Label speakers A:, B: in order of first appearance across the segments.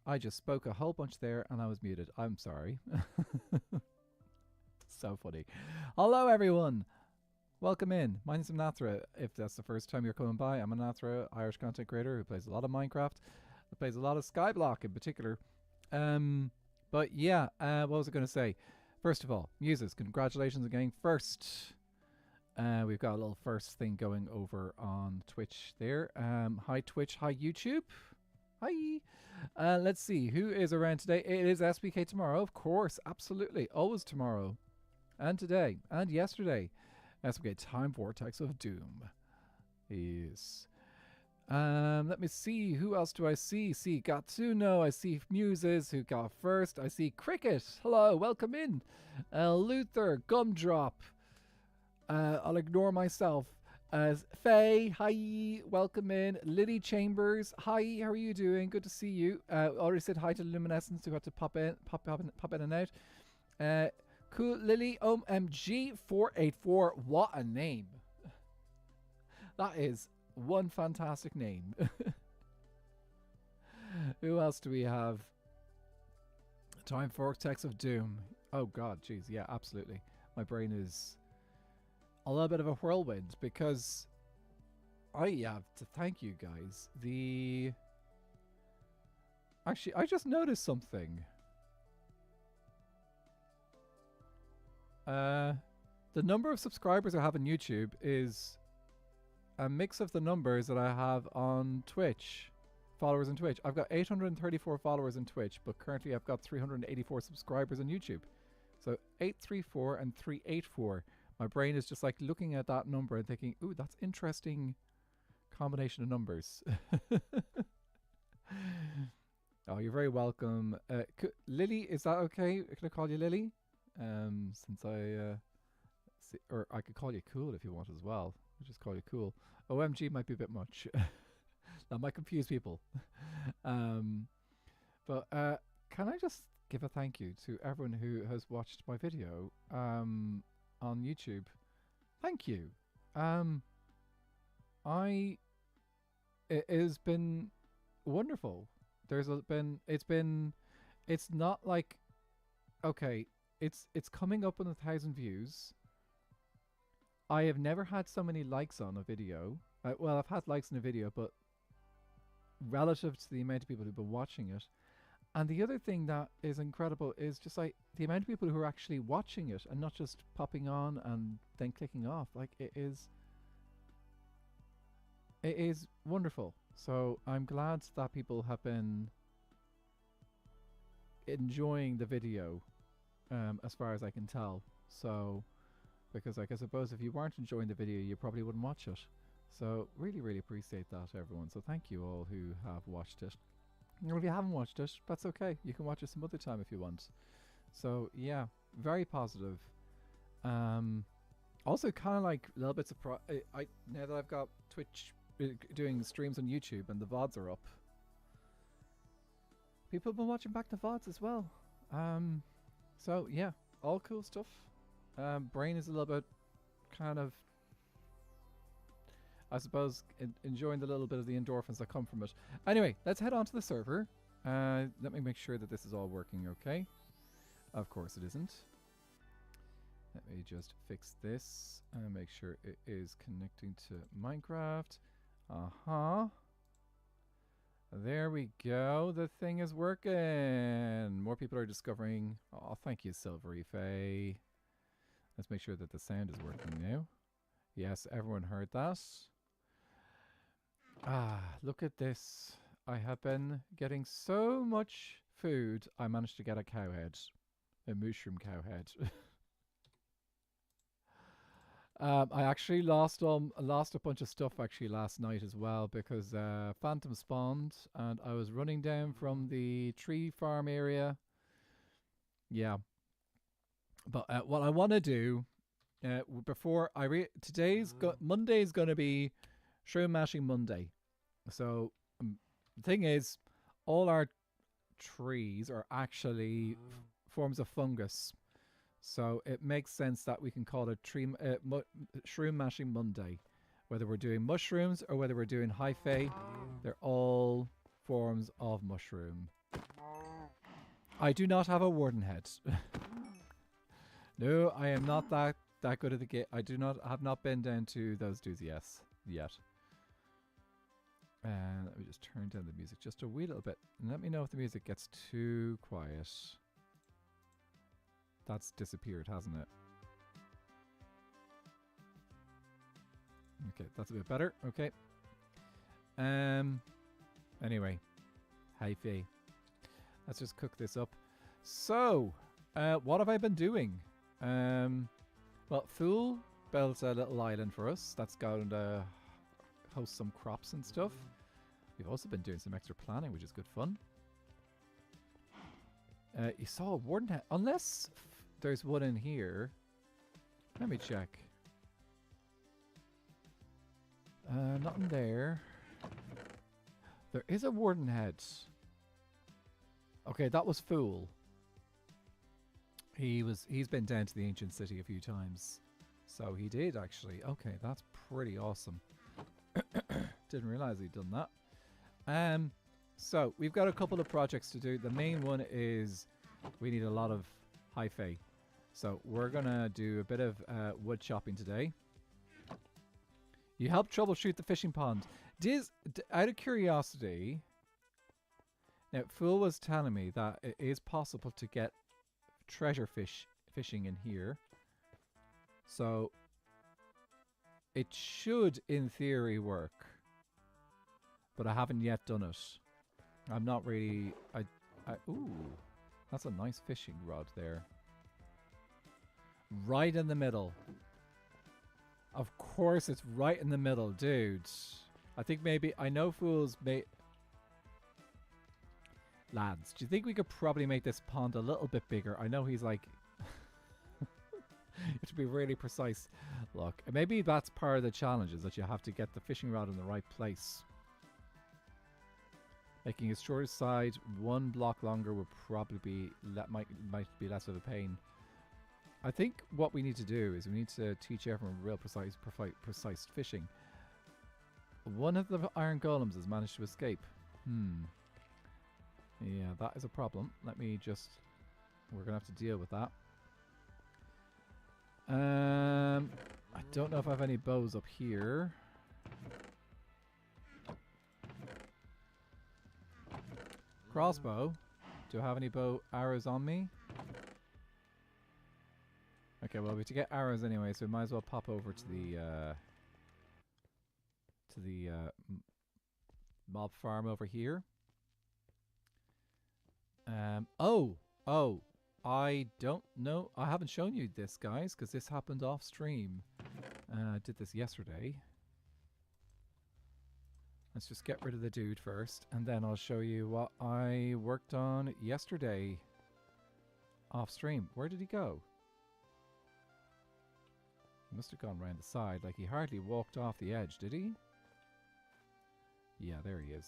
A: I just spoke a whole bunch there and I was muted. I'm sorry. So funny. Hello, everyone. Welcome in. My name's Nathra. If that's the first time you're coming by, I'm a Nathra, Irish content creator who plays a lot of Minecraft. Who plays a lot of Skyblock in particular. But yeah, what was I going to say? First of all, Muses, congratulations on getting first. We've got a little first thing going over on Twitch there. Hi Twitch, hi YouTube. Hi. Let's see, who is around today? It is SBK tomorrow, of course, absolutely. Always tomorrow. And today. And yesterday. SBK Time Vortex of Doom. Yes. Let me see. Who else do I see? See Gatsuno. I see Muses who got first. I see Cricket. Hello, welcome in. Luther, Gumdrop. I'll ignore myself. Faye, hi, welcome in. Lily Chambers, hi, how are you doing? Good to see you. Already said hi to Luminescence who had to pop in and out. Cool Lily, OMG484. What a name. That is one fantastic name. Who else do we have? Time Vortex of Doom. Oh god, jeez, yeah, absolutely. My brain is a little bit of a whirlwind because I have to thank you guys. Actually, I just noticed something. The number of subscribers I have on YouTube is a mix of the numbers that I have on Twitch. Followers on Twitch. I've got 834 followers on Twitch, but currently I've got 384 subscribers on YouTube. So 834 and 384. My brain is just like looking at that number and thinking, ooh, that's interesting combination of numbers. Oh, you're very welcome. Lily, is that okay? Can I call you Lily? Since or I could call you Cool if you want as well. I'll just call you Cool. OMG might be a bit much. That might confuse people. But can I just give a thank you to everyone who has watched my video on YouTube. Thank you. It has been wonderful. It's not like, okay, it's coming up on 1,000 views. I have never had so many likes on a video. Well, I've had likes on a video, but relative to the amount of people who've been watching it. And the other thing that is incredible is just like the amount of people who are actually watching it and not just popping on and then clicking off. Like it is wonderful. So I'm glad that people have been enjoying the video, as far as I can tell. So, because like I suppose if you weren't enjoying the video, you probably wouldn't watch it. So really, really appreciate that, everyone. So thank you all who have watched it. Or if you haven't watched it, that's okay. You can watch it some other time if you want. So yeah, very positive. Also kind of like a little bit surprised. Now that I've got Twitch doing streams on YouTube and the VODs are up, people have been watching back the VODs as well. So yeah, all cool stuff. Brain is a little bit kind of, I suppose, enjoying the little bit of the endorphins that come from it. Anyway, let's head on to the server. Let me make sure that this is all working okay. Of course it isn't. Let me just fix this and make sure it is connecting to Minecraft. There we go. The thing is working. More people are discovering. Oh, thank you, Silvery Faye. Let's make sure that the sound is working now. Yes, everyone heard that. Ah, look at this. I have been getting so much food. I managed to get a cow head. A mushroom cow head. I actually lost a bunch of stuff actually last night as well because Phantom spawned and I was running down from the tree farm area. Yeah. But what I want to do before Monday's going to be Shroom Mashing Monday. So the thing is, all our trees are actually forms of fungus. So it makes sense that we can call it Shroom Mashing Monday. Whether we're doing mushrooms or whether we're doing hyphae, they're all forms of mushroom. I do not have a warden head. No, I am not that good at the game. I have not been down to those dudes yet. Let me just turn down the music just a wee little bit. And let me know if the music gets too quiet. That's disappeared, hasn't it? Okay, that's a bit better. Okay. Anyway. Hi-fi. Let's just cook this up. So, what have I been doing? Well, Fool built a little island for us. That's going to host some crops and stuff. We've also been doing some extra planning, which is good fun. You saw a warden head. Unless there's one in here. Let me check. Nothing there. There is a warden head. Okay, that was Fool. He's been down to the ancient city a few times. So he did actually. Okay, that's pretty awesome. Didn't realize he'd done that. So we've got a couple of projects to do. The main one is we need a lot of hi-fi. So we're gonna do a bit of wood chopping today. You helped troubleshoot the fishing pond. Out of curiosity, now Fool was telling me that it is possible to get treasure fishing in here. So it should, in theory, work. But I haven't yet done it. I'm not really... Ooh, that's a nice fishing rod there. Right in the middle. Of course it's right in the middle, dude. I think maybe... I know Fool's... Lads, do you think we could probably make this pond a little bit bigger? I know he's like... You have to be really precise. Look, maybe that's part of the challenge, is that you have to get the fishing rod in the right place. Making a shorter side 1 block longer would probably be... might be less of a pain. I think what we need to do is we need to teach everyone real precise fishing. One of the iron golems has managed to escape. Yeah, that is a problem. Let me just... We're going to have to deal with that. I don't know if I have any bows up here. Crossbow. Do I have any bow arrows on me? Okay, well, we have to get arrows anyway, so we might as well pop over to the mob farm over here. I don't know. I haven't shown you this, guys, because this happened off stream. I did this yesterday. Let's just get rid of the dude first, and then I'll show you what I worked on yesterday off stream. Where did he go? He must have gone around the side. Like, he hardly walked off the edge, did he? Yeah, there he is.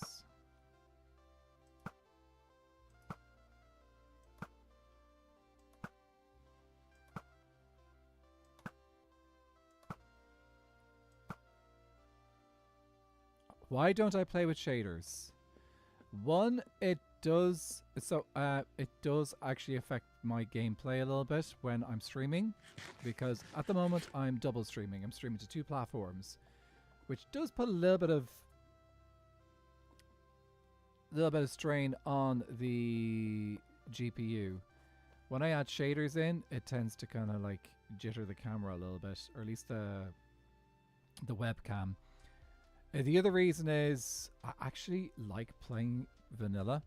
A: Why don't I play with shaders? One, it does actually affect my gameplay a little bit when I'm streaming, because at the moment I'm double streaming. I'm streaming to 2 platforms, which does put a little bit of strain on the GPU. When I add shaders in, it tends to kind of like jitter the camera a little bit, or at least the webcam. The other reason is I actually like playing vanilla.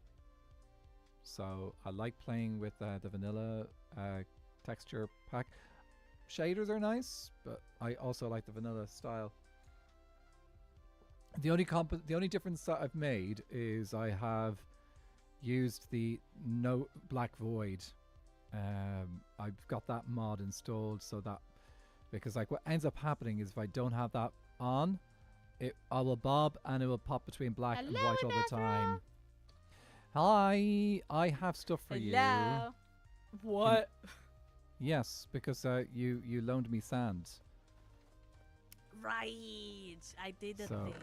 A: So I like playing with the vanilla texture pack. Shaders are nice, but I also like the vanilla style. The only difference that I've made is I have used the no black void. I've got that mod installed so that, because like what ends up happening is if I don't have that on, I will bob and it will pop between black and white all the time. Hi, I have stuff for you.
B: What?
A: Yes, because you loaned me sand.
B: Right, I did the
A: So
B: thing.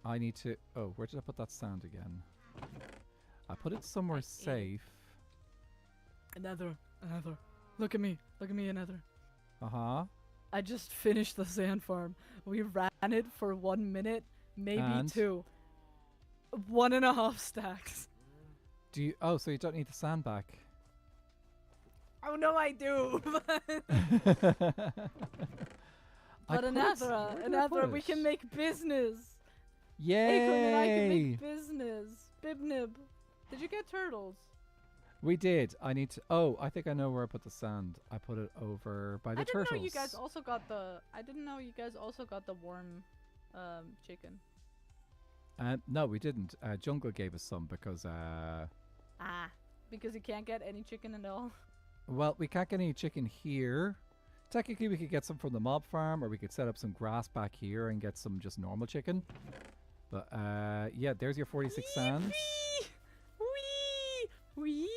A: I need to... Oh, where did I put that sand again? I put it somewhere safe.
B: Another. Look at me, another.
A: Uh-huh.
B: I just finished the sand farm. We ran it for 1 minute, maybe
A: And?
B: 2. 1.5 stacks.
A: Do you... Oh, so you don't need the sand back.
B: Oh no, I do.
A: I
B: But
A: put it-
B: another,
A: where did I put
B: we
A: it?
B: can make business.
A: Yay!
B: Acorn and I can make business. Bibnib. Did you get turtles?
A: We did. I need to... Oh, I think I know where I put the sand. I put it over by the
B: I didn't
A: turtles.
B: know you guys also got the. I didn't know you guys also got the worm, chicken.
A: No, we didn't. Jungle gave us some because...
B: Because you can't get any chicken at all.
A: Well, we can't get any chicken here. Technically, we could get some from the mob farm, or we could set up some grass back here and get some just normal chicken. But, yeah, there's your 46 sand.
B: Wee!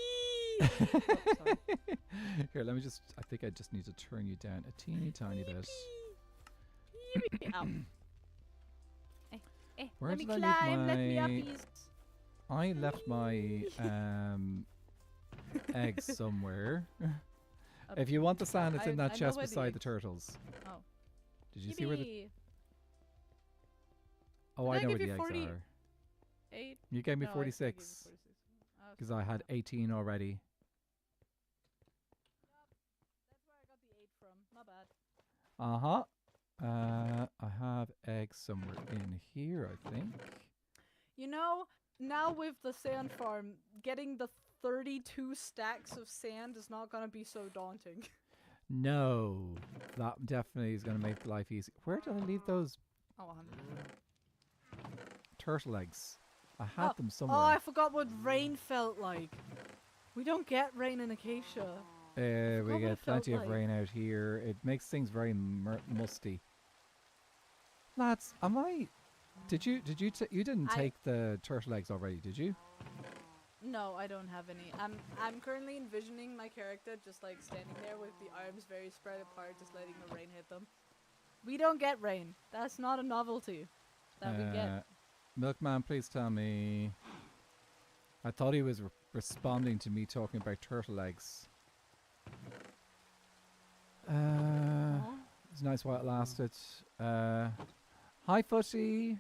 A: Here, let me just... I think I just need to turn you down a teeny tiny bit.
B: Ow.
A: Where
B: Let me
A: did I leave
B: climb, let me up
A: my-
B: ease.
A: I left my eggs somewhere. If you want the sand, it's in that
B: I know
A: chest
B: where the
A: beside the
B: eggs-
A: turtles.
B: Oh.
A: Did you see where the...
B: Yippee.
A: Oh,
B: Did
A: I know
B: I
A: where
B: give
A: the
B: you
A: eggs
B: 40?
A: are.
B: 8?
A: You gave me
B: No, I think I gave you
A: 46.
B: 46. Oh,
A: Because I had 18 already.
B: That's where I got the 8 from. My bad.
A: Uh-huh. I have eggs somewhere in here, I think.
B: You know, now with the sand farm, getting the 32 stacks of sand is not gonna be so daunting.
A: No. That definitely is going to make life easy. Where did I leave those
B: Oh, 100.
A: turtle eggs? I had them
B: Oh,
A: somewhere.
B: I forgot what rain felt like. We don't get rain in Acacia.
A: We
B: what it
A: get plenty
B: felt
A: of
B: like.
A: rain out here. It makes things very musty. Lads, am I... Did you you didn't
B: I-
A: take the turtle eggs already, did you?
B: No, I don't have any. I'm currently envisioning my character just like standing there with the arms very spread apart, just letting the rain hit them. We don't get rain. That's not a novelty that we get.
A: Milkman, please tell me... I thought he was responding to me talking about turtle eggs.
B: Aw.
A: It's nice while it lasted. Hi, Footy.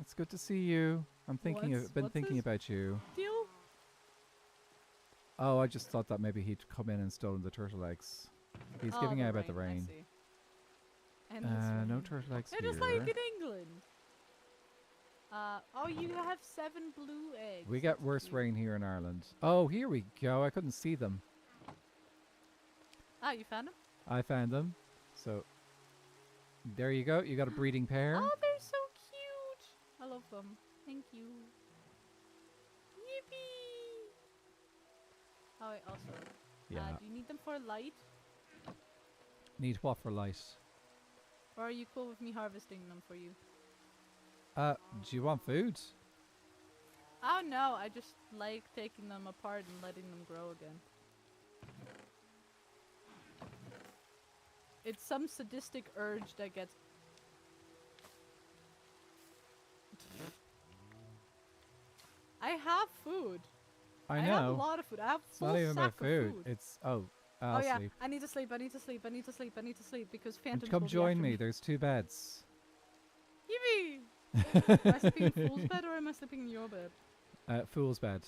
A: It's good to see you. I'm thinking
B: What's
A: thinking
B: his
A: about you.
B: Deal?
A: Oh, I just thought that maybe he'd come in and stolen the turtle eggs. He's
B: Oh,
A: giving out about the
B: I
A: rain.
B: see. And
A: No turtle eggs
B: They're
A: here.
B: just like in England. Oh, you have 7 blue eggs.
A: We get
B: That's
A: worse
B: cute.
A: rain here in Ireland. Oh, here we go. I couldn't see them.
B: Ah, you found them?
A: I found them. So, there you go. You got a breeding pair.
B: Oh, they're so cute. I love them. Thank you. Yippee! Oh, wait, also.
A: Yeah.
B: Do you need them for light?
A: Need what for light?
B: Or are you cool with me harvesting them for you?
A: Do you want food?
B: Oh no, I just like taking them apart and letting them grow again. It's some sadistic urge that gets... I have food.
A: I
B: have a
A: know.
B: lot of food. I have
A: It's
B: full
A: not even
B: sack
A: about
B: of
A: food.
B: food.
A: It's oh
B: Oh yeah,
A: sleep.
B: I need to sleep. I need to sleep. I need to sleep. I need to sleep. Because Phantom.
A: Come join me. There's 2 beds.
B: Yippee! Am I sleeping in Fool's bed or am I sleeping in your bed?
A: Fool's bed.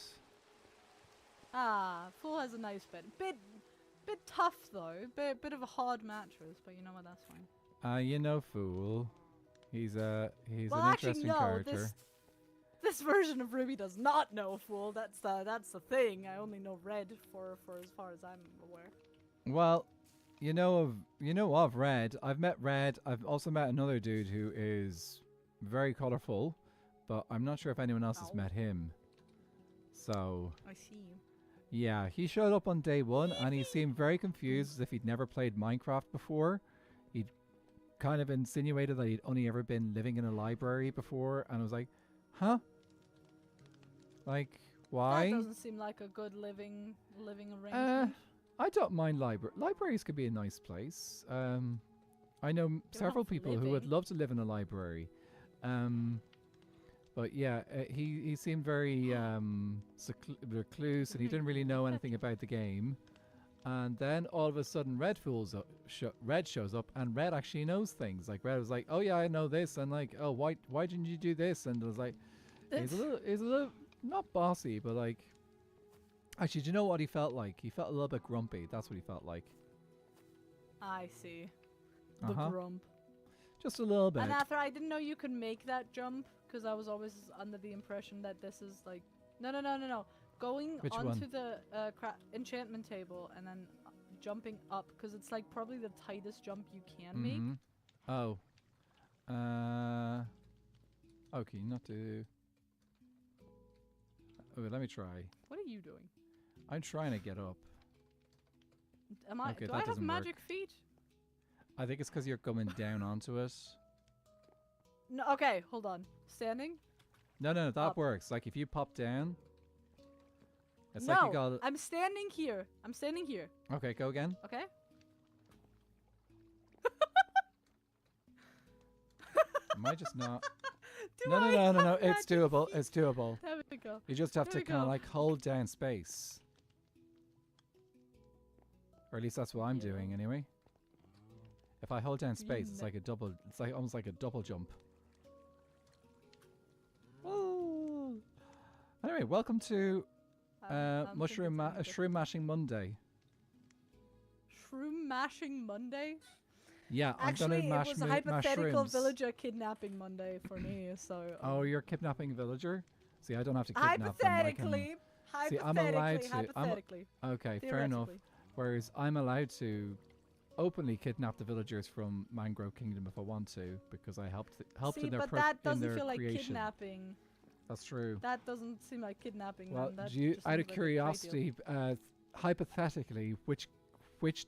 B: Ah, Fool has a nice bed. Bit tough though. Bit of a hard mattress, but you know what? That's fine.
A: You know Fool. He's
B: Well,
A: an
B: actually,
A: interesting
B: no.
A: character.
B: This version of Ruby does not know Fool. That's the thing. I only know Red for as far as I'm aware.
A: Well, you know of Red. I've met Red. I've also met another dude who is very colorful, but I'm not sure if anyone else has
B: Ow.
A: met him. So,
B: I see you.
A: yeah, he showed up on day 1 and he seemed very confused as if he'd never played Minecraft before. He'd kind of insinuated that he'd only ever been living in a library before, and I was like, huh? Like, why?
B: That doesn't seem like a good living arrangement.
A: I don't mind libraries could be a nice place. I know several
B: not
A: people who would
B: living.
A: love to live in a library. But yeah, he seemed very recluse, and he didn't really know anything about the game. And then all of a sudden, Red shows up, and Red actually knows things. Like Red was like, "Oh yeah, I know this," and like, "Oh, why didn't you do this?" And it was like, he's a little not bossy, but like, actually, do you know what he felt like? He felt a little bit grumpy. That's what he felt like.
B: I see. The grump.
A: Just a little bit.
B: And after I didn't know you could make that jump because I was always under the impression that this is like no. Going onto the enchantment table and then jumping up because it's like probably the tightest jump you can make.
A: Oh. Okay, not do. Okay, let me try.
B: What are you doing?
A: I'm trying to get up.
B: Am I?
A: Okay,
B: do
A: that
B: I have
A: doesn't
B: magic
A: work.
B: feet?
A: I think it's because you're coming down onto it.
B: No. Okay, hold on. Standing.
A: No, that
B: up.
A: works. Like if you pop down. It's like you got.
B: I'm standing here. I'm standing here.
A: Okay, go again.
B: Okay.
A: Am I just not?
B: No.
A: It's doable. It's doable.
B: There we go.
A: You just have to kind of like hold down space. Or at least that's what I'm doing anyway. If I hold down space, it's like a double. It's like almost like a double jump. Oh. Anyway, welcome to Shroom Mashing Monday.
B: Shroom Mashing Monday?
A: Yeah,
B: actually,
A: I'm gonna mash
B: it was a hypothetical
A: mushrooms.
B: Villager kidnapping Monday for me, so...
A: oh, you're kidnapping a villager? See, I don't have to kidnap
B: hypothetically,
A: them. See, I'm allowed to.
B: Hypothetically.
A: Okay, fair enough. Whereas I'm allowed to openly kidnap the villagers from Mangrove Kingdom if I want to, because I helped in their
B: but that doesn't feel like
A: creation.
B: Kidnapping.
A: That's true.
B: That doesn't seem like kidnapping.
A: Well,
B: that
A: do you,
B: just
A: out of
B: seems like
A: curiosity, hypothetically, which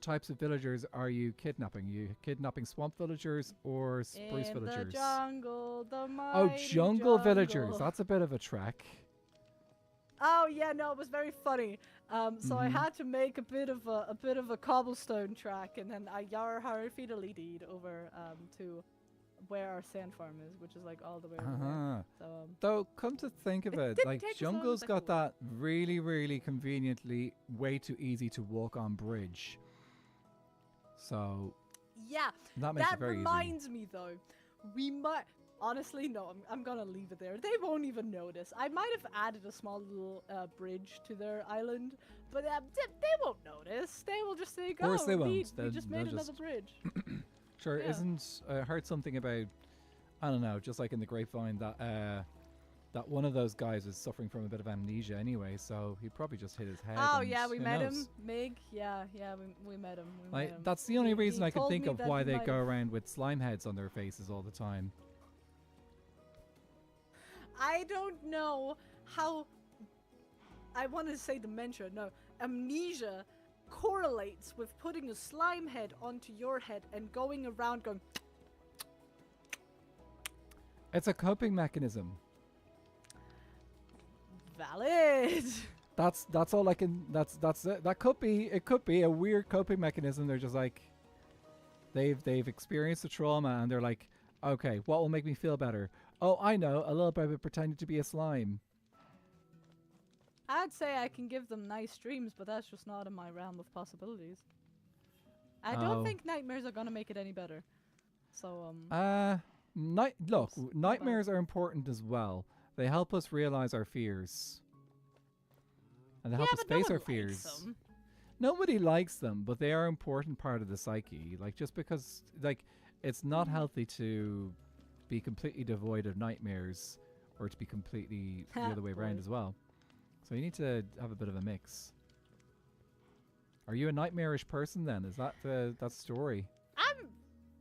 A: types of villagers are you kidnapping? Are you kidnapping swamp villagers or spruce villagers?
B: In the jungle, the mighty
A: jungle villagers. That's a bit of a trek.
B: Oh yeah, no, it was very funny. So I had to make a bit of a cobblestone track, and then I fiddly deed over to where our sand farm is, which is like all the way over there. So,
A: though, come to think of it, like jungle's got that really conveniently way too easy to walk on bridge. So
B: yeah,
A: that makes it very easy.
B: That reminds me though, we might. Honestly, no, I'm gonna leave it there. They won't even notice. I might have added a small little bridge to their island, but they won't notice. They will just think,
A: of course they won't.
B: We just made another bridge.
A: Sure, yeah. Isn't I heard something about, I don't know, just like in the grapevine that one of those guys is suffering from a bit of amnesia anyway, so he probably just hit his head.
B: Oh yeah, we met him, Mig. Yeah, we met him.
A: That's the only reason I could think of why they go around with slime heads on their faces all the time.
B: I don't know how. I want to say dementia. No, amnesia correlates with putting a slime head onto your head and going around going.
A: It's a coping mechanism.
B: Valid.
A: That's all I can. That's it. That could be. It could be a weird coping mechanism. They're just like. They've experienced the trauma and they're like, okay, what will make me feel better? Oh, I know, a little bit of pretending to be a slime.
B: I'd say I can give them nice dreams, but that's just not in my realm of possibilities. I don't think nightmares are gonna make it any better. So
A: nightmares are important as well. They help us realize our fears. And they help us face our fears. Nobody likes them, but they are an important part of the psyche. Like, just because, like, it's not healthy to be completely devoid of nightmares or to be completely the other way around as well. So you need to have a bit of a mix. Are you a nightmarish person then? Is that the story?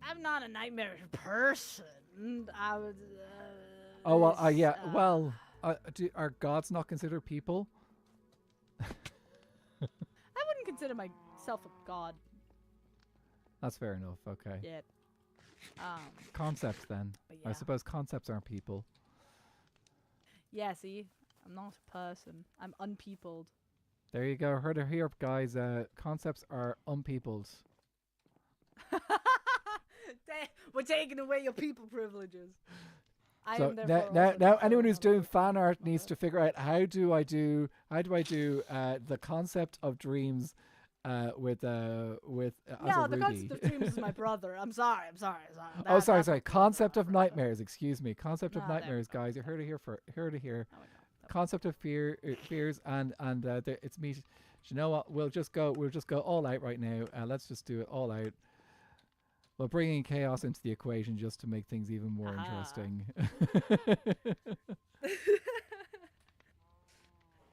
B: I'm not a nightmarish person. I would.
A: Oh well, yeah. Well, are gods not considered people?
B: I wouldn't consider myself a god.
A: That's fair enough. Okay.
B: Yeah.
A: Concepts then.
B: Yeah.
A: I suppose concepts aren't people.
B: Yeah, see? I'm not a person. I'm unpeopled.
A: There you go. Heard it here, guys. Concepts are unpeopled.
B: We're taking away your people privileges. I
A: So
B: am
A: now,
B: therefore
A: now,
B: also
A: now
B: not
A: anyone
B: sure
A: who's
B: how to
A: doing
B: work
A: fan
B: on
A: art
B: that.
A: needs to figure out how do I do the concept of dreams with as a
B: No, the
A: Ruby.
B: concept of dreams is my brother. I'm sorry.
A: Oh, sorry,
B: That's my
A: sorry.
B: brother,
A: Concept
B: my
A: of
B: brother.
A: nightmares. Excuse me. Concept of
B: No, there we
A: nightmares,
B: go,
A: guys. You
B: there
A: heard it here for heard it here.
B: There we go.
A: Concept of fears, and it's me. Do you know what? We'll just go all out right now. Let's just do it all out. We're bringing chaos into the equation just to make things even more interesting.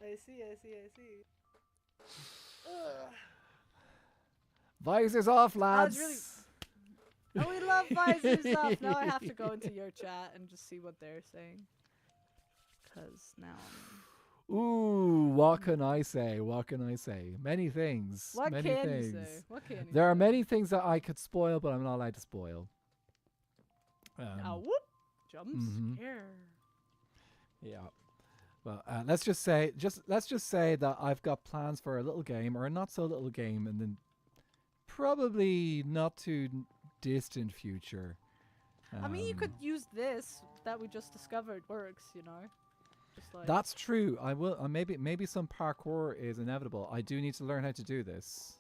B: I see. Ugh.
A: Visors off,
B: Oh,
A: lads.
B: it's really. Oh, we love visors off. Now I have to go into your chat and just see what they're saying. Cause now
A: Ooh, what can I say? What can I say? Many things.
B: what
A: many
B: can
A: things.
B: you say? What can you
A: There are
B: say?
A: many things that I could spoil, but I'm not allowed to spoil.
B: Whoop! Jump scare.
A: Yeah. Well, let's just say that I've got plans for a little game or a not so little game, and then probably not too distant future.
B: I mean, you could use this that we just discovered works. You know, just like
A: That's true. I will. Maybe some parkour is inevitable. I do need to learn how to do this.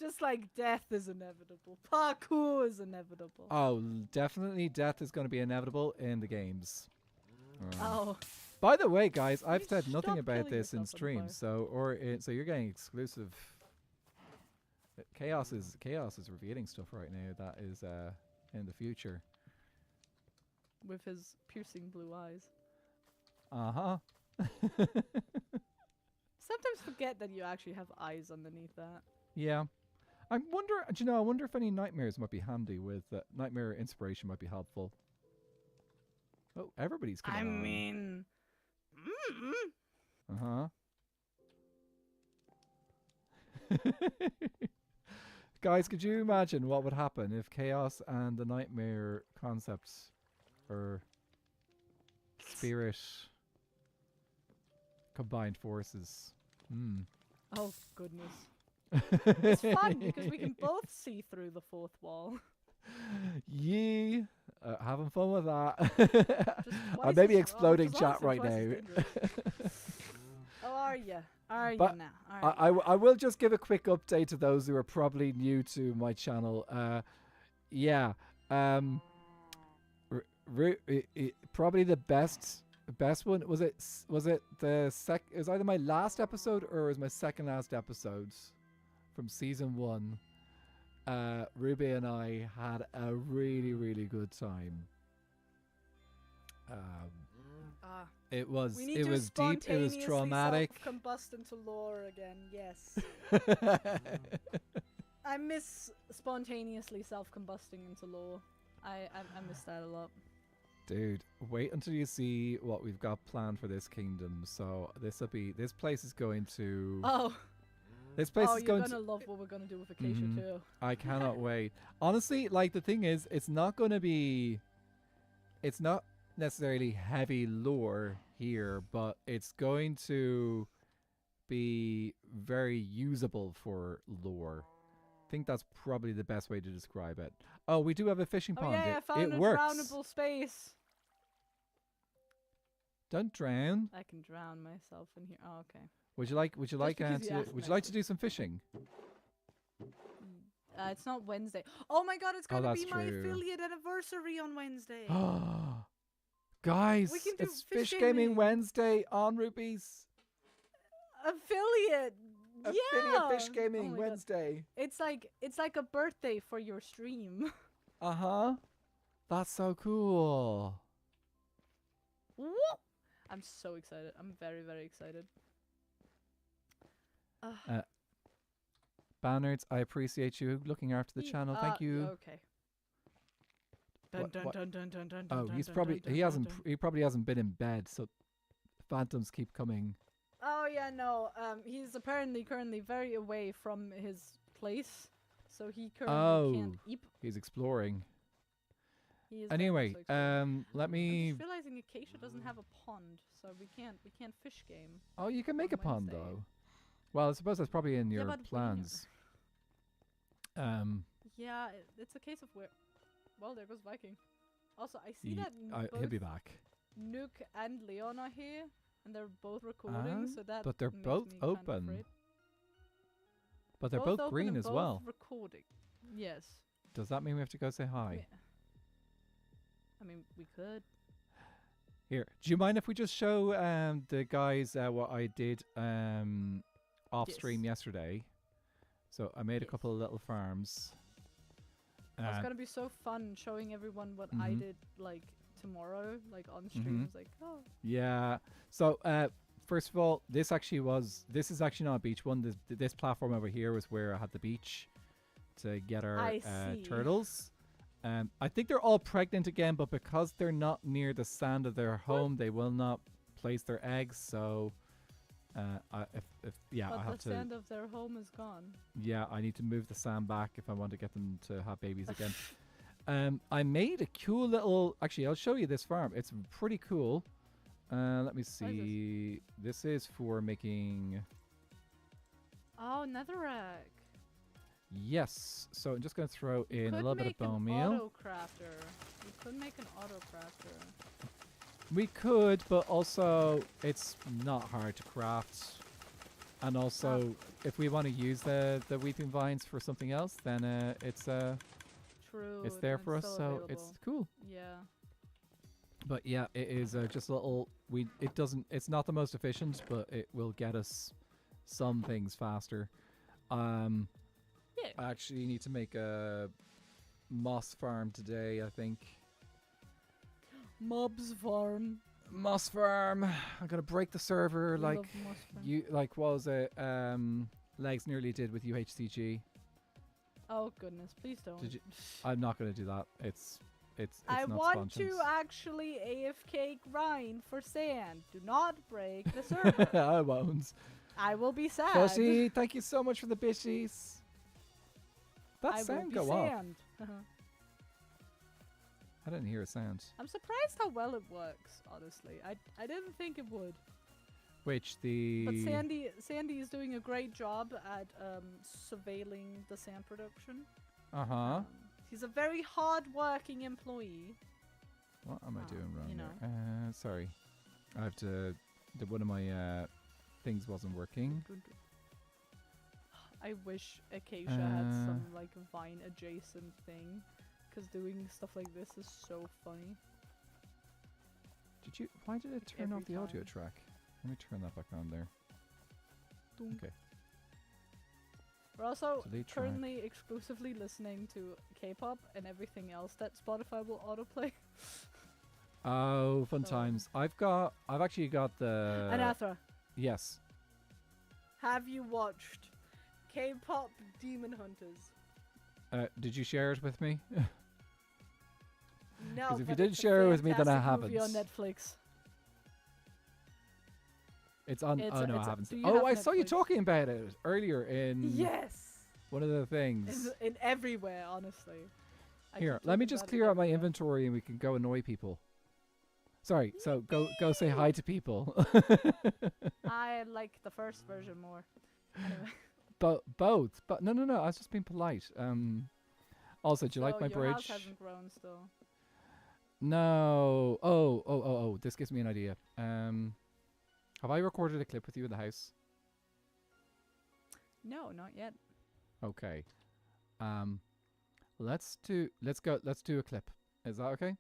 B: just like death is inevitable. Parkour is inevitable.
A: Oh, definitely, death is going to be inevitable in the games.
B: Oh.
A: By the way, guys, I've
B: You
A: said nothing
B: stop
A: about
B: killing
A: this in
B: yourself on the
A: stream, so you're getting exclusive. Chaos is revealing stuff right now that is in the future.
B: With his piercing blue eyes. Sometimes forget that you actually have eyes underneath that.
A: Yeah. I wonder if any nightmares might be handy with nightmare inspiration might be helpful. Oh, everybody's coming on.
B: mean,
A: Guys, could you imagine what would happen if chaos and the nightmare concepts or spirit combined forces?
B: oh goodness. It's fun because we can both see through the fourth wall.
A: Yee. Having fun with that.
B: Just
A: I'm
B: twice
A: maybe
B: as-
A: exploding
B: just
A: chat
B: honestly
A: right
B: twice as
A: now.
B: dangerous. Oh, are you? Are you
A: But
B: now? Are you?
A: I will just give a quick update to those who are probably new to my channel. Yeah. Probably the best one was it the it was either my last episode or it was my second last episode from season 1. Ruby and I had a really good time. It was
B: we need
A: it
B: to
A: was deep, it was
B: spontaneously
A: traumatic.
B: Self-combust into lore again. Yes. I miss spontaneously self-combusting into lore. I miss that a lot.
A: Dude, wait until you see what we've got planned for this kingdom. So this place is going to.
B: Oh.
A: This place
B: oh,
A: is
B: you're
A: going
B: gonna
A: to.
B: love what we're gonna do with Acacia too.
A: I cannot wait. Honestly, like the thing is, it's not going to be. It's not necessarily heavy lore here, but it's going to be very usable for lore. I think that's probably the best way to describe it. Oh, we do have a fishing pond.
B: Yeah, I found
A: it
B: a
A: works.
B: drownable space.
A: Don't drown.
B: I can drown myself in here. Oh, okay.
A: Would you like
B: because you asked
A: would you like to do some fishing?
B: It's not Wednesday. Oh my god, it's gonna
A: that's
B: be my
A: true.
B: affiliate anniversary on Wednesday.
A: Guys,
B: We can do
A: it's
B: fish
A: Fish Gaming
B: gaming.
A: Wednesday on Rubies.
B: Affiliate.
A: Affiliate
B: Yeah.
A: Fish Gaming
B: Oh my God.
A: Wednesday.
B: It's like a birthday for your stream.
A: That's so cool.
B: I'm so excited. I'm very, very excited.
A: Bannards, I appreciate you looking after the channel. Thank you.
B: Okay.
A: What- Oh, he probably hasn't been in bed, so phantoms keep coming.
B: Oh yeah, no. He's apparently currently very away from his place, so he currently can't eat.
A: He's exploring.
B: He is
A: Anyway,
B: very much so exploring.
A: let
B: I'm
A: me.
B: just realizing Acacia doesn't have a pond, so we can't fish game.
A: Oh, you can make a
B: on
A: pond
B: Wednesday.
A: though. Well, I suppose that's probably in your
B: but where?
A: plans.
B: Yeah, it's a case of where. Well, there goes Viking. Also, I see that
A: he'll be
B: both
A: back.
B: Nook and Leon are here, and they're both recording, so that
A: but they're
B: makes
A: both
B: me kind of
A: open.
B: afraid.
A: But they're
B: both
A: both
B: open
A: green
B: and
A: as
B: both
A: well.
B: recording. Yes.
A: Does that mean we have to go say hi?
B: Yeah. I mean, we could.
A: Here, do you mind if we just show the guys what I did off stream yesterday? So I made a couple of little farms.
B: It's gonna be so fun showing everyone what I did like tomorrow, like on stream. It's like, oh.
A: Yeah. So first of all, this is actually not a beach one. This platform over here was where I had the beach to get our turtles. I think they're all pregnant again, but because they're not near the sand of their home, they will not place their eggs. So, I have to.
B: The sand of their home is gone.
A: Yeah, I need to move the sand back if I want to get them to have babies again. I made a cool little. Actually, I'll show you this farm. It's pretty cool. Let me see. This is for making.
B: Oh, netherrack.
A: Yes. So I'm just going to throw in a little bit of bone meal.
B: You could make an auto crafter.
A: We could, but also it's not hard to craft. And also, if we want to use the weeping vines for something else, then it's
B: true.
A: it's there for us. So
B: available.
A: it's cool.
B: Yeah.
A: But yeah, it is just a little. It's not the most efficient, but it will get us some things faster.
B: Yeah.
A: I actually need to make a moss farm today, I think.
B: Mobs farm.
A: Moss farm. I'm gonna break the server
B: What
A: was it? Legs nearly did with UHCG.
B: Oh goodness, please don't.
A: I'm not gonna do that. It's
B: I
A: not
B: want
A: spontaneous.
B: to actually AFK grind for sand. Do not break the server.
A: I won't.
B: I will be sad.
A: Bushy, thank you so much for the bishies. That
B: I
A: sound
B: will be
A: go off.
B: sand.
A: I didn't hear a sound.
B: I'm surprised how well it works, honestly. I didn't think it would.
A: Which the...
B: But Sandy is doing a great job at surveilling the sand production.
A: Uh-huh.
B: He's a very hard-working employee.
A: What am I doing wrong
B: you know.
A: there? Sorry. I have to... one of my things wasn't working.
B: I wish Acacia had some like vine adjacent thing, because doing stuff like this is so funny.
A: Why did it turn off the audio track? Let me turn that back on there. Okay.
B: We're also
A: Delete
B: currently exclusively listening to K-pop and everything else that Spotify will autoplay.
A: Oh, fun times. I've actually got the...
B: Anathra.
A: Yes.
B: Have you watched K-pop Demon Hunters?
A: Did you share it with me?
B: No,
A: because if you
B: but
A: didn't
B: it's a
A: share it with me, then I
B: fantastic
A: haven't.
B: movie on Netflix.
A: It's on.
B: It's
A: oh
B: a-
A: no,
B: it's
A: I
B: a-
A: haven't.
B: do you
A: Oh,
B: have
A: I saw you
B: Netflix?
A: talking about it earlier in
B: Yes.
A: one of the things.
B: In everywhere, honestly. I
A: Here,
B: keep
A: let me
B: talking
A: just
B: about it
A: clear out my
B: everywhere.
A: inventory and we can go annoy people. Sorry, so go say hi to people.
B: I like the first version more. Anyway.
A: Both, but no. I was just being polite. Also, do you like my
B: your
A: bridge?
B: house hasn't grown still.
A: No. Oh. This gives me an idea. Have I recorded a clip with you in the house?
B: No, not yet.
A: Okay. Let's do a clip. Is that okay?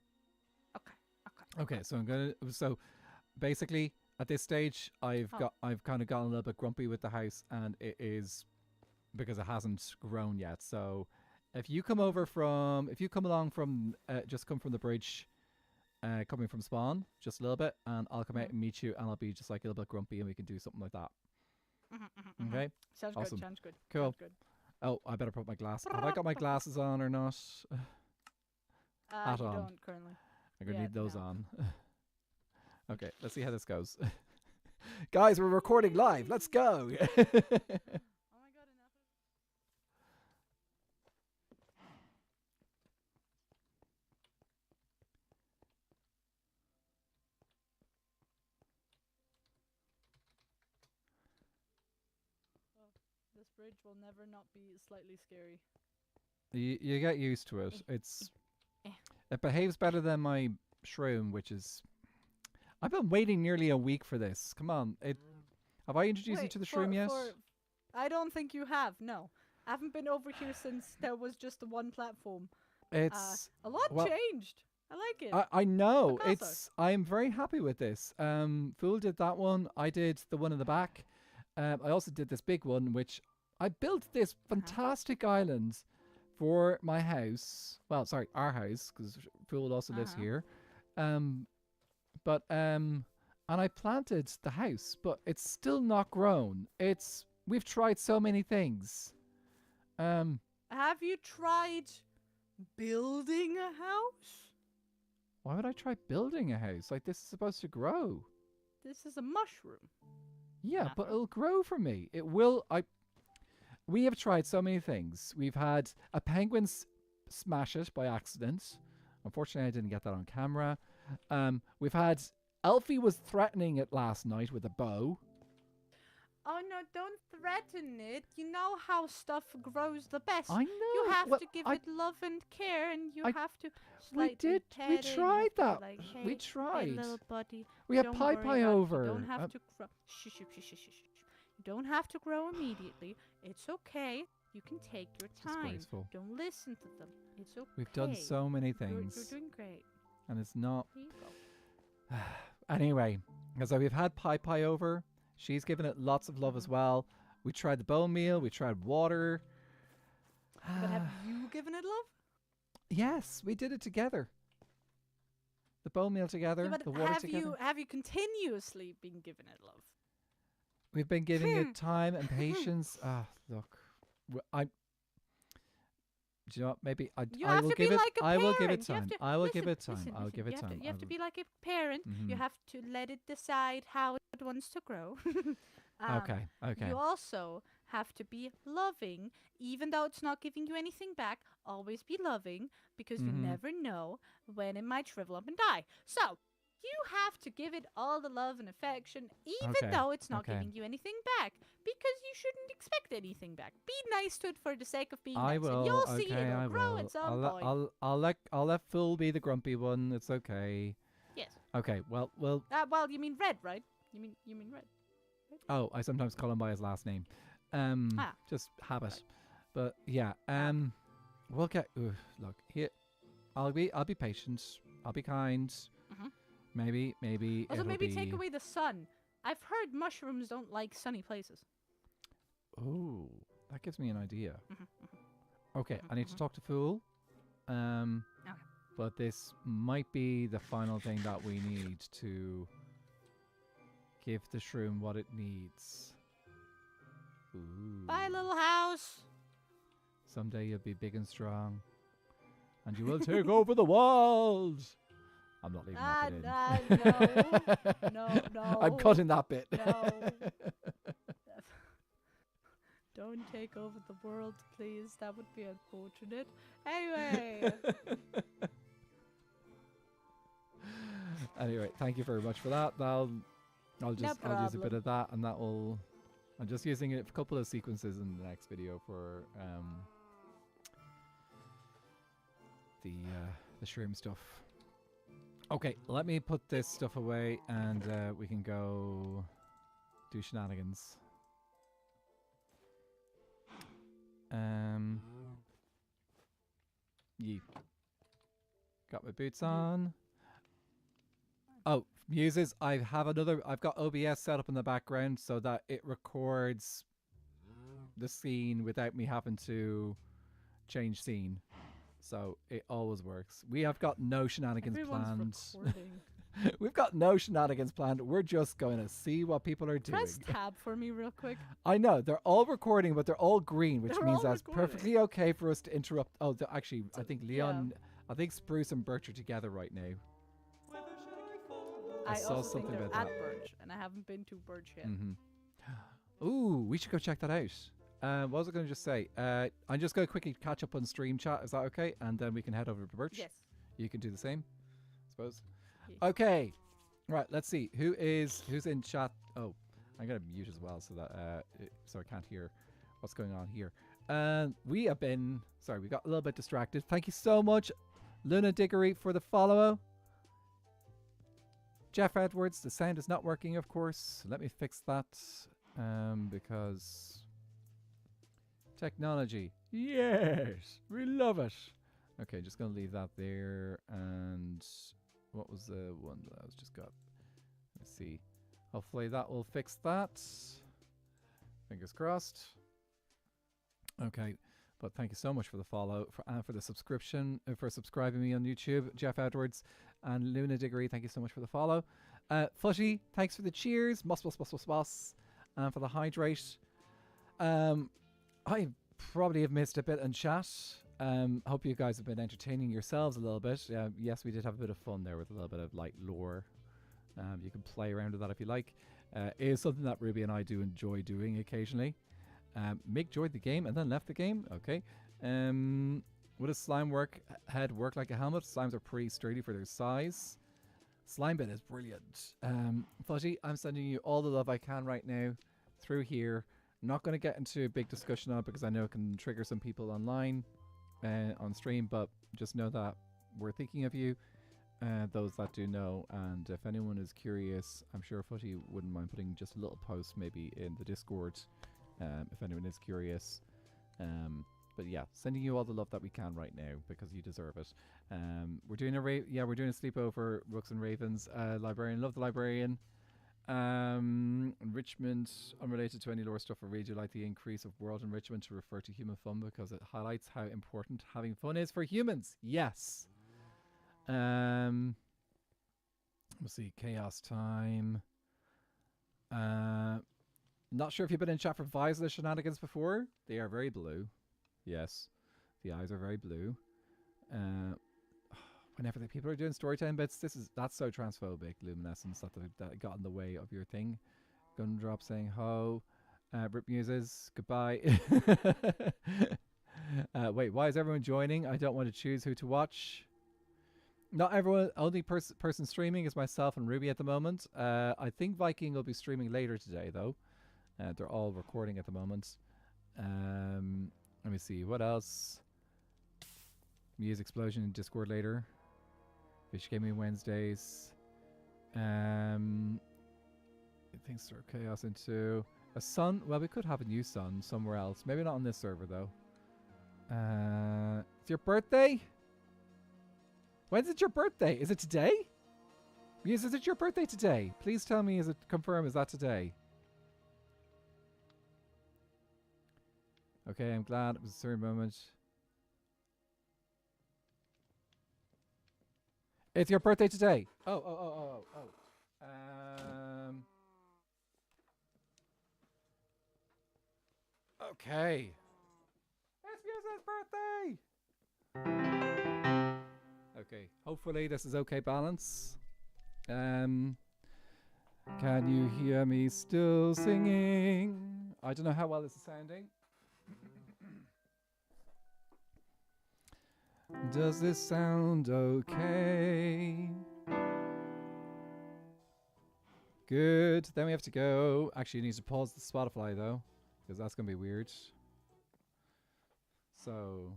A: Okay, so basically at this stage I've kind of gotten a little bit grumpy with the house, and it is because it hasn't grown yet. So if you come along from just come from the bridge, coming from spawn just a little bit, and I'll come out and meet you, and I'll be just like a little bit grumpy, and we can do something like that. Okay?
B: Sounds
A: Awesome.
B: good. Sounds good.
A: Cool.
B: Sounds good.
A: Oh, I better put my glass. Have I got my glasses on or not? Hat
B: You
A: on.
B: don't currently.
A: I'm gonna
B: Yeah,
A: need those
B: no.
A: on. Okay, let's see how this goes. Guys, we're recording live. Let's go.
B: Oh my god, enough. This bridge will never not be slightly scary.
A: You get used to it. It's It behaves better than my Shroom, which is... I've been waiting nearly a week for this. Come on. Have I introduced you to the Shroom yet?
B: I don't think you have, no. I haven't been over here since there was just the one platform.
A: It's...
B: a lot changed. I like it.
A: I know.
B: Picasso.
A: I'm very happy with this. Fool did that one. I did the one in the back. I also did this big one, which I built this fantastic island for my house. Well, sorry, our house, because Fool also lives here. And I planted the house, but it's still not grown. We've tried so many things.
B: Have you tried building a house?
A: Why would I try building a house? Like, this is supposed to grow.
B: This is a mushroom.
A: Yeah, but it'll grow for me. It will. We have tried so many things. We've had a penguin smash it by accident. Unfortunately, I didn't get that on camera. We've had... Elfie was threatening it last night with a bow.
B: Oh no, don't threaten it. You know how stuff grows the best.
A: I know.
B: You have to give it love and care, and you have to
A: We did. We tried that.
B: Like, hey,
A: we tried.
B: Hey, little buddy.
A: We had Pie over.
B: You don't have to grow. Shh, shh, shh, shh, shh. You don't have to grow immediately. It's okay. You can take your time.
A: Disgraceful.
B: Don't listen to them. It's okay.
A: We've done so many things.
B: You're doing great.
A: And it's not...
B: Here you go.
A: Anyway, so we've had Pie over. She's given it lots of love as well. We tried the bone meal. We tried water.
B: But have you given it love?
A: Yes, we did it together. The bone meal together,
B: but
A: the water together.
B: Have you continuously been giving it love?
A: We've been giving it time and patience. Look. Do you know what? Maybe I will give it. I will give it time. I will give it time. I'll give it time.
B: You have to be like a parent. You have to let it decide how it wants to grow.
A: Okay.
B: You also have to be loving, even though it's not giving you anything back. Always be loving, because you never know when it might shrivel up and die. So you have to give it all the love and affection, even though it's not giving you anything back, because you shouldn't expect anything back. Be nice to it for the sake of being nice.
A: Will.
B: And you'll see it'll grow at some point.
A: I'll let Fool be the grumpy one. It's okay.
B: Yes.
A: Okay. Well,
B: you mean Red, right? You mean Red?
A: Oh, I sometimes call him by his last name. Just habit.
B: Right.
A: But yeah, we'll get. Look here. I'll be patient. I'll be kind. Maybe.
B: Also, maybe take away the sun. I've heard mushrooms don't like sunny places.
A: Oh, that gives me an idea. Okay, I need to talk to Fool. But this might be the final thing that we need to give the Shroom what it needs. Ooh.
B: Bye, little house.
A: Someday you'll be big and strong, and you will take over the world. I'm not leaving that bit in.
B: No.
A: I'm cutting that bit.
B: No. Don't take over the world, please. That would be unfortunate. Anyway.
A: Anyway, thank you very much for that. I'll use a bit of that, and that will. I'm just using it for a couple of sequences in the next video for the Shroom stuff. Okay, let me put this stuff away, and we can go do shenanigans. Got my boots on. Oh, muses! I've got OBS set up in the background so that it records the scene without me having to change scene. So it always works. We have got no shenanigans planned. We've got no shenanigans planned. We're just going to see what people are doing.
B: Press tab for me real quick.
A: I know. They're all recording, but they're all green, which means that's perfectly okay for us to interrupt. Oh, actually, I think Leon, I think Spruce and Birch are together right now.
B: I saw also something think they're at Birch, and I haven't been to Birch yet.
A: Ooh, we should go check that out. What was I going to just say? I'm just going to quickly catch up on stream chat. Is that okay? And then we can head over to Birch.
B: Yes.
A: You can do the same, I suppose. Yeah. Okay. Right. Let's see. Who's in chat? Oh, I'm going to mute as well so that so I can't hear what's going on here. We got a little bit distracted. Thank you so much, Luna Diggory for the follow. Jeff Edwards, the sound is not working, of course. Let me fix that because technology. Yes, we love it. Okay, just going to leave that there. And what was the one that I was just got? Let's see. Hopefully that will fix that. Fingers crossed. Okay, but thank you so much for the follow, for the subscription, for subscribing me on YouTube, Jeff Edwards and Luna Diggory. Thank you so much for the follow. Fuzzy, thanks for the cheers. Moss, and for the hydrate. I probably have missed a bit in chat. Hope you guys have been entertaining yourselves a little bit. Yes, we did have a bit of fun there with a little bit of like lore. You can play around with that if you like. It is something that Ruby and I do enjoy doing occasionally. Mick joined the game and then left the game. Okay. Would a slime head work like a helmet? Slimes are pretty sturdy for their size. Slime bit is brilliant. Fudgy, I'm sending you all the love I can right now through here. Not going to get into a big discussion on it because I know it can trigger some people online on stream, but just know that we're thinking of you, those that do know. And if anyone is curious, I'm sure Fudgy wouldn't mind putting just a little post maybe in the Discord if anyone is curious. But yeah, sending you all the love that we can right now because you deserve it. We're doing a we're doing a sleepover, Rooks and Ravens. Librarian, love the librarian. Enrichment, unrelated to any lore stuff. I really do like the increase of world enrichment to refer to human fun because it highlights how important having fun is for humans. Yes. Let's see, chaos time. Not sure if you've been in chat for Visor shenanigans before. They are very blue. Yes, the eyes are very blue. Whenever the people are doing storytime bits, that's so transphobic. Luminescence that got in the way of your thing. Gundrop saying ho. Rip Muses, goodbye. Wait, why is everyone joining? I don't want to choose who to watch. Not everyone. Only person streaming is myself and Ruby at the moment. I think Viking will be streaming later today though. They're all recording at the moment. Let me see what else. Muse Explosion in Discord later. Fish Gaming Wednesdays. Things throw chaos into a sun. Well, we could have a new sun somewhere else. Maybe not on this server though. It's your birthday? When's it your birthday? Is it today? Muse, is it your birthday today? Please tell me, is it confirmed? Is that today? Okay, I'm glad it was a certain moment. It's your birthday today. Oh. Okay. It's Muse's birthday. Okay. Hopefully this is okay balance. Can you hear me still singing? I don't know how well this is sounding. Does this sound okay? Good. Then we have to go. Actually, you need to pause the Spotify though, because that's going to be weird. So.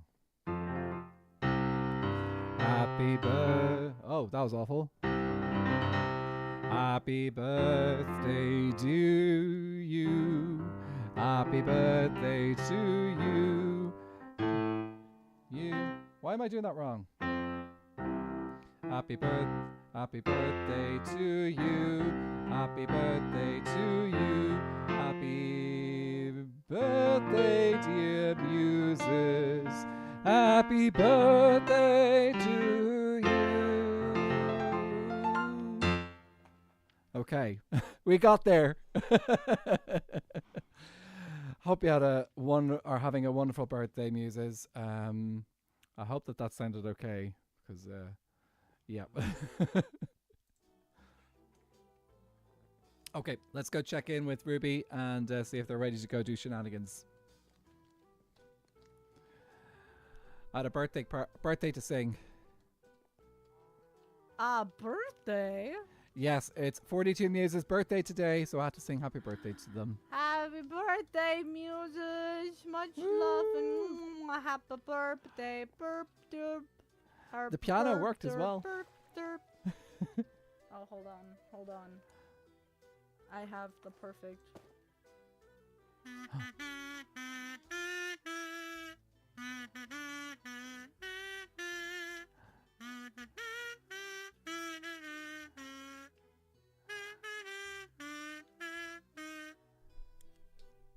A: Happy birthday. Oh, that was awful. Happy birthday to you. Happy birthday to you. Why am I doing that wrong? Happy birthday to you. Happy birthday to you. Happy birthday, dear Muses. Happy birthday to you. Okay, we got there. Hope you had having a wonderful birthday, Muses. I hope that sounded okay, because, yeah. Okay, let's go check in with Ruby and see if they're ready to go do shenanigans. I had a birthday to sing.
B: A birthday?
A: Yes, it's 42 Muses' birthday today, so I had to sing happy birthday to them.
B: Happy birthday, Muses. Much love and happy birthday. Burp, derp.
A: The piano worked as well.
B: Oh, hold on. I have the perfect.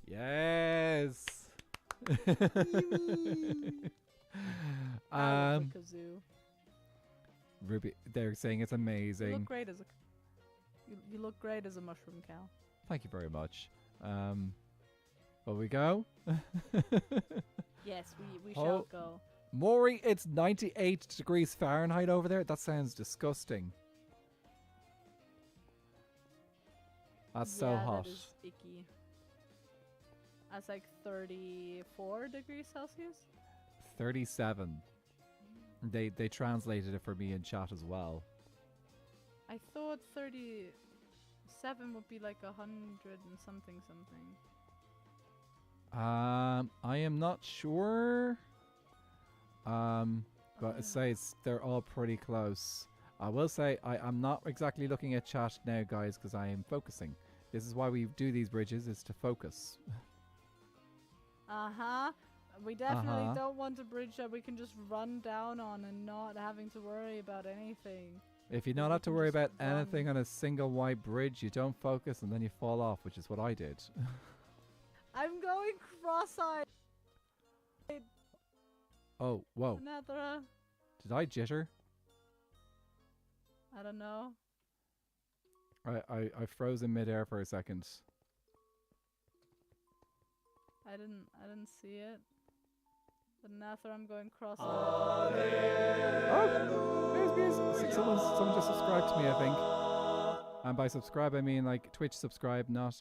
A: Yes.
B: Kazoo.
A: Ruby, they're saying it's
B: You
A: amazing.
B: look great as a. You look great as a mushroom cow.
A: Thank you very much. Will we go?
B: Yes, we shall go.
A: Maury, it's 98 degrees Fahrenheit over there. That sounds disgusting. That's so hot.
B: That is icky. That's like 34 degrees Celsius.
A: 37. They translated it for me in chat as well.
B: I thought 37 would be like 100 and something.
A: I am not sure. But I'd say they're all pretty close. I will say I'm not exactly looking at chat now, guys, because I am focusing. This is why we do these bridges, is to focus.
B: We definitely don't want a bridge that we can just run down on and not having to worry about anything.
A: If you don't have to worry about anything on a single wide bridge, you don't focus and then you fall off, which is what I did.
B: I'm going cross-eyed.
A: Oh, whoa.
B: Nether.
A: Did I jitter?
B: I don't know.
A: I froze in midair for a second.
B: I didn't see it. But Nether, I'm going cross-eyed.
A: Oh, there's someone just subscribed to me, I think. And by subscribe, I mean like Twitch subscribe, not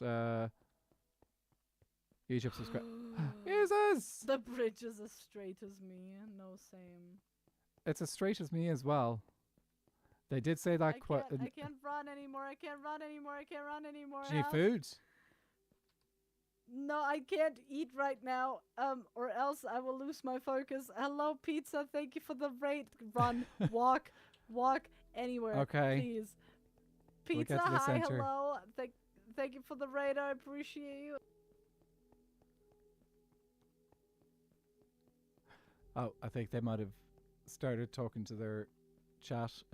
A: YouTube subscribe. Jesus!
B: The bridge is as straight as me. No, same.
A: It's as straight as me as well. They did say that
B: I can't run anymore. I can't run anymore.
A: Do you need food?
B: No, I can't eat right now. Or else I will lose my focus. Hello, pizza. Thank you for the raid. Run, walk anywhere.
A: Okay.
B: Please. Pizza,
A: we'll
B: hi,
A: center.
B: hello. Thank you for the raid. I appreciate you.
A: Oh, I think they might have started talking to their chat.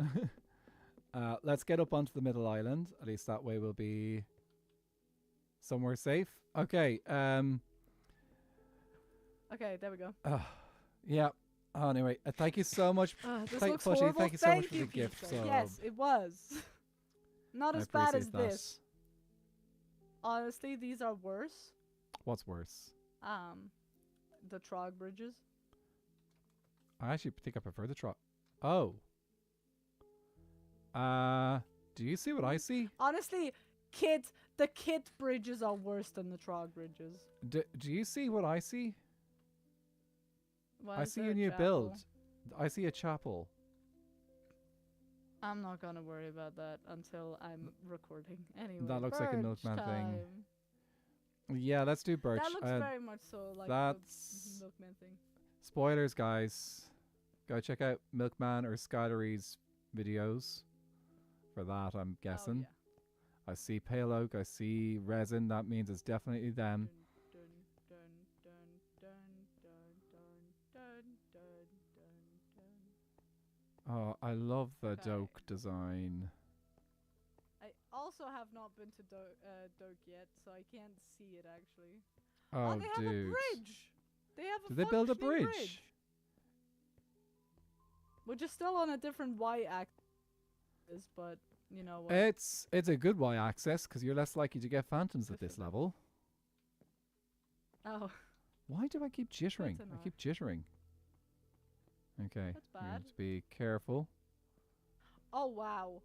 A: Let's get up onto the middle island. At least that way we'll be somewhere safe. Okay.
B: Okay, there we go.
A: Yeah. Anyway, thank you so much.
B: This
A: Thank
B: looks
A: Fudgy,
B: horrible.
A: thank you so much for the
B: Pizza.
A: gift. So
B: Yes, it was. Not
A: I
B: as bad as
A: appreciate that.
B: this. Honestly, these are worse.
A: What's worse?
B: The Trog bridges.
A: I actually think I prefer the trot. Oh. Do you see what I see?
B: Honestly, the kit bridges are worse than the Trog bridges.
A: Do you see what I see?
B: Why
A: I
B: is
A: see
B: there
A: a new
B: chapel?
A: build. I see a chapel.
B: I'm not gonna worry about that until I'm recording. Anyway,
A: That looks like a
B: birch
A: milkman thing.
B: time.
A: Yeah, let's do birch.
B: That looks very much so like
A: that's
B: the milkman thing.
A: spoilers, guys. Go check out Milkman or Skylary's videos for that, I'm guessing.
B: Oh,
A: I see pale oak, I see resin, that means it's definitely them. Oh, I love the doke design.
B: I also have not been to Doke yet, so I can't see it actually.
A: Oh,
B: they have a bridge! They have a
A: Did they build a
B: functioning
A: bridge?
B: Which is still on a different y-axis, but you know what?
A: It's a good y-axis because you're less likely to get phantoms at this level.
B: Oh.
A: Why do I keep jittering? I keep jittering. Okay.
B: That's
A: You
B: bad.
A: have to be careful.
B: Oh, wow.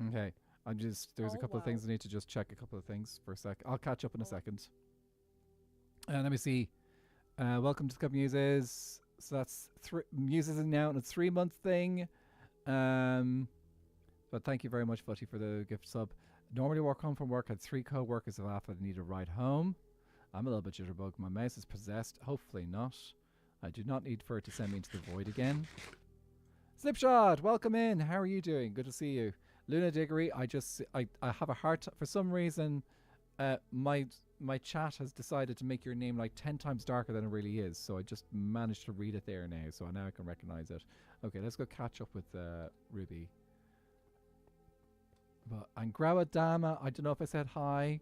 A: Okay. There's a couple of things I need to just check a couple of things for a sec. I'll catch up in a second. Let me see. Welcome to the Cup Muses. So that's Muses is now on a 3-month thing. But thank you very much, Footy, for the gift sub. Normally work home from work. Had 3 co-workers who often need a ride home. I'm a little bit jitterbug. My mouse is possessed. Hopefully not. I do not need for it to send me into the void again. Slipshot, welcome in. How are you doing? Good to see you. Luna Diggory, I have a hard time. For some reason, my chat has decided to make your name like 10 times darker than it really is. So I just managed to read it there now. So now I can recognize it. Okay, let's go catch up with Ruby. But Angrawa Dama, I don't know if I said hi.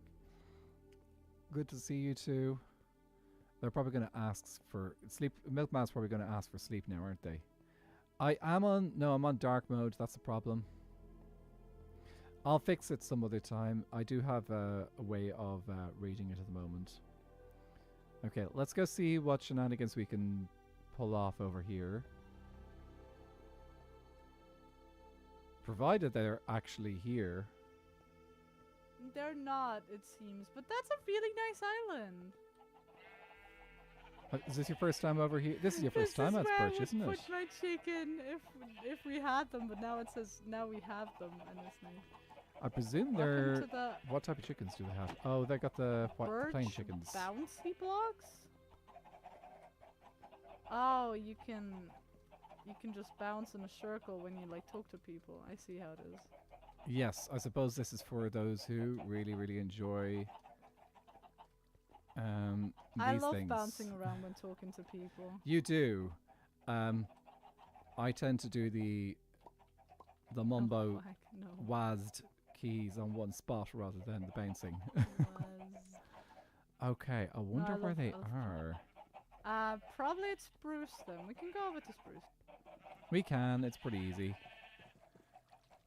A: Good to see you too. They're probably going to ask for sleep. Milkman's probably going to ask for sleep now, aren't they? I'm on dark mode. That's the problem. I'll fix it some other time. I do have a way of reading it at the moment. Okay, let's go see what shenanigans we can pull off over here. Provided they're actually here.
B: They're not, it seems, but that's a really nice island.
A: Is this your first time over here? This is your first time at Birch, isn't it?
B: Put my chicken if we had them, but now it says now we have them, and it's nice.
A: I presume they're... What type of chickens do they have? Oh, they got the plain chickens.
B: Bouncy blocks? Oh, you can just bounce in a circle when you like talk to people. I see how it is.
A: Yes, I suppose this is for those who really, really enjoy
B: I
A: these
B: love
A: things.
B: bouncing around when talking to people.
A: You do. I tend to do the mumbo wazzed keys on one spot rather than the bouncing. Okay, I wonder where they are.
B: Probably it's Spruce then. We can go over to Spruce.
A: We can, it's pretty easy.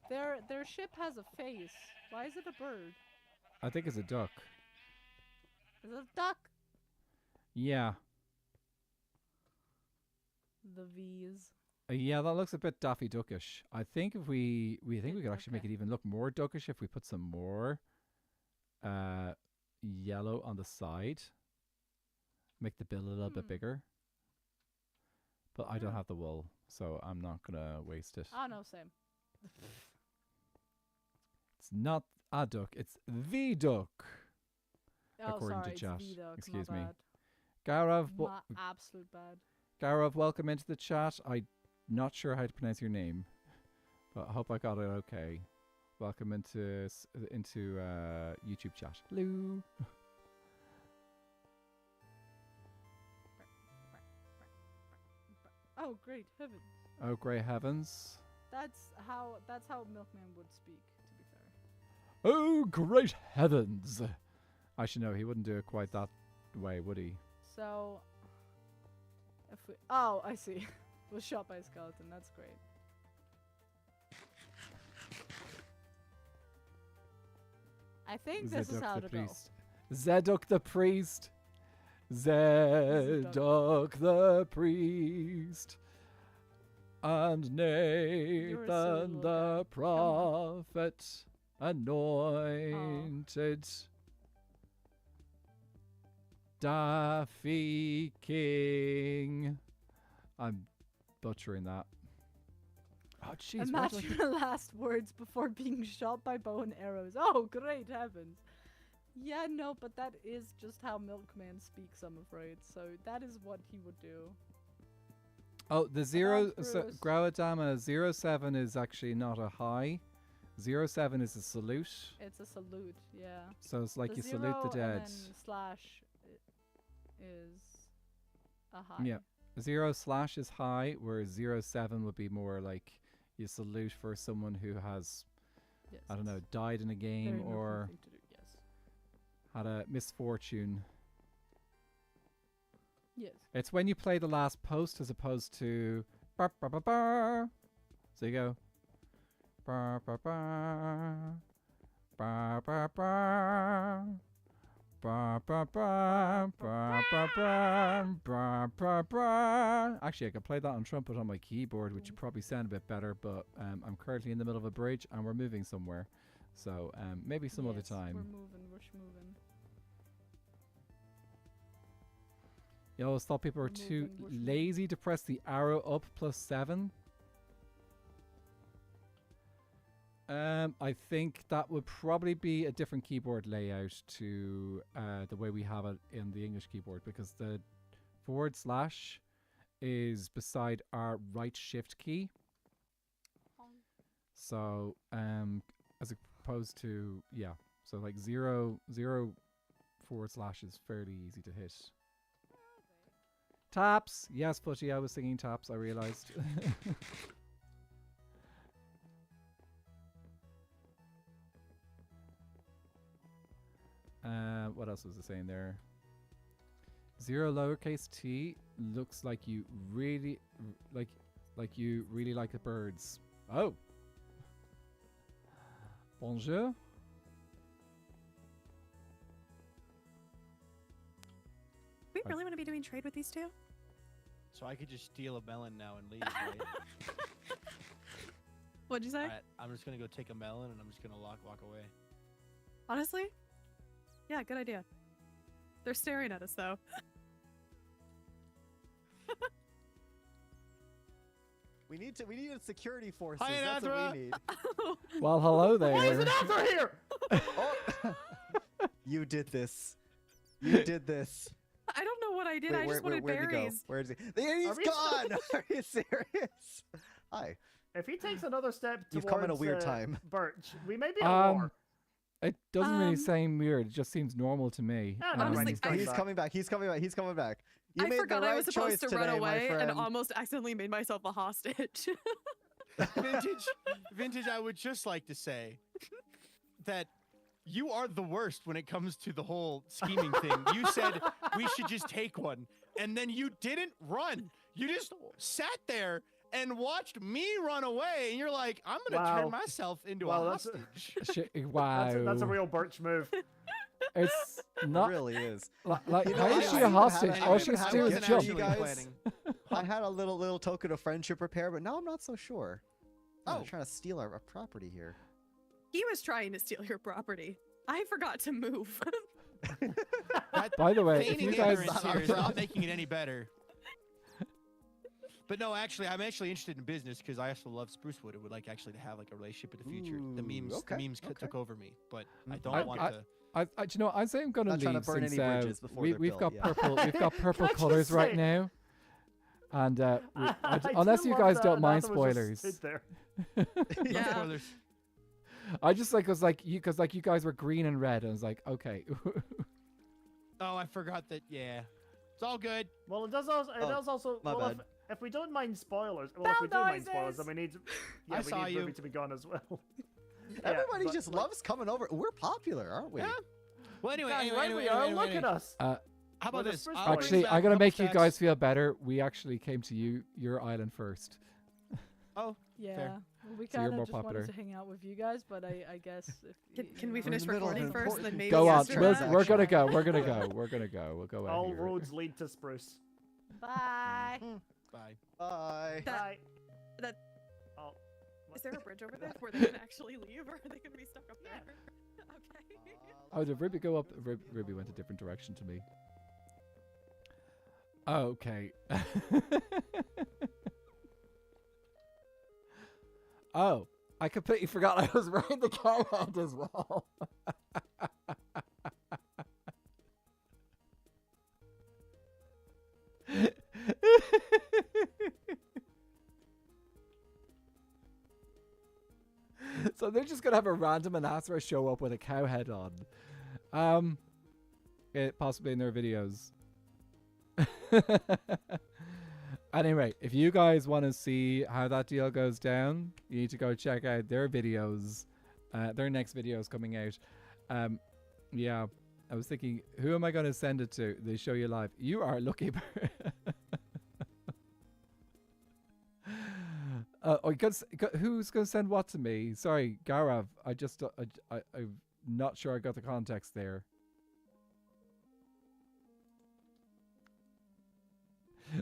B: Their ship has a face. Why is it a bird?
A: I think it's a duck.
B: Is it a duck?
A: Yeah.
B: The V's.
A: Yeah, that looks a bit Daffy Duckish. I think if we could actually make it even look more duckish if we put some more yellow on the side. Make the bill a little bit bigger. But I don't have the wool, so I'm not gonna waste it.
B: Oh no, same.
A: It's not a duck, it's the duck.
B: Oh,
A: according
B: sorry,
A: to chat.
B: it's V-Duck,
A: Excuse
B: my
A: me.
B: bad.
A: Gaurav,
B: Absolute bad.
A: Gaurav, welcome into the chat. I'm not sure how to pronounce your name, but I hope I got it okay. Welcome into YouTube chat. Hello.
B: Oh, great heavens!
A: Oh, great heavens!
B: That's how Milkman would speak. To be fair.
A: Oh, great heavens! Actually, no, he wouldn't do it quite that way, would he?
B: So, if we... Oh, I see. Was shot by a skeleton. That's great. I think this is how to go.
A: Zeduk the priest. Zeduk the priest. And Nathan the prophet anointed. Daffy King. I'm butchering that. Oh, jeez.
B: Imagine the last words before being shot by bow and arrows. Oh, great heavens. Yeah, no, but that is just how Milkman speaks, I'm afraid. So that is what he would do.
A: Oh, the zero... So, Grawadama 07 is actually not a high. 07 is a salute.
B: It's a salute, yeah.
A: So it's like
B: the
A: you salute the dead.
B: And then slash is a high.
A: Yeah. 0/ is high, whereas 07 would be more like you salute for someone who has,
B: yes,
A: I don't know, died in a game or
B: yes,
A: had a misfortune.
B: Yes.
A: It's when you play the last post as opposed to bar, bar, bar, bar. So you go bar, bar, bar, bar, bar, bar. Ba, ba, ba, ba, ba, ba, ba, ba, ba. Actually, I could play that on trumpet on my keyboard, which would probably sound a bit better, but I'm currently in the middle of a bridge and we're moving somewhere. So maybe some other time.
B: We're moving.
A: You always thought people were too lazy to press the arrow up +7. I think that would probably be a different keyboard layout to the way we have it in the English keyboard, because the / is beside our right shift key. So as opposed to so like 0 forward slash is fairly easy to hit. Taps, yes, Putty, I was singing taps. I realized. What else was it saying there? 0 lowercase t looks like you really like the birds. Oh. Bonjour.
C: We really want to be doing trade with these two?
D: So I could just steal a melon now and leave, right?
C: What'd you say?
D: Alright, I'm just gonna go take a melon and I'm just gonna walk away.
C: Honestly? Yeah, good idea. They're staring at us though.
E: We need security forces.
D: Hi,
E: That's
D: Nadra.
E: what we need.
A: Well, hello there.
F: Why is an author here?
E: Oh. You did this. You did this.
C: I don't know what I did.
E: Wait,
C: I just wanted
E: where'd he go?
C: berries.
E: Where is he? There he's
F: Are we
E: gone. Are you serious? Hi.
F: If he takes another step towards
E: You've come at a weird time.
F: Birch, we may be at war.
A: It doesn't really
C: Um,
A: seem weird. It just seems normal to me.
F: Yeah, no,
C: Honestly,
F: right,
E: He's coming back. He's coming back. He's coming back. You
C: I
E: made
C: forgot
E: the right
C: I was supposed
E: choice
C: to run
E: today, my
C: away and
E: friend.
C: almost accidentally made myself a hostage.
D: Vintage, I would just like to say that you are the worst when it comes to the whole scheming thing. You said we should just take one, and then you didn't run. You just sat there and watched me run away, and you're like, I'm gonna
F: Wow.
D: turn myself into
F: Well,
D: a
F: that's
D: hostage.
A: Wow.
F: that's a real Birch move.
A: It's
E: It
A: not
E: really is.
A: like
E: You know,
A: how is
E: I
A: she a
E: even
A: hostage?
E: had-
A: All
E: I
A: she
E: even
A: has
E: had
A: to do
E: one
A: is
E: get
A: jump.
E: you guys.
D: planning.
E: I had a little token of friendship repair, but now I'm not so sure.
D: Oh.
E: They're trying to steal our property here.
C: He was trying to steal your property. I forgot to move.
D: That
A: By the way, if
D: feigning
A: you guys
D: ignorance here is not making it any better. But no, actually, I'm actually interested in business because I also love Sprucewood. It would like actually to have like a relationship in the future. The
E: Ooh,
D: memes,
E: okay,
D: the memes
E: okay.
D: took over me, but I
E: Mhm.
D: don't want to.
A: do you know what? I say I'm gonna
E: Not trying to
A: leave
E: burn
A: since
E: any bridges before they're
A: we've
E: built,
A: got
E: yeah.
A: purple. We've got purple
F: Can I just
A: colors right
F: say-
A: now, and
F: I
A: unless
F: do
A: you
F: love
A: guys
F: that
A: don't mind
F: Anatha was
A: spoilers,
F: just stood there.
D: No
C: Yeah.
D: spoilers.
A: I just like was like you because like you guys were green and red, and I was like, okay.
D: Oh, I forgot that. Yeah, it's all good.
F: Well, it does also. It
E: Oh,
F: does also.
E: my
F: Well,
E: bad.
F: if we don't mind spoilers, well, if we do mind spoilers, then we need. Yeah,
D: I
F: we
D: saw
F: need
D: you.
F: Ruby to be gone as well. Yeah,
E: Everybody
F: but,
E: just
F: like,
E: loves coming over. We're popular, aren't we?
D: Yeah. Well, anyway,
F: God,
D: anyway,
F: right
D: anyway,
F: we are.
D: anyway,
F: Look
D: anyway.
F: at us.
D: How
F: We're
D: about
F: the
D: this?
F: first
D: I'll
F: one.
D: bring
A: Actually,
D: back
A: I'm
D: a
A: gonna
D: couple
A: make you
D: stacks.
A: guys feel better. We actually came to your island first.
D: Oh,
B: Yeah, well, we
A: So you're
B: kind
A: more
B: of just
A: popular.
B: wanted to hang out with you guys, but I guess if
C: Can we
B: know.
C: finish
E: in the middle of
C: recording
E: an
C: first, and then
E: important
C: maybe
A: Go on.
C: after
E: We'll-
C: that?
A: We're gonna go. We're gonna go. We're gonna go. We'll go out
F: All
A: here.
F: roads lead to Spruce.
B: Bye.
D: bye.
E: Bye.
C: That-
F: Bye.
C: that-
F: Oh.
C: Is there a bridge over there where they can actually leave, or are they gonna be stuck up there? Okay.
A: Oh, did Ruby go up? Ruby went a different direction to me. Okay. Oh, I completely forgot I was wearing the cow head as well. So they're just gonna have a random Anathra show up with a cow head on. Possibly in their videos. Anyway, if you guys want to see how that deal goes down, you need to go check out their videos. Their next video is coming out. Yeah, I was thinking, who am I going to send it to? They show you live. You are lucky. Who's going to send what to me? Sorry, Garav. I'm not sure I got the context there.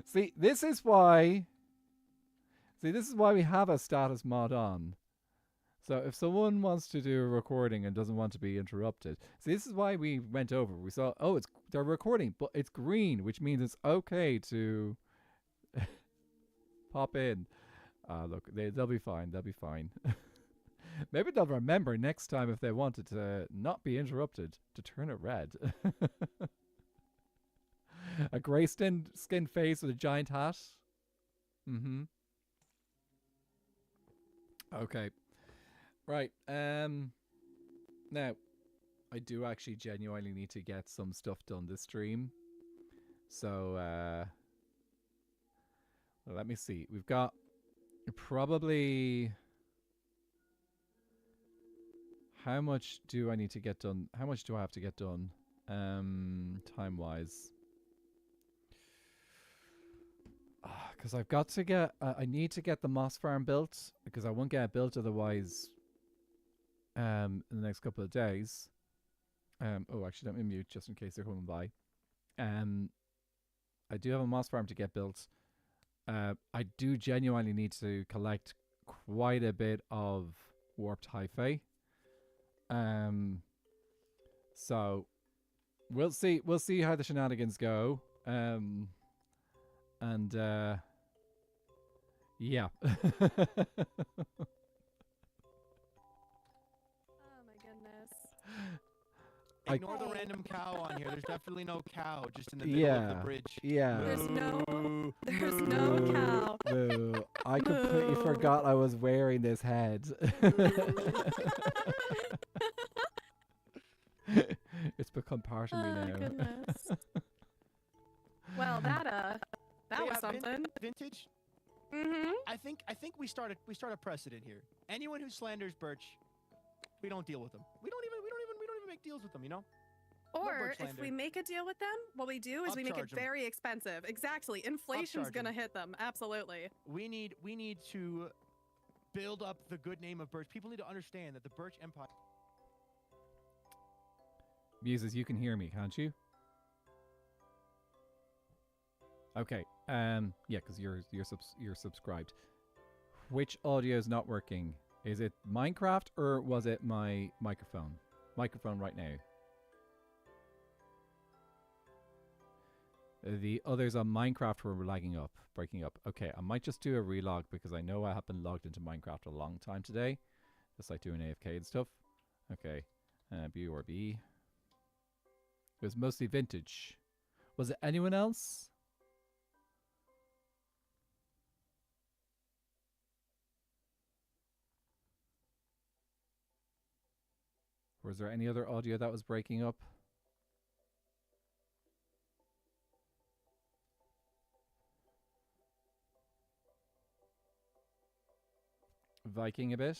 A: See, this is why we have a status mod on. So if someone wants to do a recording and doesn't want to be interrupted, see, this is why we went over. We saw, oh, they're recording, but it's green, which means it's okay to pop in. Look, they'll be fine. They'll be fine. Maybe they'll remember next time if they wanted to not be interrupted to turn it red. A grey skin face with a giant hat. Mm-hmm. Okay. Right. Now, I do actually genuinely need to get some stuff done this stream. So, well, let me see. We've got probably... How much do I need to get done? How much do I have to get done? Time-wise. Because I've got to get... I need to get the moss farm built, because I won't get it built otherwise in the next couple of days. Oh, actually, let me mute just in case they're coming by. I do have a moss farm to get built. I do genuinely need to collect quite a bit of warped hyphae. So we'll see how the shenanigans go. And yeah.
C: Oh my goodness.
D: Ignore the random cow on here. There's definitely no cow just in the middle of the bridge.
A: Yeah.
C: There's no
A: Moo.
C: cow.
A: Moo. I completely
C: Moo.
A: forgot I was wearing this head. It's become part of me
C: Oh
A: now.
C: goodness. Well, that
D: Yeah,
C: was something.
D: Vintage.
C: Mm-hmm.
D: I think we start a precedent here. Anyone who slanders Birch, we don't deal with them. We don't even make deals with them. You know.
C: Or
D: Birch
C: if we
D: slander.
C: make a deal with them, what we do is we make it
D: Upcharge 'em.
C: very expensive. Exactly. Inflation's
D: Upcharge
C: gonna
D: 'em.
C: hit them. Absolutely.
D: We need to build up the good name of Birch. People need to understand that the Birch Empire.
A: Muses, you can hear me, can't you? Okay. Yeah, because you're subscribed. Which audio is not working? Is it Minecraft or was it my microphone? Microphone right now. The others on Minecraft were lagging up, breaking up. Okay, I might just do a relog because I know I have been logged into Minecraft a long time today. Just like doing AFK and stuff. Okay, BRB. It was mostly vintage. Was it anyone else? Was there any other audio that was breaking up? Viking a bit.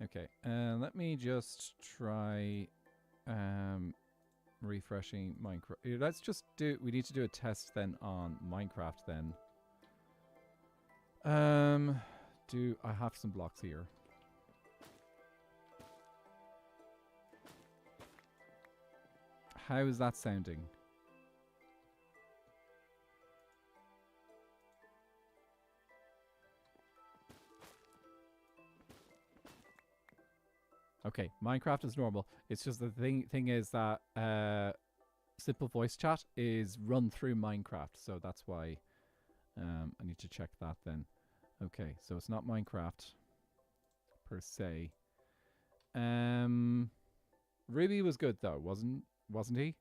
A: Okay, let me just try refreshing Minecraft. Let's just do, we need to do a test then on Minecraft then. Do I have some blocks here? How is that sounding? Okay, Minecraft is normal. It's just the thing is that simple voice chat is run through Minecraft, so that's why I need to check that then. Okay, so it's not Minecraft per se. Ruby was good though, wasn't he?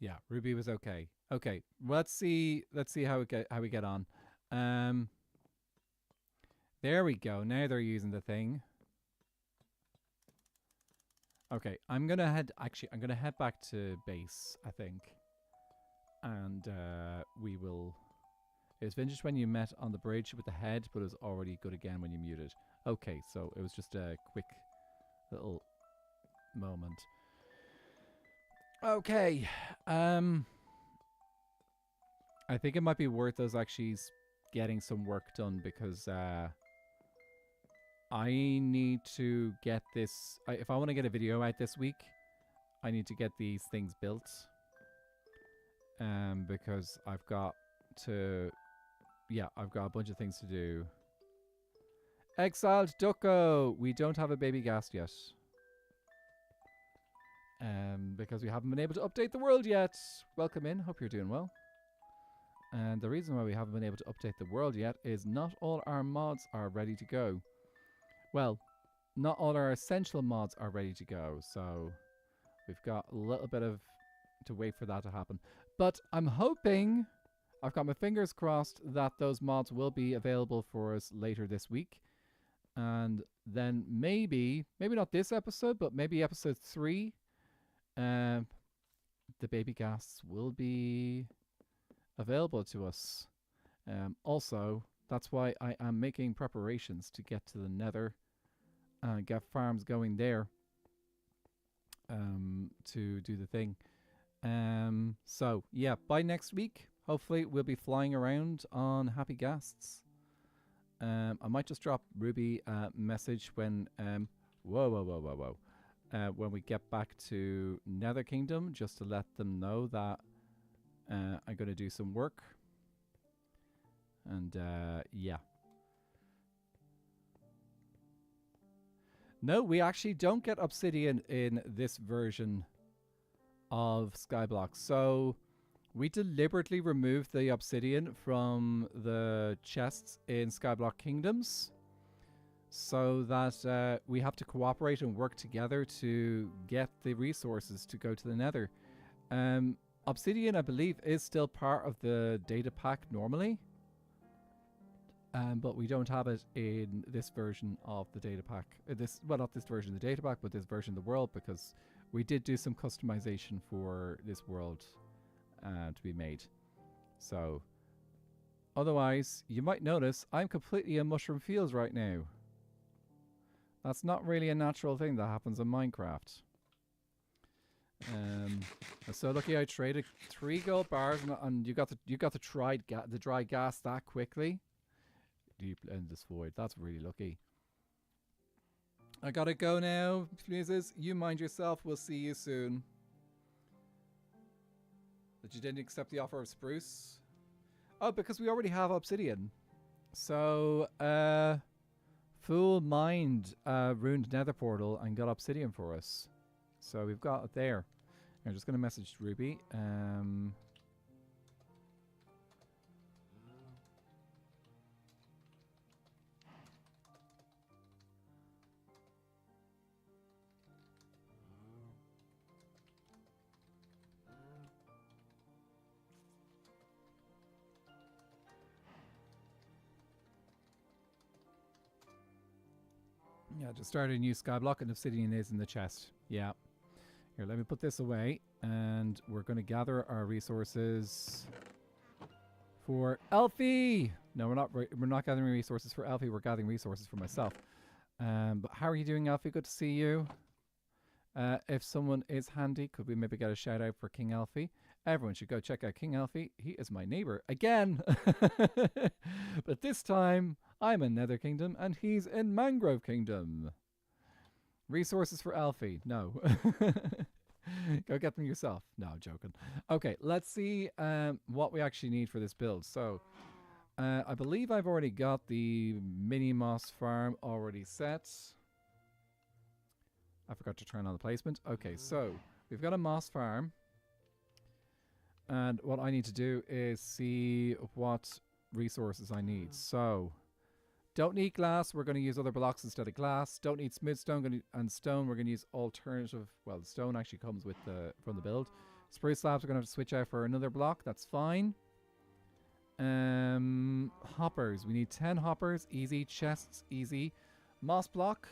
A: Yeah, Ruby was okay. Okay, let's see how we get on. There we go. Now they're using the thing. Okay, I'm gonna head back to base, I think. And we will. It was vintage when you met on the bridge with the head, but it was already good again when you muted. Okay, so it was just a quick little moment. Okay. I think it might be worth us actually getting some work done because I need to get this. If I want to get a video out this week, I need to get these things built. Because I've got to. Yeah, I've got a bunch of things to do. Exiled Ducko! We don't have a baby ghast yet. Because we haven't been able to update the world yet. Welcome in. Hope you're doing well. And the reason why we haven't been able to update the world yet is not all our mods are ready to go. Well, not all our essential mods are ready to go, so we've got a little bit of to wait for that to happen. But I'm hoping, I've got my fingers crossed, that those mods will be available for us later this week. And then maybe not this episode, but maybe episode 3, the baby ghasts will be available to us. Also, that's why I am making preparations to get to the Nether and get farms going there to do the thing. So yeah, by next week, hopefully we'll be flying around on Happy Ghasts. I might just drop Ruby a message when when we get back to Nether Kingdom, just to let them know that I'm going to do some work. And yeah. No, we actually don't get obsidian in this version of Skyblock. So we deliberately removed the obsidian from the chests in Skyblock Kingdoms so that we have to cooperate and work together to get the resources to go to the Nether. Obsidian, I believe, is still part of the data pack normally. But we don't have it in this version of the data pack. Well, not this version of the data pack, but this version of the world, because we did do some customization for this world to be made. So, otherwise, you might notice I'm completely in mushroom fields right now. That's not really a natural thing that happens in Minecraft. So lucky I traded 3 gold bars, and you got the dry gas that quickly. Deep endless void. That's really lucky. I gotta go now. Please, you mind yourself. We'll see you soon. That you didn't accept the offer of spruce? Oh, because we already have obsidian. So, Fool Mind ruined Nether Portal and got obsidian for us. So we've got it there. I'm just gonna message Ruby. Yeah, just started a new skyblock and obsidian is in the chest. Yeah. Here, let me put this away and we're going to gather our resources for Elfie. No, we're not gathering resources for Elfie. We're gathering resources for myself. But how are you doing, Elfie? Good to see you. If someone is handy, could we maybe get a shout out for King Elfie? Everyone should go check out King Elfie. He is my neighbor again. But this time, I'm in Nether Kingdom and he's in Mangrove Kingdom. Resources for Elfie. No. Go get them yourself. No, I'm joking. Okay, let's see what we actually need for this build. So, I believe I've already got the mini moss farm already set. I forgot to turn on the placement. Okay, so we've got a moss farm. And what I need to do is see what resources I need. So, don't need glass. We're going to use other blocks instead of glass. Don't need smooth stone and stone. We're going to use alternative. Well, the stone actually comes with from the build. Spruce slabs we're going to have to switch out for another block. That's fine. Hoppers. We need 10 hoppers. Easy. Chests. Easy. Moss block.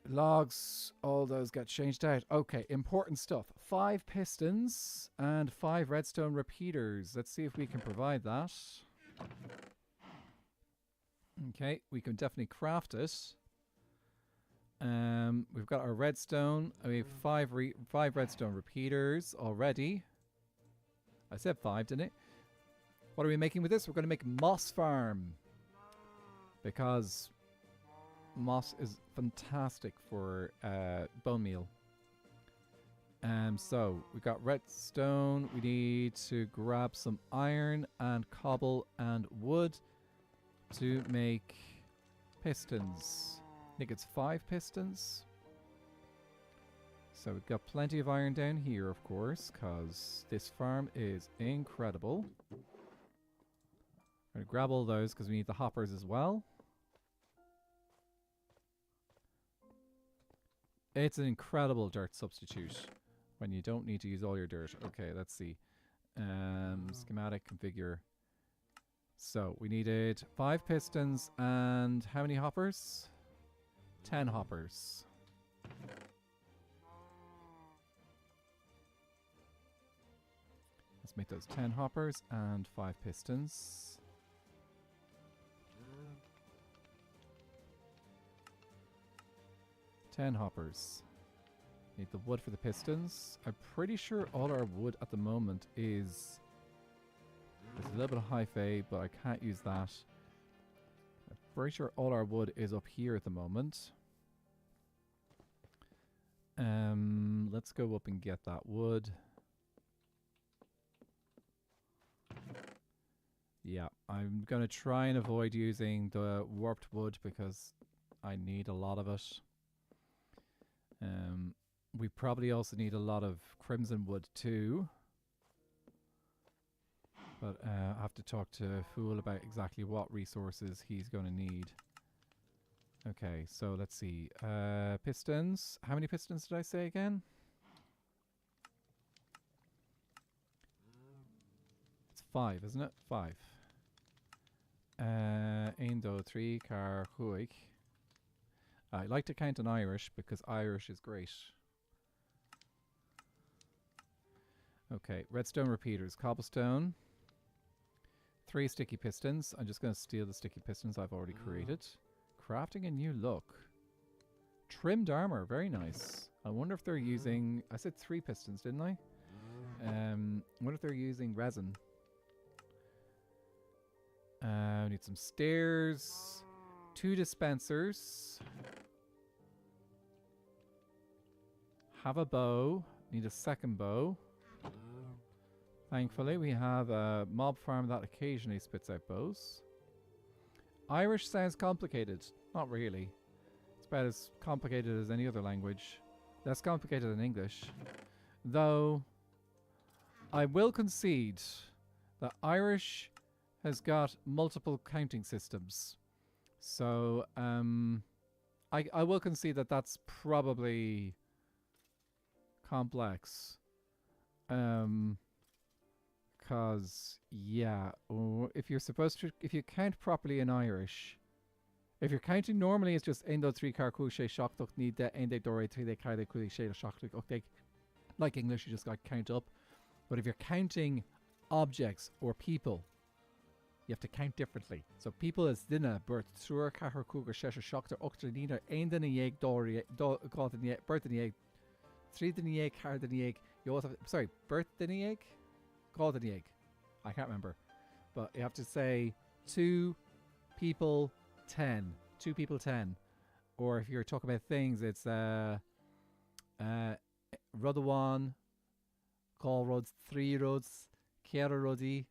A: Logs, all those get changed out. Okay, important stuff. 5 pistons and 5 redstone repeaters. Let's see if we can provide that. Okay, we can definitely craft it. We've got our redstone. We have 5 redstone repeaters already. I said 5, didn't it? What are we making with this? We're going to make moss farm. Because moss is fantastic for bone meal. So we got redstone. We need to grab some iron and cobble and wood to make pistons. I think it's 5 pistons. So we've got plenty of iron down here, of course, because this farm is incredible. I'm going to grab all those because we need the hoppers as well. It's an incredible dirt substitute when you don't need to use all your dirt. Okay, let's see. Schematic configure. So we needed 5 pistons and how many hoppers? 10 hoppers. Let's make those 10 hoppers and 5 pistons. Ten hoppers. Need the wood for the pistons. I'm pretty sure all our wood at the moment is... There's a little bit of high-fay, but I can't use that. I'm pretty sure all our wood is up here at the moment. Let's go up and get that wood. Yeah, I'm going to try and avoid using the warped wood because I need a lot of it. We probably also need a lot of crimson wood too. But I have to talk to Fool about exactly what resources he's going to need. Okay, so let's see. Pistons. How many pistons did I say again? It's 5, isn't it? 5. Indo 3 car huig. I like to count in Irish because Irish is great. Okay, redstone repeaters, cobblestone. 3 sticky pistons. I'm just going to steal the sticky pistons I've already created. Crafting a new look. Trimmed armor, very nice. I wonder if they're using... I said 3 pistons, didn't I? I wonder if they're using resin. We need some stairs. 2 dispensers. Have a bow. Need a second bow. Thankfully, we have a mob farm that occasionally spits out bows. Irish sounds complicated. Not really. It's about as complicated as any other language. Less complicated than English. Though, I will concede that Irish has got multiple counting systems. So, I will concede that that's probably complex. Cause yeah, if you're supposed to, if you count properly in Irish, if you're counting normally, it's just Endo 3 car sé shock need the Ende Dore 3 de car de sé shock okay. Like English, you just got count up. But if you're counting objects or people, you have to count differently. So people is dinner birth sur car cougar shesha shock to octa nina Ende ni egg Dore called in the birth in the egg 3 in the egg car in the egg. You also sorry, birth in the egg. Called in the egg. I can't remember. But you have to say 2 people 10. 2 people 10. Or if you're talking about things, it's Rudawan, Call Roads, 3 roads, Kiara Rodi,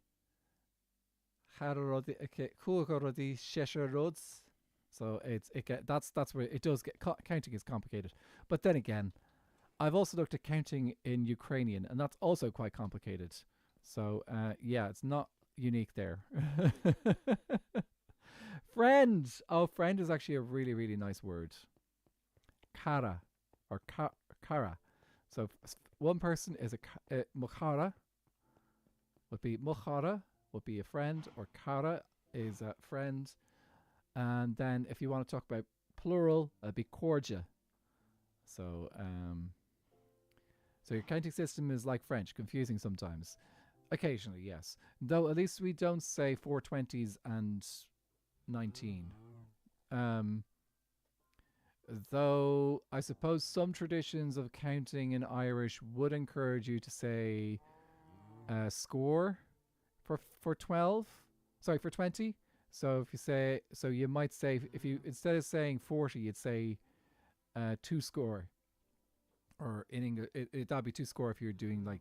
A: Hara Rodi, Kuaka Rodi, Shesha roads. So that's where it does get counting is complicated. But then again, I've also looked at counting in Ukrainian, and that's also quite complicated. So, yeah, it's not unique there. Friend! Oh, friend is actually a really, really nice word. Kara, or kara. So, one person is a mukhara, would be mukhara, would be a friend, or kara is a friend. And then if you want to talk about plural, it'd be korja. So, so your counting system is like French, confusing sometimes. Occasionally, yes. Though at least we don't say 420s and 19. Though I suppose some traditions of counting in Irish would encourage you to say score for 12. Sorry, for 20. So if you say, so you might say, if you instead of saying 40, you'd say 2 score. Or in English, that'd be 2 score if you're doing like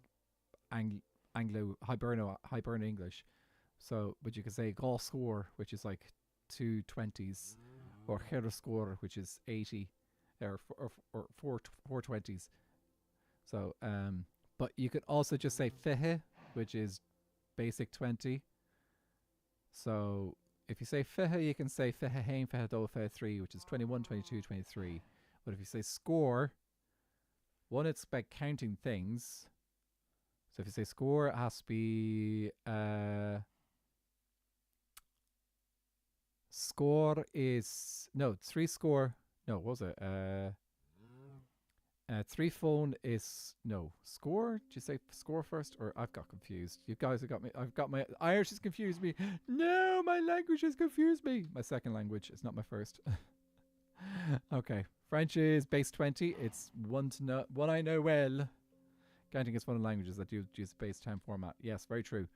A: Anglo Hiberno English. So, but you could say Gall score, which is like 2 20s, or Hera score, which is 80, or 4 20s. So, but you could also just say fihe, which is basic 20. So if you say fihe, you can say fihe hain, fihe do, fihe 3, which is 21, 22, 23. But if you say score, one, it's about counting things. So if you say score, it has to be score is no 3 score. No, what was it? 3 phone is no score. Did you say score first, or I've got confused? You guys have got me. I've got my Irish has confused me. No, my language has confused me. My second language. It's not my first. Okay, French is base 20. It's one I know well. Counting is one of the languages that use base 10 format. Yes, very true.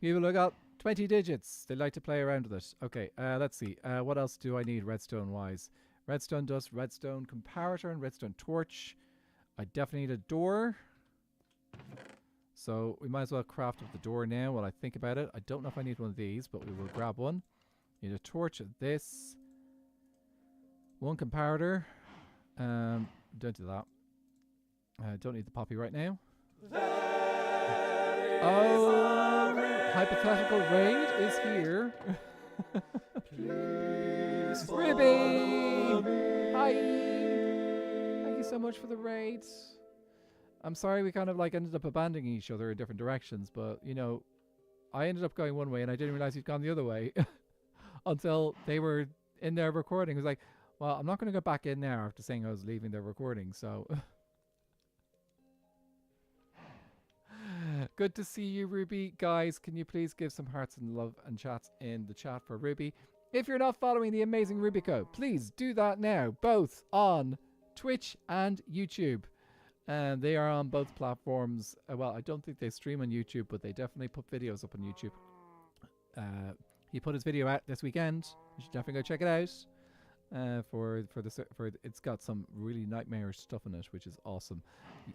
A: People have got 20 digits. They like to play around with it. Okay, let's see. What else do I need redstone wise? Redstone dust, redstone comparator, and redstone torch. I definitely need a door. So we might as well craft up the door now while I think about it. I don't know if I need one of these, but we will grab one. Need a torch of this. One comparator. Don't do that. Don't need the poppy right now. Oh, hypothetical raid is here. Ruby! Hi! Thank you so much for the raid. I'm sorry we kind of like ended up abandoning each other in different directions, but you know, I ended up going one way and I didn't realize you'd gone the other way until they were in their recording. It was like, well, I'm not going to go back in there after saying I was leaving their recording, so... Good to see you, Ruby. Guys, can you please give some hearts and love and chats in the chat for Ruby? If you're not following the amazing Rubico, please do that now, both on Twitch and YouTube. And they are on both platforms. Well, I don't think they stream on YouTube, but they definitely put videos up on YouTube. He put his video out this weekend. You should definitely go check it out. It's got some really nightmarish stuff in it, which is awesome.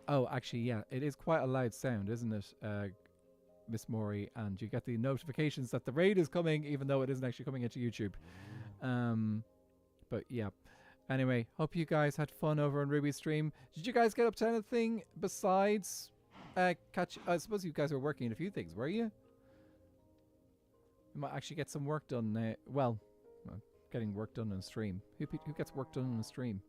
A: Oh, actually, yeah, it is quite a loud sound, isn't it, Miss Maury? And you get the notifications that the raid is coming, even though it isn't actually coming into YouTube. But yeah. Anyway, hope you guys had fun over on Ruby's stream. Did you guys get up to anything besides I suppose you guys were working on a few things, were you? You might actually get some work done. Getting work done on a stream. Who gets work done on a stream?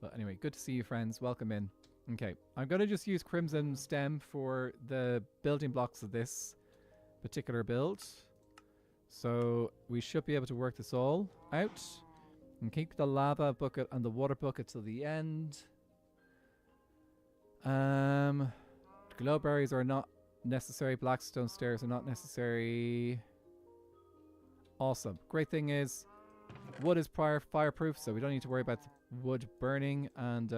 A: But anyway, good to see you, friends. Welcome in. Okay, I'm going to just use Crimson Stem for the building blocks of this particular build. So we should be able to work this all out. And keep the lava bucket and the water bucket till the end. Glowberries are not necessary. Blackstone stairs are not necessary. Awesome. Great thing is, wood is fireproof, so we don't need to worry about the wood burning, and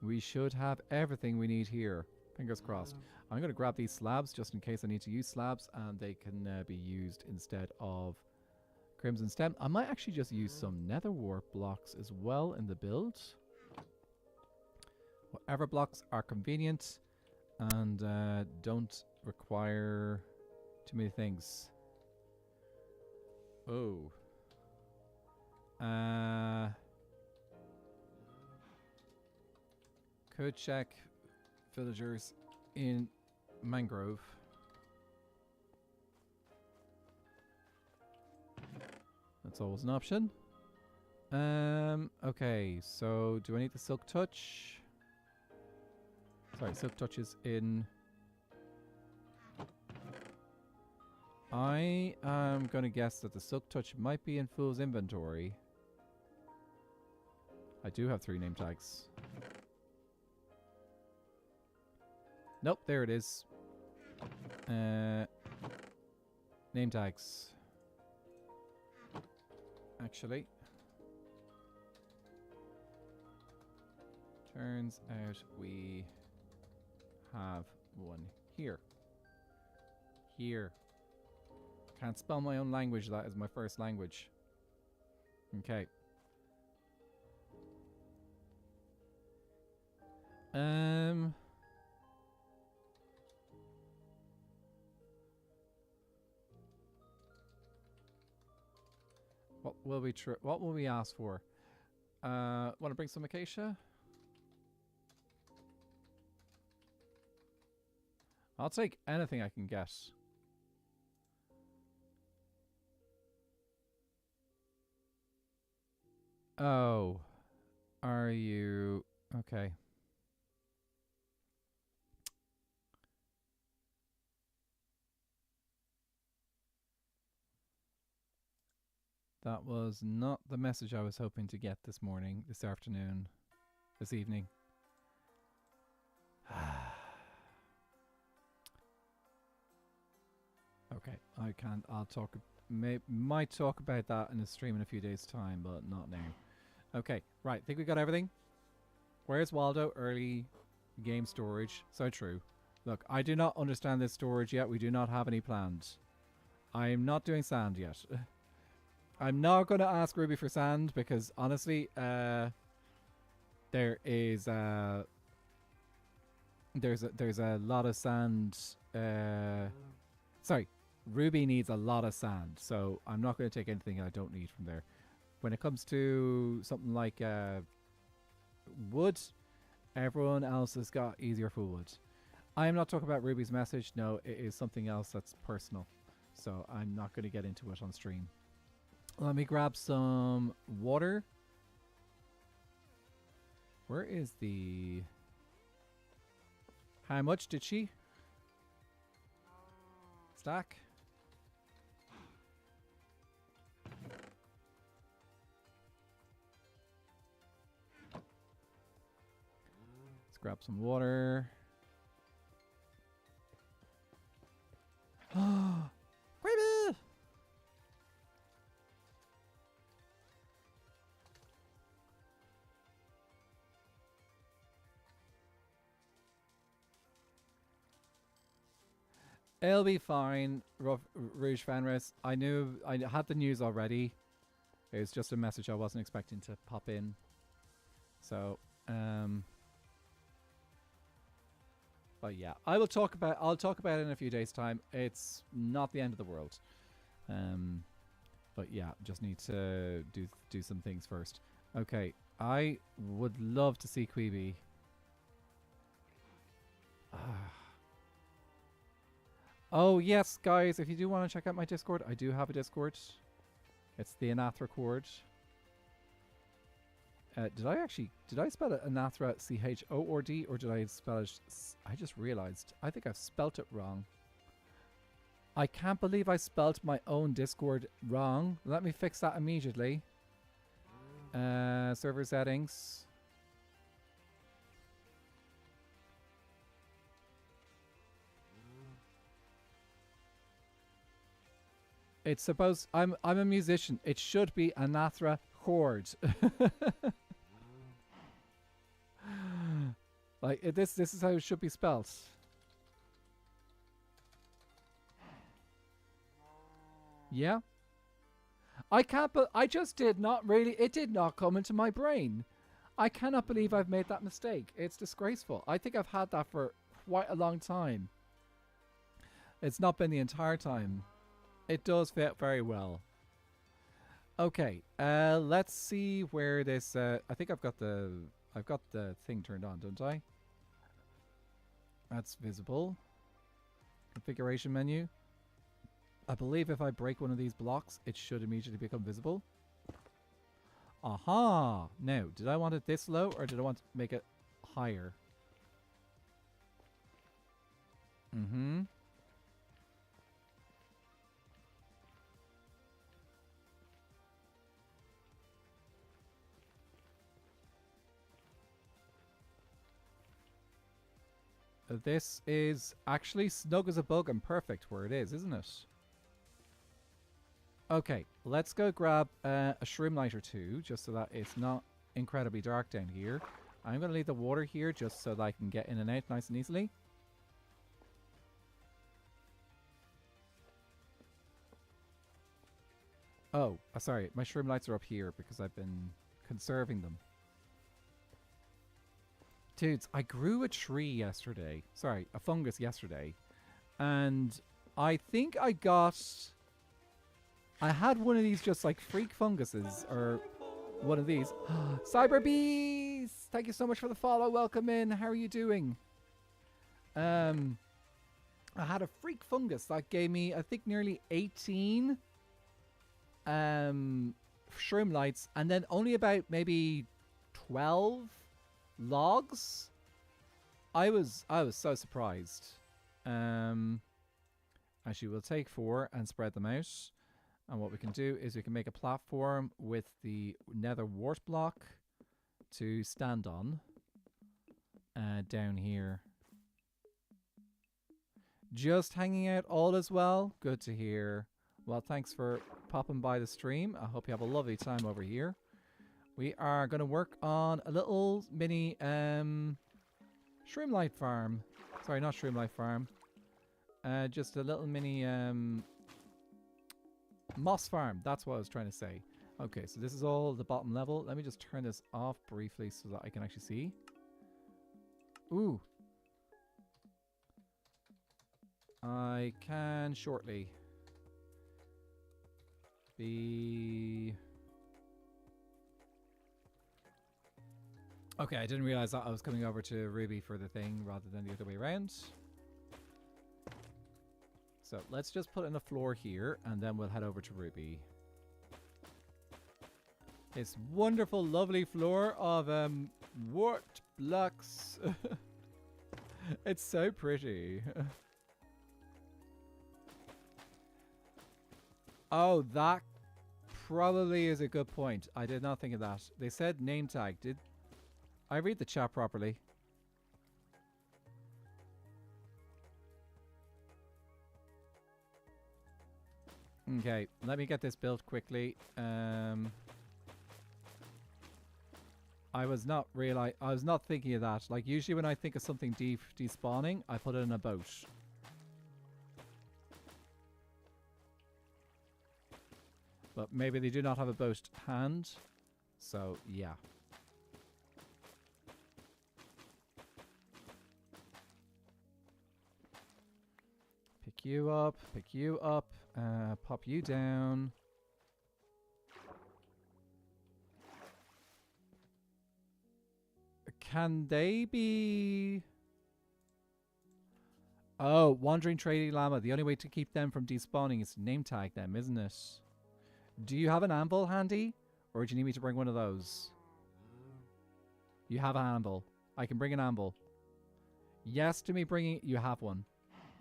A: we should have everything we need here. Fingers crossed. I'm going to grab these slabs just in case I need to use slabs, and they can be used instead of Crimson Stem. I might actually just use some nether wart blocks as well in the build. Whatever blocks are convenient and don't require too many things. Oh. Could check villagers in mangrove. That's always an option. Okay, so do I need the silk touch? Sorry, silk touch is in... I am going to guess that the silk touch might be in Fool's inventory. I do have 3 name tags. Nope, there it is. Name tags. Actually. Turns out we have one here. Here. Can't spell my own language. That is my first language. Okay. What will we ask for? Want to bring some acacia? I'll take anything I can get. Oh. Are you... Okay. That was not the message I was hoping to get this morning, this afternoon, this evening. Okay, I can't. I'll talk. Might talk about that in a stream in a few days' time, but not now. Okay, right. Think we got everything. Where's Waldo? Early game storage. So true. Look, I do not understand this storage yet. We do not have any plans. I am not doing sand yet. I'm not going to ask Ruby for sand because honestly, there is there's a lot of sand. Sorry, Ruby needs a lot of sand, so I'm not going to take anything I don't need from there. When it comes to something like wood, everyone else has got easier for wood. I am not talking about Ruby's message. No, it is something else that's personal, so I'm not going to get into it on stream. Let me grab some water. Where is the... How much did she? Stack? Let's grab some water. Baby! It'll be fine, Rouge Fanris. I knew I had the news already. It was just a message I wasn't expecting to pop in. So, but yeah, I'll talk about it in a few days' time. It's not the end of the world. But yeah, just need to do some things first. Okay, I would love to see Queeby. Oh yes, guys, if you do want to check out my Discord, I do have a Discord. It's the Anathra Cord. Did I spell it Anathra C-H-O-R-D, or did I spell it... I just realized. I think I've spelt it wrong. I can't believe I spelt my own Discord wrong. Let me fix that immediately. Server settings. It's supposed... I'm a musician. It should be Anathra Chord. Like this is how it should be spelt. Yeah. I can't, but I just did not really, it did not come into my brain. I cannot believe I've made that mistake. It's disgraceful. I think I've had that for quite a long time. It's not been the entire time. It does fit very well. Okay, let's see where this, I think I've got the thing turned on, don't I? That's visible. Configuration menu. I believe if I break one of these blocks, it should immediately become visible. Aha! Now, did I want it this low or did I want to make it higher? Mm-hmm. This is actually snug as a bug and perfect where it is, isn't it? Okay, let's go grab a shroom light or two, just so that it's not incredibly dark down here. I'm going to leave the water here just so that I can get in and out nice and easily. Oh, sorry, my shroom lights are up here because I've been conserving them. Dudes, I grew a tree yesterday. Sorry, a fungus yesterday. And I think I got... I had one of these just like freak funguses, or one of these. Cyber Bees! Thank you so much for the follow. Welcome in. How are you doing? I had a freak fungus that gave me, I think, nearly 18 shroom lights, and then only about maybe 12 logs. I was so surprised. Actually, we'll take 4 and spread them out. And what we can do is we can make a platform with the nether wart block to stand on down here. Just hanging out all as well. Good to hear. Well, thanks for popping by the stream. I hope you have a lovely time over here. We are going to work on a little mini Shroomlight farm. Sorry, not Shroomlight farm. Just a little mini moss farm. That's what I was trying to say. Okay, so this is all the bottom level. Let me just turn this off briefly so that I can actually see. Ooh. I can shortly be... Okay, I didn't realize that I was coming over to Ruby for the thing rather than the other way around. So let's just put in a floor here and then we'll head over to Ruby. This wonderful, lovely floor of wart blocks. It's so pretty. Oh, that probably is a good point. I did not think of that. They said name tag. Did I read the chat properly? Okay, let me get this built quickly. I was not thinking of that. Like usually when I think of something despawning, I put it in a boat. But maybe they do not have a boat hand. So, yeah. Pick you up, pop you down. Can they be... Oh, wandering trading llama. The only way to keep them from despawning is to name tag them, isn't it? Do you have an anvil handy? Or do you need me to bring one of those? You have an anvil. I can bring an anvil. Yes to me bringing... You have one.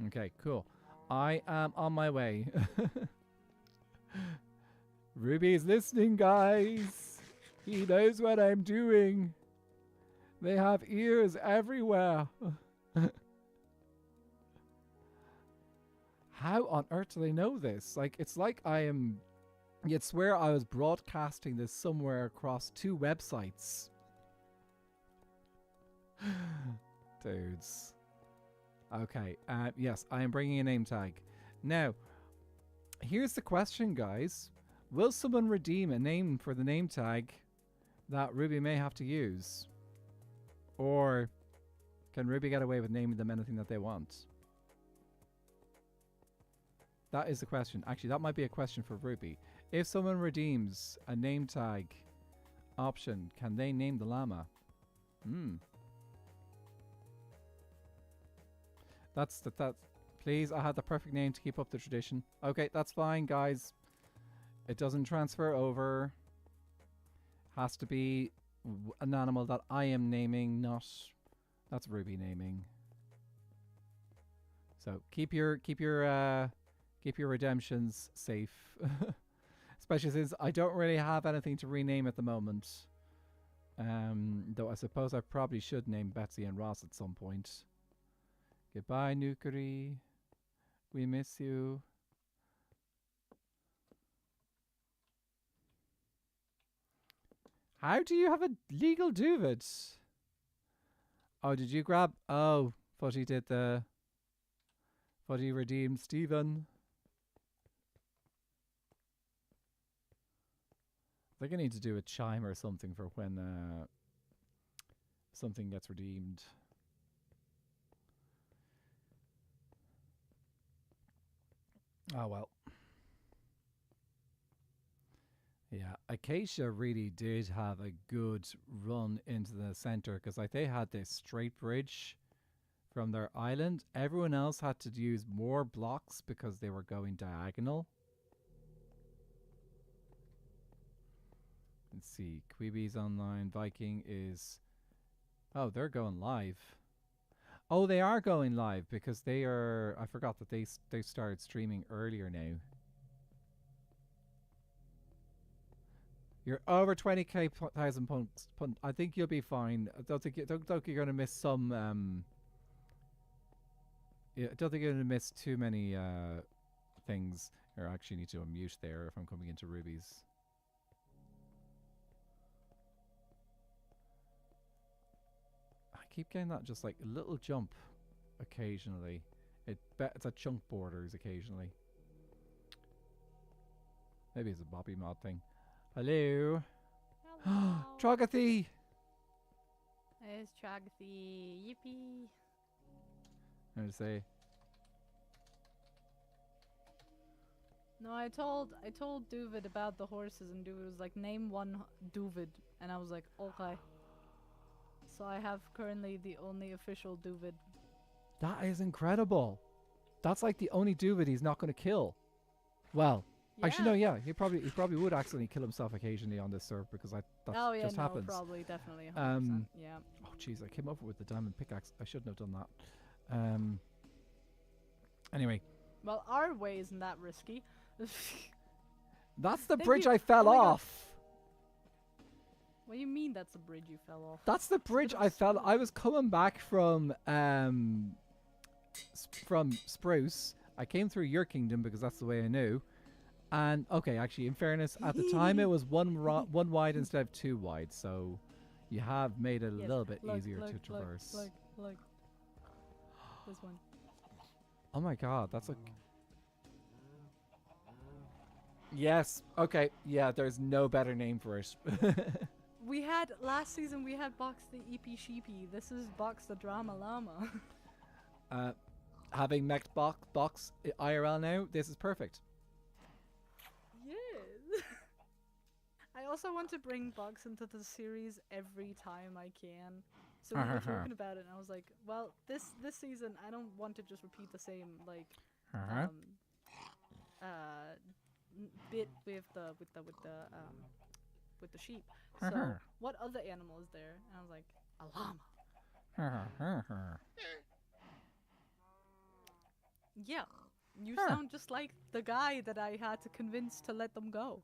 A: Okay, cool. I am on my way. Ruby is listening, guys. He knows what I'm doing. They have ears everywhere. How on earth do they know this? Like, it's like I am... You'd swear I was broadcasting this somewhere across 2 websites. Dudes. Okay, yes, I am bringing a name tag. Now, here's the question, guys. Will someone redeem a name for the name tag that Ruby may have to use? Or can Ruby get away with naming them anything that they want? That is the question. Actually, that might be a question for Ruby. If someone redeems a name tag option, can they name the llama? That's please, I had the perfect name to keep up the tradition. Okay, that's fine, guys. It doesn't transfer over. Has to be an animal that I am naming, not... That's Ruby naming. So keep your redemptions safe. Especially since I don't really have anything to rename at the moment. Though I suppose I probably should name Betsy and Ross at some point. Goodbye, Nukery. We miss you. How do you have a legal duvet? Oh, did you grab... Oh, Footy did the... Footy redeemed Stephen. I think I need to do a chime or something for when something gets redeemed. Oh, well. Yeah, Acacia really did have a good run into the center because like they had this straight bridge from their island. Everyone else had to use more blocks because they were going diagonal. Let's see. Queeby's online. Viking is... Oh, they're going live. Oh, they are going live because they are... I forgot that they started streaming earlier now. You're over 20k thousand punts. I think you'll be fine. I don't think you're gonna miss some. Yeah, I don't think you're gonna miss too many things. Or I actually need to unmute there if I'm coming into Ruby's. I keep getting that just like a little jump occasionally. It's a chunk borders occasionally. Maybe it's a Bobby mod thing. Hello.
B: Hello.
A: Trogathy.
B: It's Trogathy. Yippee.
A: I'm gonna say.
B: No, I told Duvid about the horses, and Duvid was like, name one Duvid, and I was like, okay. So I have currently the only official Duvid.
A: That is incredible. That's like the only Duvid he's not gonna kill. Well. Actually, no, yeah, he probably would accidentally kill himself occasionally on this serve because that just happens.
B: Probably, definitely, 100%. Yeah.
A: Oh, jeez, I came over with the diamond pickaxe. I shouldn't have done that. Anyway.
B: Well, our way isn't that risky.
A: That's the
B: Thank
A: bridge
B: you.
A: I fell
B: Oh my God.
A: off.
B: What do you mean that's the bridge you fell off?
A: That's the bridge I fell. I was coming back from Spruce. I came through your kingdom because that's the way I knew. And okay, actually, in fairness, at the time it was one wide instead of 2 wide, so you have made it a little bit easier to traverse.
B: Look. This one.
A: Oh my God, that's like. Yes. Okay. Yeah. There's no better name for it.
B: We had last season. We had Box the EP Sheepy. This is Box the Drama Llama.
A: Having met Box IRL now, this is perfect.
B: Yes. I also want to bring Box into the series every time I can. So we were talking about it, and I was like, well, this season I don't want to just repeat the same like bit with the sheep. So what other animal is there? And I was like, a llama. Yeah, you sound just like the guy that I had to convince to let them go.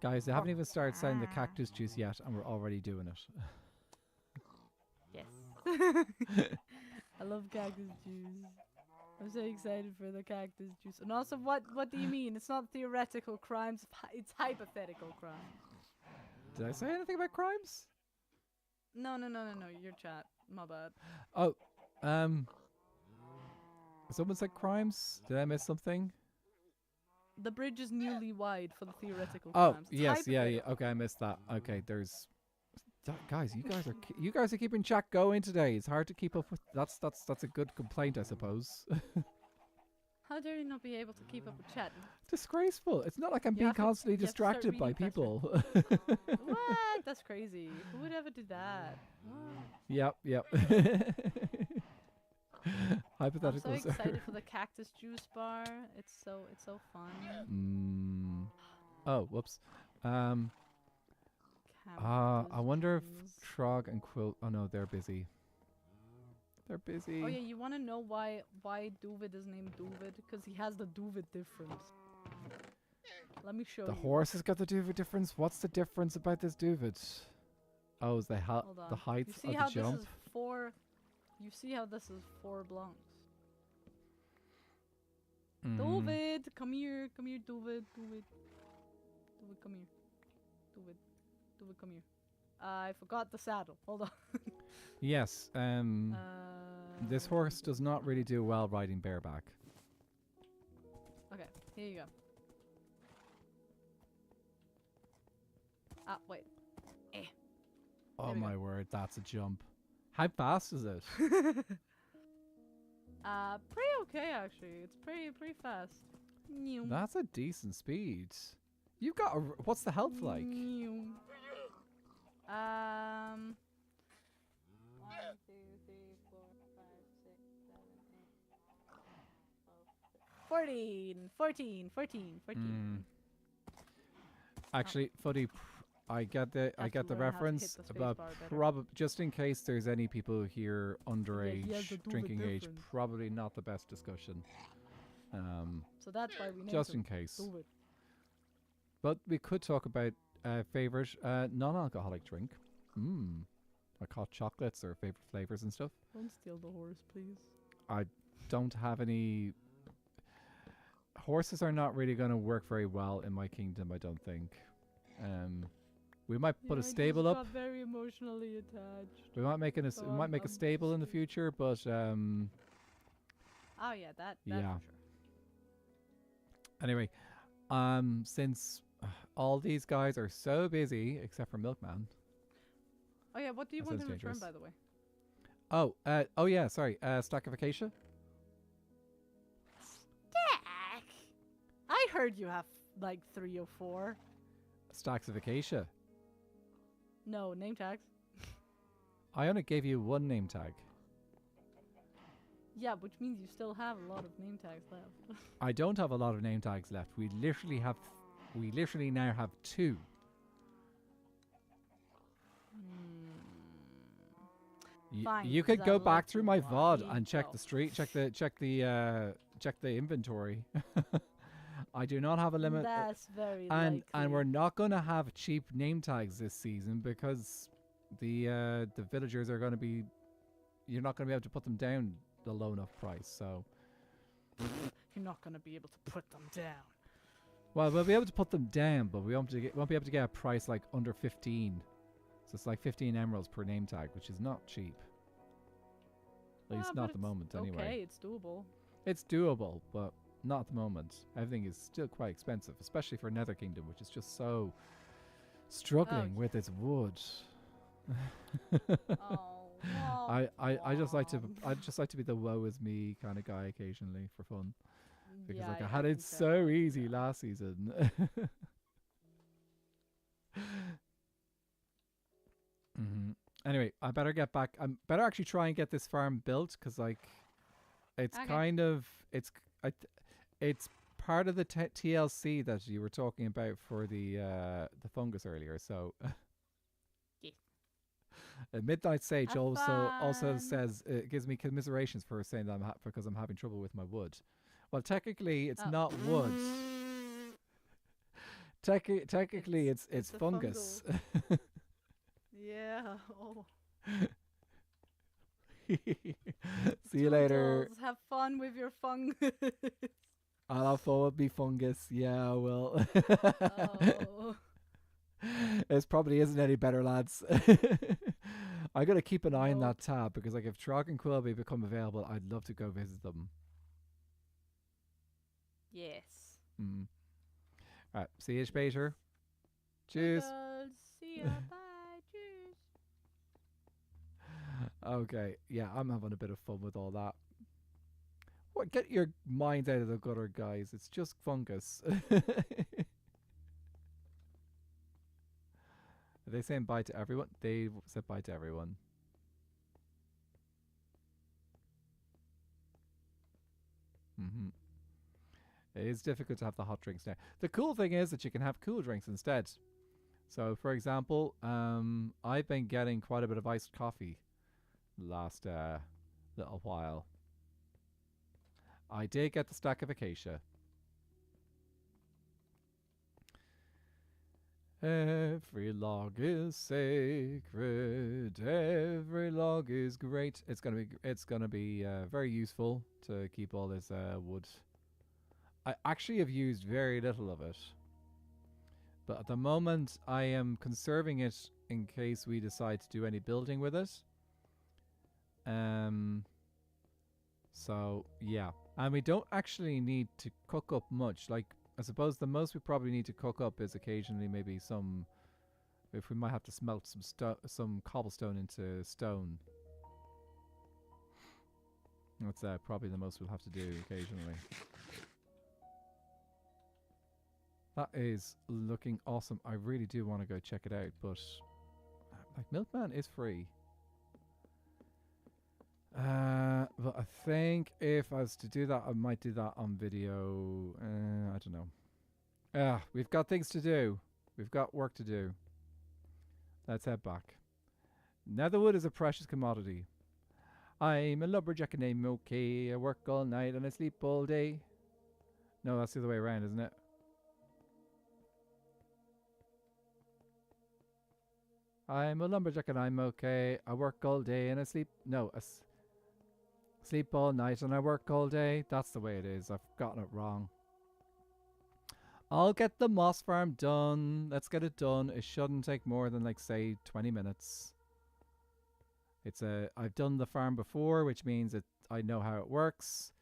A: Guys, they haven't even started selling the cactus juice yet, and we're already doing it.
B: Yes. I love cactus juice. I'm so excited for the cactus juice. And also, what do you mean? It's not theoretical crimes, it's hypothetical crimes.
A: Did I say anything about crimes?
B: No, your chat. My bad.
A: Oh, someone said crimes? Did I miss something?
B: The bridge is newly wide for the theoretical
A: Oh,
B: crimes. It's
A: yes, yeah.
B: hypothetical.
A: Okay, I missed that. Okay, there's... guys, you guys are keeping chat going today. It's hard to keep up with... That's a good complaint, I suppose.
B: How dare you not be able to keep up with chat?
A: Disgraceful. It's not like I'm
B: You
A: being
B: have to-
A: constantly
B: you have to start
A: distracted by
B: reading
A: people.
B: What? That's crazy. Who would ever do that? What?
A: Yep.
B: I'm
A: Hypothetical.
B: so excited for the cactus juice bar. It's so fun.
A: Oh, whoops. I wonder if Trog and Quilt... Oh no, they're busy. They're busy.
B: Oh yeah, you want to know why Duvid is named Duvid? Because he has the Duvid difference. Let me show
A: The
B: you.
A: horse has got the Duvid difference? What's the difference about this Duvid? Oh, is the
B: Hold on.
A: height
B: You
A: of
B: see
A: the
B: how
A: jump?
B: this is 4? You see how this is 4 blocks?
A: Mhm.
B: David, come here, David, David, David, come here, David, come here. I forgot the saddle. Hold on.
A: Yes. This horse does not really do well riding bareback.
B: Okay, here you go. Ah, wait.
A: Oh
B: There we go.
A: my word, that's a jump. How fast is it?
B: Pretty okay actually. It's pretty fast. Meow.
A: That's a decent speed. You've got a what's the health like?
B: Meow. 1, 2, 3, 4, 5, 6, 7, 8, 12, 14.
A: Mm. Actually, Footy, I get the
B: Have to learn how to
A: reference,
B: hit the space
A: but
B: bar better.
A: just in case there's any people here
B: he has
A: underage,
B: to do the
A: drinking age,
B: difference.
A: probably not the best discussion.
B: So that's why we named
A: Just
B: him
A: in case.
B: David.
A: But we could talk about favorite non-alcoholic drink. Like hot chocolates or favorite flavors and stuff.
B: Don't steal the horse, please.
A: I don't have any. Horses are not really going to work very well in my kingdom, I don't think. We might put a stable up.
B: Got very emotionally attached.
A: We might make
B: So
A: we might make a
B: I'm
A: stable in the
B: scared.
A: future, but
B: Oh yeah, that
A: Yeah.
B: for sure.
A: anyway, since all these guys are so busy, except for Milkman.
B: Oh yeah, what do you
A: That
B: want
A: sounds
B: in return,
A: dangerous.
B: by the way?
A: Oh yeah, sorry. Stack of acacia.
B: Stack. I heard you have like 3 or 4.
A: Stacks of acacia.
B: No name tags.
A: I only gave you one name tag.
B: Yeah, which means you still have a lot of name tags left.
A: I don't have a lot of name tags left. We literally now have 2.
B: Fine,
A: You could
B: 'cause
A: go
B: I'll
A: back
B: let
A: through
B: you
A: my
B: know.
A: VOD
B: Here
A: and
B: you
A: check
B: go.
A: the street, check the inventory. I do not have a limit,
B: That's very
A: and
B: likely.
A: we're not going to have cheap name tags this season because the villagers are going to be. You're not going to be able to put them down the low enough price. So,
B: You're not gonna be able to put them down.
A: well, we'll be able to put them down, but we won't be able to get a price like under 15. So it's like 15 emeralds per name tag, which is not cheap. At least
B: Ah,
A: not
B: but
A: at the moment,
B: it's
A: anyway.
B: Okay, it's doable.
A: It's doable, but not at the moment. Everything is still quite expensive, especially for Nether Kingdom, which is just so struggling with its wood.
B: Oh.
A: I just like to be the woe is me kind of guy occasionally for fun, because
B: Yeah,
A: like I
B: I
A: had
B: can
A: it
B: tell,
A: so
B: I can
A: easy
B: tell.
A: last season. Anyway, I better get back. I better actually try and get this farm built, because like it's
B: Okay.
A: kind of it's part of the TLC that you were talking about for the fungus earlier. So
B: Yeah.
A: Midnight Sage
B: Have
A: also
B: fun.
A: says it gives me commiserations for saying that because I'm having trouble with my wood. Well, technically it's
B: Oh.
A: not wood. Technically it's
B: it's a
A: fungus.
B: Yeah. Oh.
A: See you later.
B: Toodles, have fun with your fungus.
A: I'll have fun with me fungus. Yeah, I will.
B: Oh.
A: It probably isn't any better, lads. I gotta keep an eye on
B: No.
A: that tab, because like if Trog and Quilby become available, I'd love to go visit them.
B: Yes.
A: Alright, see you later. Cheers.
B: Toodles, see ya. Bye. Cheers.
A: Okay, yeah, I'm having a bit of fun with all that. What? Get your minds out of the gutter, guys. It's just fungus. Are they saying bye to everyone? They said bye to everyone. It is difficult to have the hot drinks now. The cool thing is that you can have cool drinks instead. So, for example, I've been getting quite a bit of iced coffee the last little while. I did get the stack of acacia. Every log is sacred. Every log is great. It's gonna be very useful to keep all this wood. I actually have used very little of it, but at the moment I am conserving it in case we decide to do any building with it. So yeah, and we don't actually need to cook up much. Like, I suppose the most we probably need to cook up is occasionally maybe some, if we might have to smelt some cobblestone into stone. That's probably the most we'll have to do occasionally. That is looking awesome. I really do want to go check it out, but like Milkman is free. But I think if I was to do that, I might do that on video. I don't know. We've got things to do. We've got work to do. Let's head back. Netherwood is a precious commodity. I'm a lumberjack and I'm okay. I work all night and I sleep all day. No, that's the other way around, isn't it? I'm a lumberjack and I'm okay. I work all day and I sleep. No, sleep all night and I work all day. That's the way it is. I've gotten it wrong. I'll get the moss farm done. Let's get it done. It shouldn't take more than, like, say 20 minutes. I've done the farm before, which means I know how it works.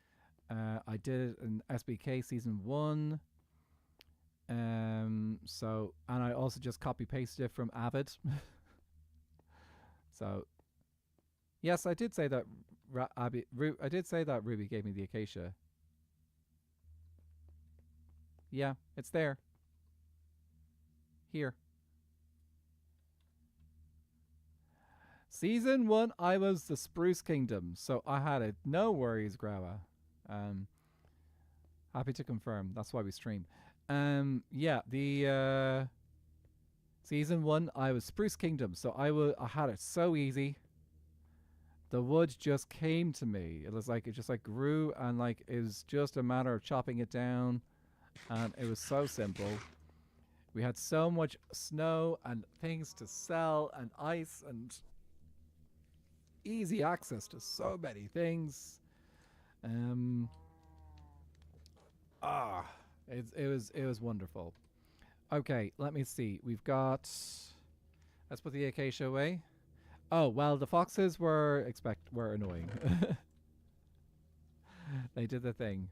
A: I did it in SBK season 1. And I also just copy pasted it from Avid. So yes, I did say that I did say that Ruby gave me the acacia. Yeah, it's there. Here. Season 1, I was the Spruce Kingdom, so I had it. No worries, Grawa. Happy to confirm. That's why we stream. Yeah, the season 1, I was Spruce Kingdom, so I had it so easy. The wood just came to me. It was like, it just like grew, and like it was just a matter of chopping it down, and it was so simple. We had so much snow and things to sell and ice and easy access to so many things. It was wonderful. Okay, let me see. We've got. Let's put the acacia away. Oh well, the foxes were annoying. They did the thing.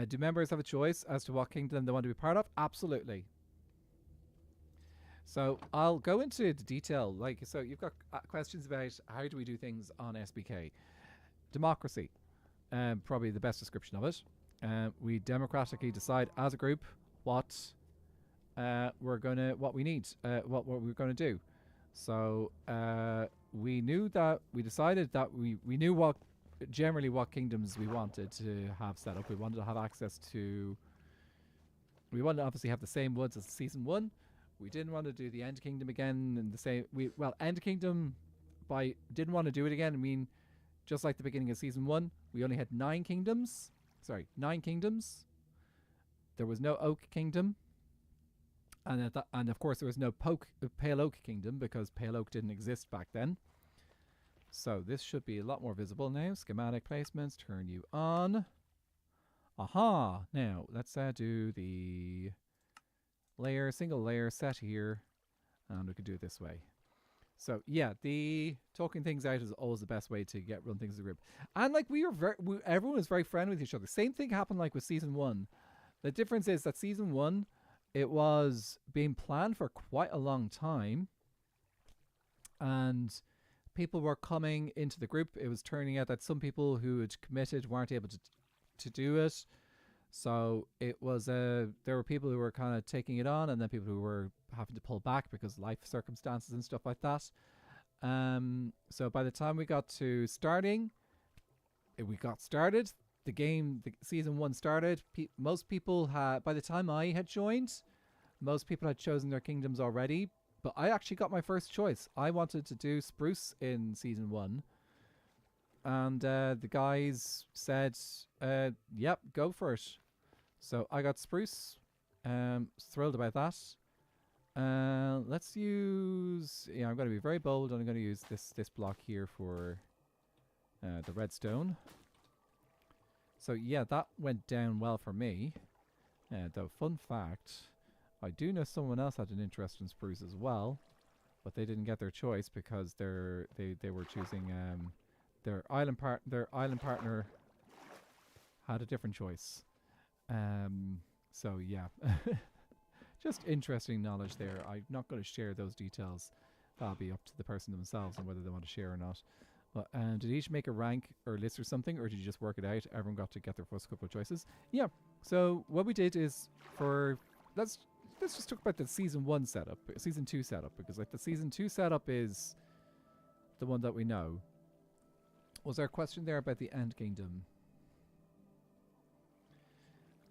A: Do members have a choice as to what kingdom they want to be part of? Absolutely. So I'll go into the detail. Like, so you've got questions about how do we do things on SBK? Democracy, probably the best description of it. We democratically decide as a group what we're gonna do. So we decided that we knew what kingdoms we wanted to have set up. We wanted to have access to. We wanted to obviously have the same woods as season 1. We didn't want to do the End Kingdom again in the same. End Kingdom, didn't want to do it again. I mean, just like the beginning of season 1, we only had 9 kingdoms. Sorry, 9 kingdoms. There was no Oak Kingdom, and of course there was no Pale Oak Kingdom because Pale Oak didn't exist back then. So this should be a lot more visible now. Schematic placements, turn you on. Aha! Now let's do the single layer set here, and we could do it this way. So yeah, the talking things out is always the best way to run things as a group. And like everyone was very friendly with each other. Same thing happened like with season 1. The difference is that season 1, it was being planned for quite a long time, and people were coming into the group. It was turning out that some people who had committed weren't able to do it. So it was there were people who were kind of taking it on, and then people who were having to pull back because life circumstances and stuff like that. So by the time we got to starting, the season 1 started. Most people had, by the time I had joined, most people had chosen their kingdoms already. But I actually got my first choice. I wanted to do Spruce in season 1. And the guys said, yep, go for it. So I got Spruce. Thrilled about that. Let's use. Yeah, I'm going to be very bold. I'm going to use this block here for the redstone. So yeah, that went down well for me. Though, fun fact, I do know someone else had an interest in spruce as well, but they didn't get their choice because they were choosing their island partner had a different choice. So yeah, just interesting knowledge there. I'm not going to share those details. That'll be up to the person themselves and whether they want to share or not. But did each make a rank or list or something, or did you just work it out? Everyone got to get their first couple of choices. Yeah. So what we did is let's just talk about the season 1 setup, season 2 setup, because like the season 2 setup is the one that we know. Was there a question there about the End Kingdom?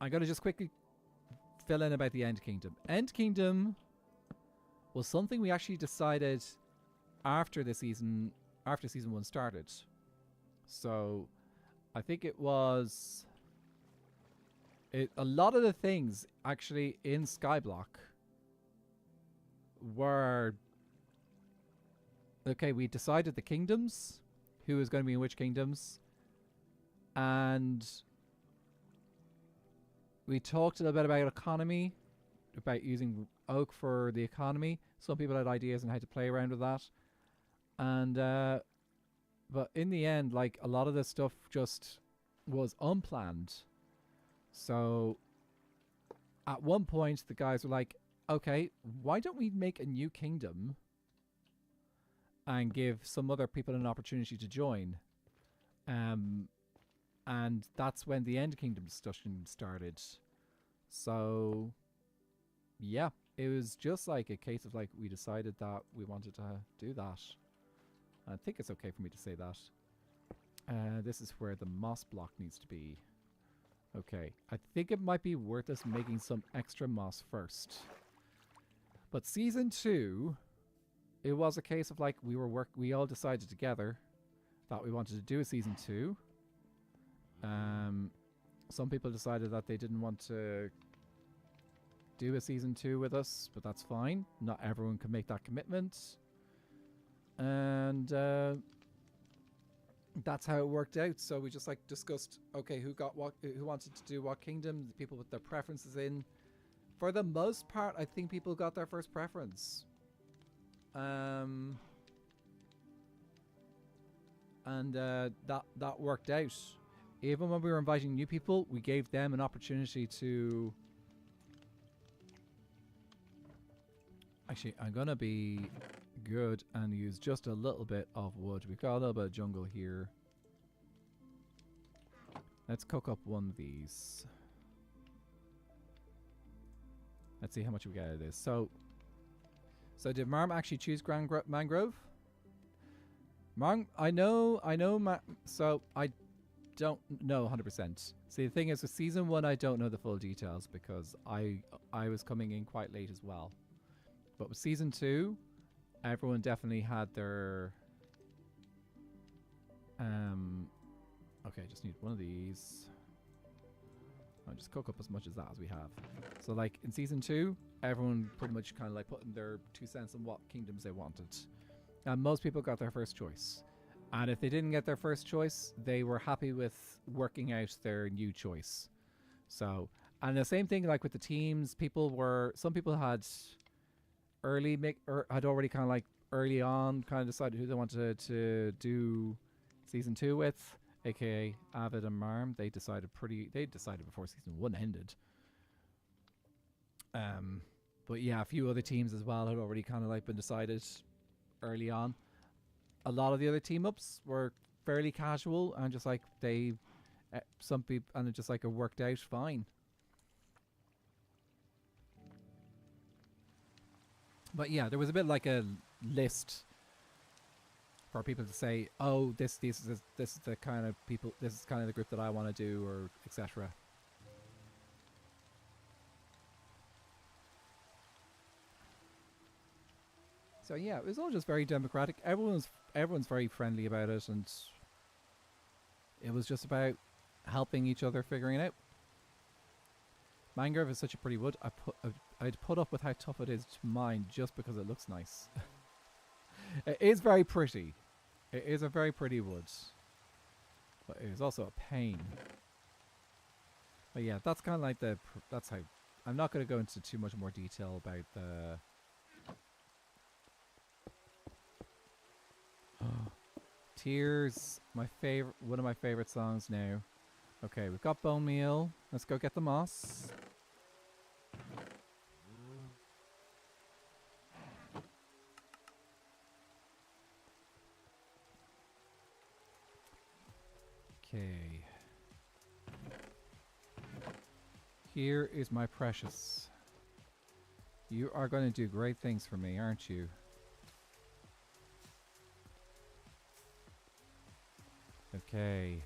A: I'm gonna just quickly fill in about the End Kingdom. End Kingdom was something we actually decided after season 1 started. So I think it was a lot of the things actually in Skyblock were okay. We decided the kingdoms, who was going to be in which kingdoms, and we talked a little bit about economy, about using oak for the economy. Some people had ideas on how to play around with that. And, but in the end, like, a lot of this stuff just was unplanned. So, at one point, the guys were like, okay, why don't we make a new kingdom and give some other people an opportunity to join? And that's when the End Kingdom discussion started. So, yeah, it was just like a case of like we decided that we wanted to do that. I think it's okay for me to say that. This is where the moss block needs to be. Okay, I think it might be worth us making some extra moss first. But season 2, it was a case of like we all decided together that we wanted to do a season 2. Some people decided that they didn't want to do a season 2 with us, but that's fine. Not everyone can make that commitment. And that's how it worked out. So we just like discussed, okay, who got what, who wanted to do what kingdom, the people with their preferences in. For the most part, I think people got their first preference. And that worked out. Even when we were inviting new people, we gave them an opportunity to... Actually, I'm going to be good and use just a little bit of wood. We've got a little bit of jungle here. Let's cook up one of these. Let's see how much we get out of this. So did Marm actually choose mangrove? Marm, I know, so I don't know 100%. See, the thing is, with season 1, I don't know the full details because I was coming in quite late as well. But with season 2, everyone definitely had their... okay, just need one of these. I'll just cook up as much as that as we have. So, like, in season 2, everyone pretty much kind of, like, put in their 2 cents on what kingdoms they wanted. And most people got their first choice. And if they didn't get their first choice, they were happy with working out their new choice. So, and the same thing, like, with the teams, some people had... had already kind of like early on kind of decided who they wanted to do season 2 with, aka Avid and Marm. They decided before season 1 ended. But yeah, a few other teams as well had already kind of like been decided early on. A lot of the other team ups were fairly casual and just like some people, and it just like it worked out fine. But yeah, there was a bit like a list for people to say, oh, this is the kind of people, this is kind of the group that I want to do, or etc. So yeah, it was all just very democratic. Everyone's very friendly about it, and it was just about helping each other figuring it out. Mangrove is such a pretty wood. I'd put up with how tough it is to mine just because it looks nice. It is very pretty. It is a very pretty wood. But it is also a pain. But yeah, that's kind of like that's how... I'm not going to go into too much more detail about the... Tears, one of my favorite songs now. Okay, we've got bone meal. Let's go get the moss. Okay. Here is my precious. You are going to do great things for me, aren't you? Okay.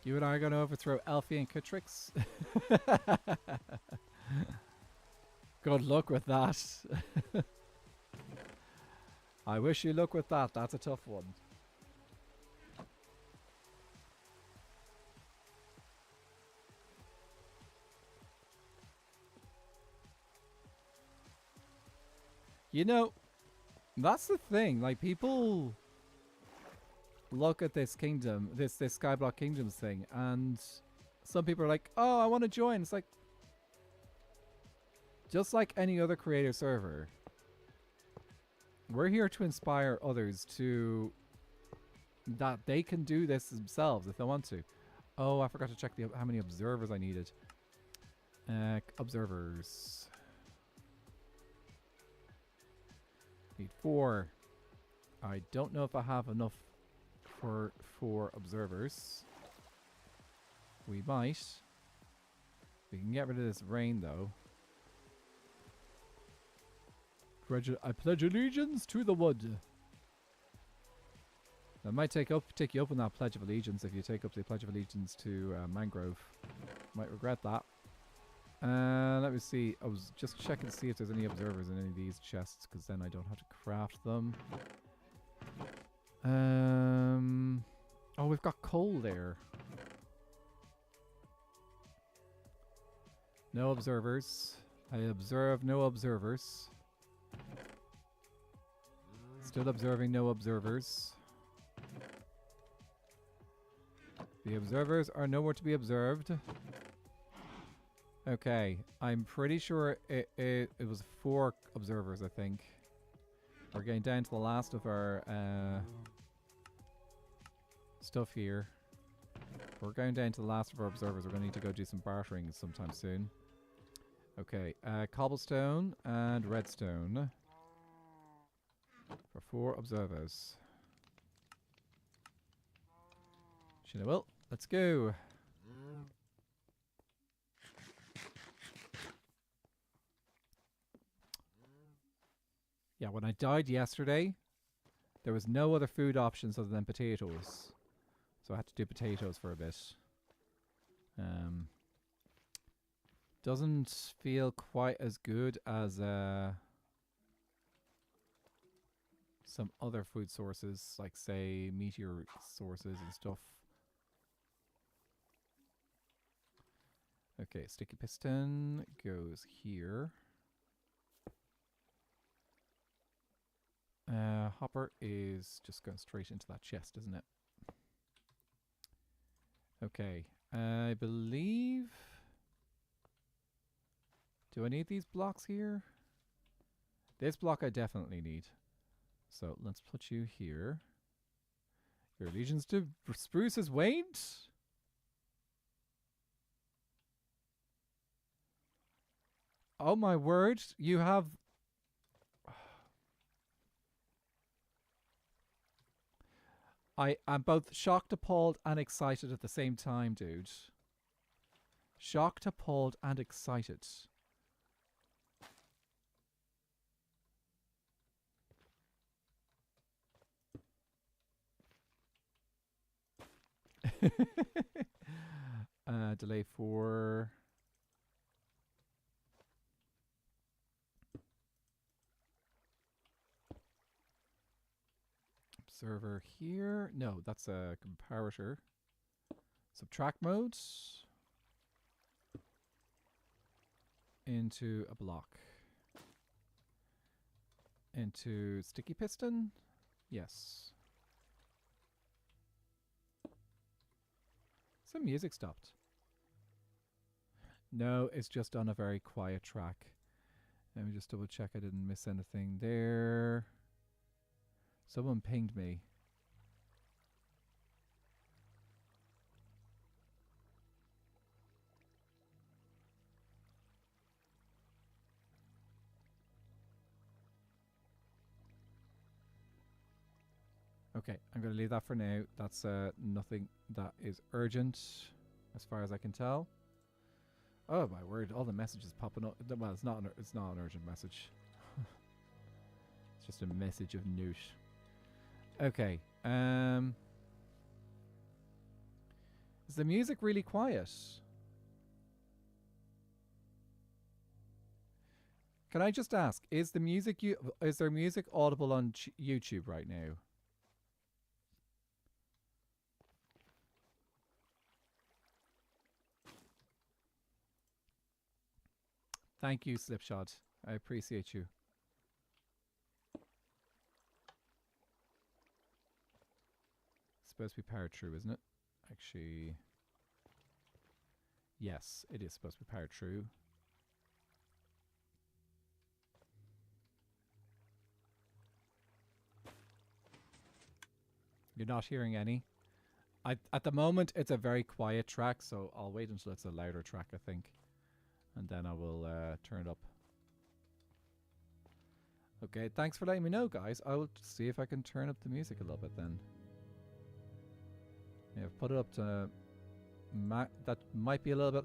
A: You and I are going to overthrow Elfie and Catrix. Good luck with that. I wish you luck with that. That's a tough one. You know, that's the thing. Like, people look at this kingdom, this Skyblock Kingdoms thing, and some people are like, oh, I want to join. It's like, just like any other creator server, we're here to inspire others to that they can do this themselves if they want to. Oh, I forgot to check how many observers I needed. Observers. Need 4. I don't know if I have enough for 4 observers. We might. We can get rid of this rain though. I pledge allegiance to the wood. I might take you up on that Pledge of Allegiance if you take up the Pledge of Allegiance to Mangrove. Might regret that. Let me see. I was just checking to see if there's any observers in any of these chests, because then I don't have to craft them. Oh, we've got coal there. No observers. I observe no observers. Still observing no observers. The observers are nowhere to be observed. Okay, I'm pretty sure it was 4 observers, I think. We're getting down to the last of our stuff here. We're going down to the last of our observers. We're going to need to go do some bartering sometime soon. Okay, cobblestone and redstone for 4 observers. Well, let's go. Yeah, when I died yesterday, there was no other food options other than potatoes. So I had to do potatoes for a bit. Doesn't feel quite as good as some other food sources, like say meteor sources and stuff. Okay, sticky piston goes here. Hopper is just going straight into that chest, isn't it? Okay, I believe... Do I need these blocks here? This block I definitely need. So let's put you here. Your allegiance to Spruce has waned? Oh my word, you have... I am both shocked, appalled, and excited at the same time, dude. Shocked, appalled, and excited. Delay for... Observer here. No, that's a comparator. Subtract mode into a block. Into sticky piston? Yes. Some music stopped. No, it's just on a very quiet track. Let me just double check I didn't miss anything there. Someone pinged me. Okay, I'm going to leave that for now. That's nothing that is urgent, as far as I can tell. Oh my word! All the messages popping up. Well, it's not an urgent message. It's just a message of note. Okay. Is the music really quiet? Can I just ask? Is there music audible on YouTube right now? Thank you, Slipshot. I appreciate you. It's supposed to be powered through, isn't it? Actually, yes, it is supposed to be powered through. You're not hearing any? At the moment, it's a very quiet track, so I'll wait until it's a louder track, I think. And then I will turn it up. Okay, thanks for letting me know, guys. I will see if I can turn up the music a little bit then. Yeah, I've put it up to... that might be a little bit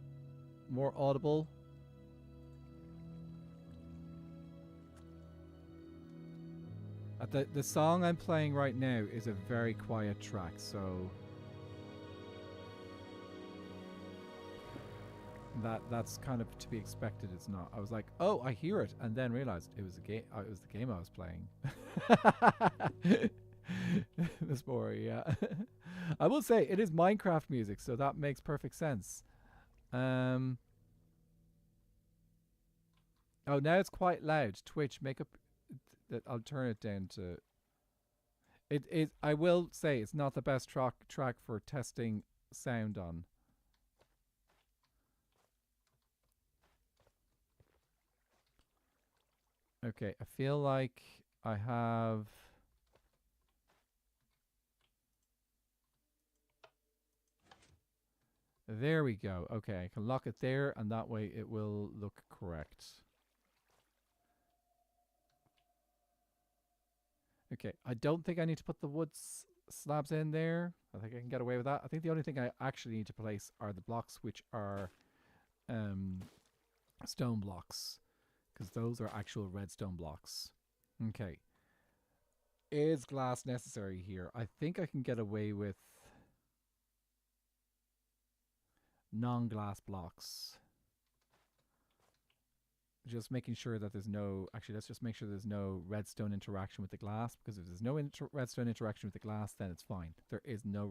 A: more audible. The song I'm playing right now is a very quiet track, so... That's kind of to be expected. It's not. I was like, oh, I hear it, and then realized it was a game. It was the game I was playing. This boy, yeah. I will say it is Minecraft music, so that makes perfect sense. Oh, now it's quite loud. Twitch, make up. I'll turn it down to. It. I will say it's not the best track for testing sound on. Okay, I feel like I have... There we go. Okay, I can lock it there, and that way it will look correct. Okay, I don't think I need to put the wood slabs in there. I think I can get away with that. I think the only thing I actually need to place are the blocks, which are stone blocks. Because those are actual redstone blocks. Okay. Is glass necessary here? I think I can get away with non-glass blocks. Just making sure that there's no... Actually, let's just make sure there's no redstone interaction with the glass. Because if there's no redstone interaction with the glass, then it's fine. There is no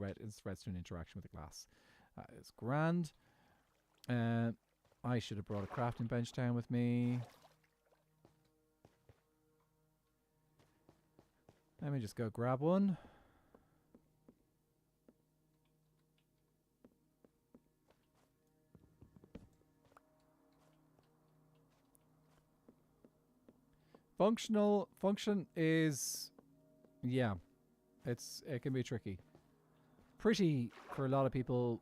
A: redstone interaction with the glass. That is grand. I should have brought a crafting bench down with me. Let me just go grab one. Function is, yeah, it can be tricky. Pretty, for a lot of people,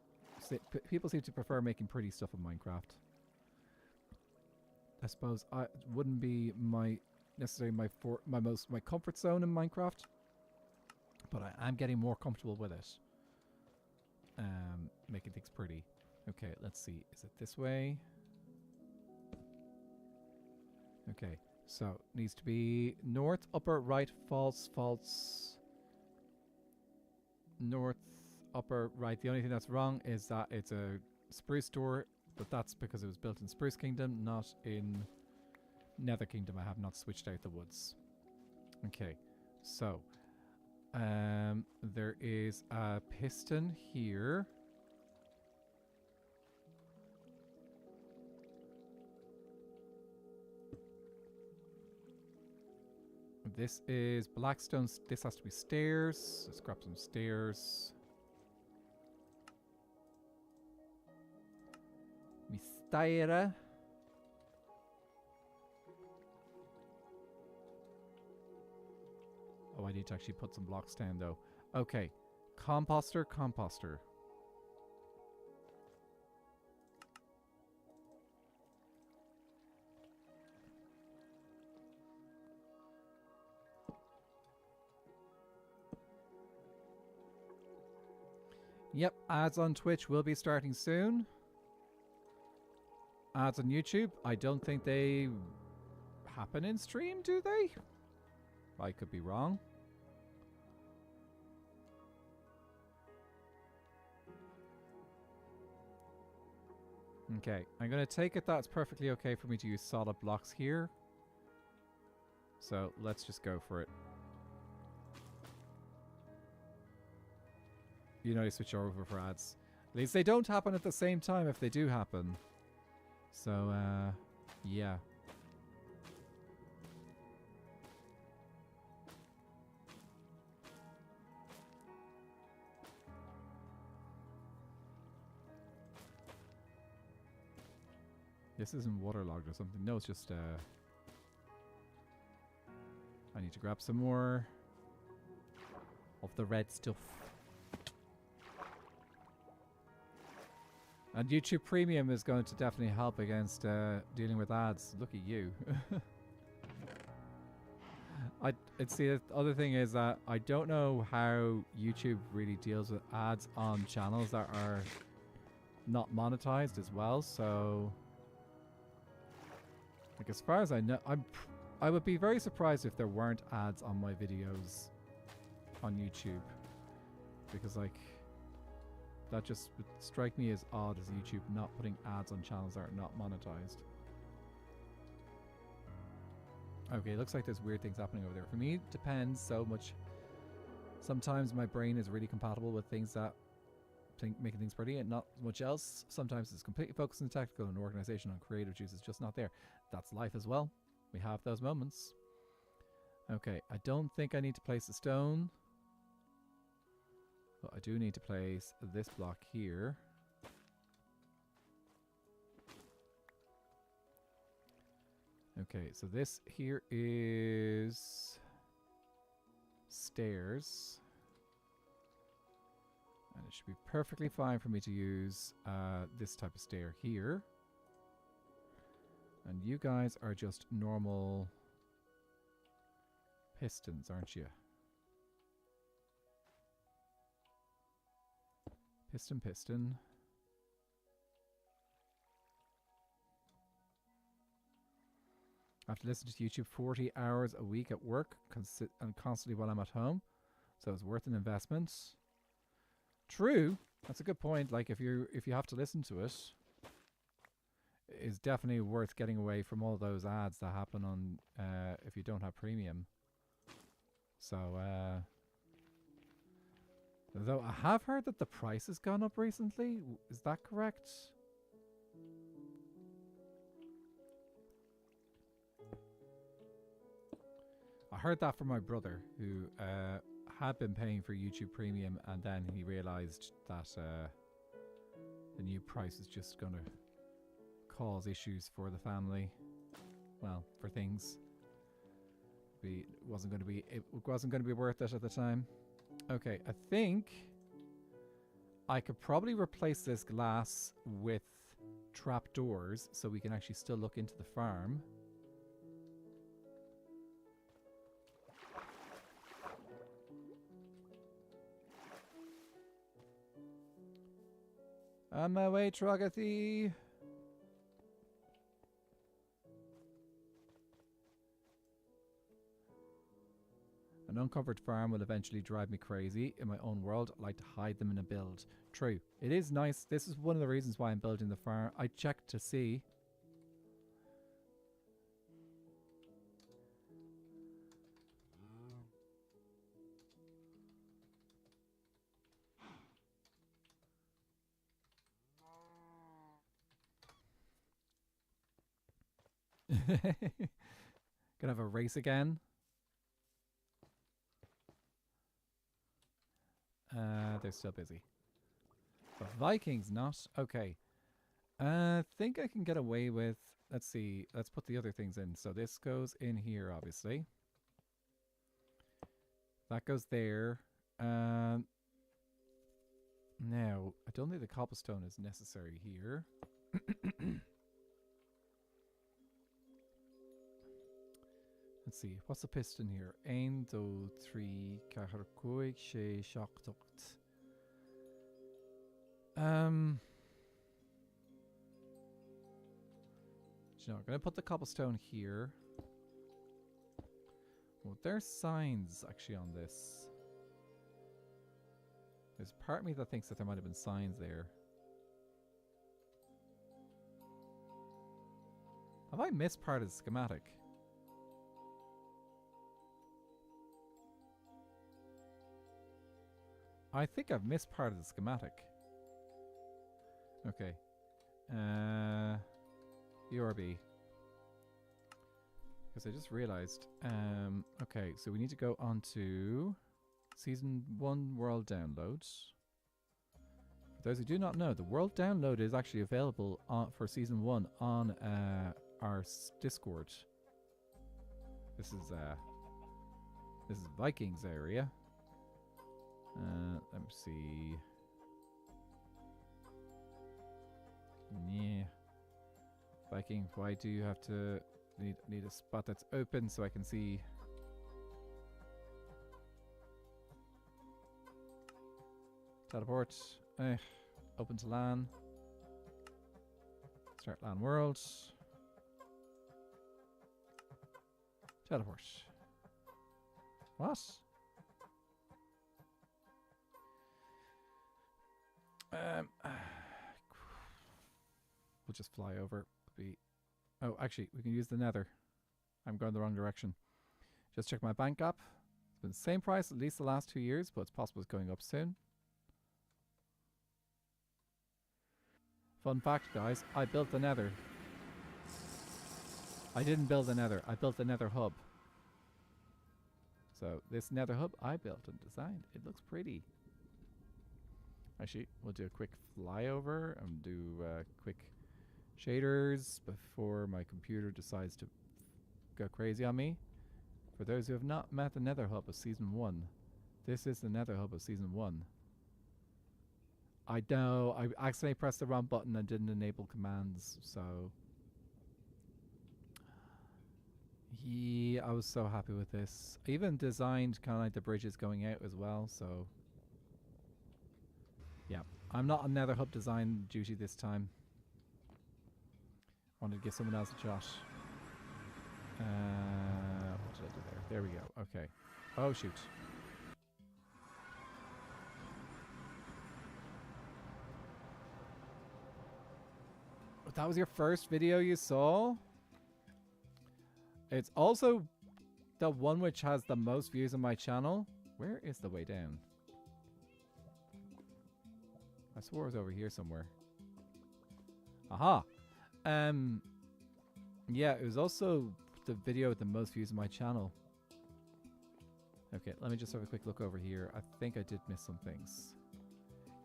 A: people seem to prefer making pretty stuff in Minecraft. I suppose it wouldn't be necessarily my comfort zone in Minecraft, but I'm getting more comfortable with it. Making things pretty. Okay, let's see. Is it this way? Okay, so needs to be north, upper, right, false, false. North, upper, right. The only thing that's wrong is that it's a spruce door, but that's because it was built in Spruce Kingdom, not in Nether Kingdom. I have not switched out the woods. Okay, so there is a piston here. This is Blackstone. This has to be stairs. Let's grab some stairs. Mysteria. Oh, I need to actually put some blocks down though. Okay. Composter, composter. Yep, ads on Twitch will be starting soon. Ads on YouTube, I don't think they happen in stream, do they? I could be wrong. Okay, I'm going to take it that's perfectly okay for me to use solid blocks here. So let's just go for it. You know, you switch over for ads. At least they don't happen at the same time if they do happen. So, yeah. This isn't waterlogged or something. No, it's just, I need to grab some more of the red stuff. And YouTube Premium is going to definitely help against dealing with ads. Look at you. See, the other thing is that I don't know how YouTube really deals with ads on channels that are not monetized as well. So, like, as far as I know, I would be very surprised if there weren't ads on my videos on YouTube, because like, that just would strike me as odd as YouTube not putting ads on channels that are not monetized. Okay, looks like there's weird things happening over there. For me, it depends so much. Sometimes my brain is really compatible with things that making things pretty and not much else. Sometimes it's completely focused on technical and organization on creative juice is just not there. That's life as well. We have those moments. Okay, I don't think I need to place a stone. But I do need to place this block here. Okay, so this here is stairs. And it should be perfectly fine for me to use this type of stair here. And you guys are just normal pistons, aren't you? Piston, piston. I have to listen to YouTube 40 hours a week at work and constantly while I'm at home. So it's worth an investment. True. That's a good point. Like if you have to listen to it, it's definitely worth getting away from all those ads that happen on if you don't have premium. So though I have heard that the price has gone up recently. Is that correct? I heard that from my brother, who had been paying for YouTube Premium, and then he realized that the new price is just going to cause issues for the family. Well, for things. It wasn't going to be worth it at the time. Okay, I think I could probably replace this glass with trapdoors so we can actually still look into the farm. On my way, Trogathy. An uncovered farm will eventually drive me crazy. In my own world, I like to hide them in a build. True. It is nice. This is one of the reasons why I'm building the farm. I checked to see. Gonna have a race again. They're still busy. But Vikings not. Okay. I think I can get away with... Let's see. Let's put the other things in. So this goes in here, obviously. That goes there. Now, I don't think the cobblestone is necessary here. Let's see. What's the piston here? 1, 2, 3, 4, 5, 6, 7, 8. You know, I'm going to put the cobblestone here. Well, there's signs actually on this. There's part of me that thinks that there might have been signs there. Have I missed part of the schematic? I think I've missed part of the schematic. Okay. URB. Because I just realized. Okay, so we need to go on to Season 1 World Downloads. For those who do not know, the World Download is actually available for Season 1 on our Discord. This is Vikings area. Let me see. Yeah. Viking, why do you have to need a spot that's open so I can see? Teleport. Open to LAN. Start LAN world. Teleport. What? We'll just fly over. Oh, actually, we can use the Nether. I'm going the wrong direction. Just check my bank app. It's been the same price at least the last 2 years, but it's possible it's going up soon. Fun fact, guys, I built the Nether. I didn't build the Nether. I built the Nether hub. So this Nether hub I built and designed. It looks pretty. Actually, we'll do a quick flyover and do quick shaders before my computer decides to go crazy on me. For those who have not met the Nether Hub of Season 1, this is the Nether Hub of Season 1. I know, I accidentally pressed the wrong button and didn't enable commands, so... Yeah, I was so happy with this. I even designed kind of like the bridges going out as well, so... Yeah, I'm not on Nether Hub design duty this time. Wanted to give someone else a shot. What did I do there? There we go. Okay. Oh, shoot. That was your first video you saw? It's also the one which has the most views on my channel. Where is the way down? I swore it was over here somewhere. Aha! Yeah, it was also the video with the most views on my channel. Okay, let me just have a quick look over here. I think I did miss some things.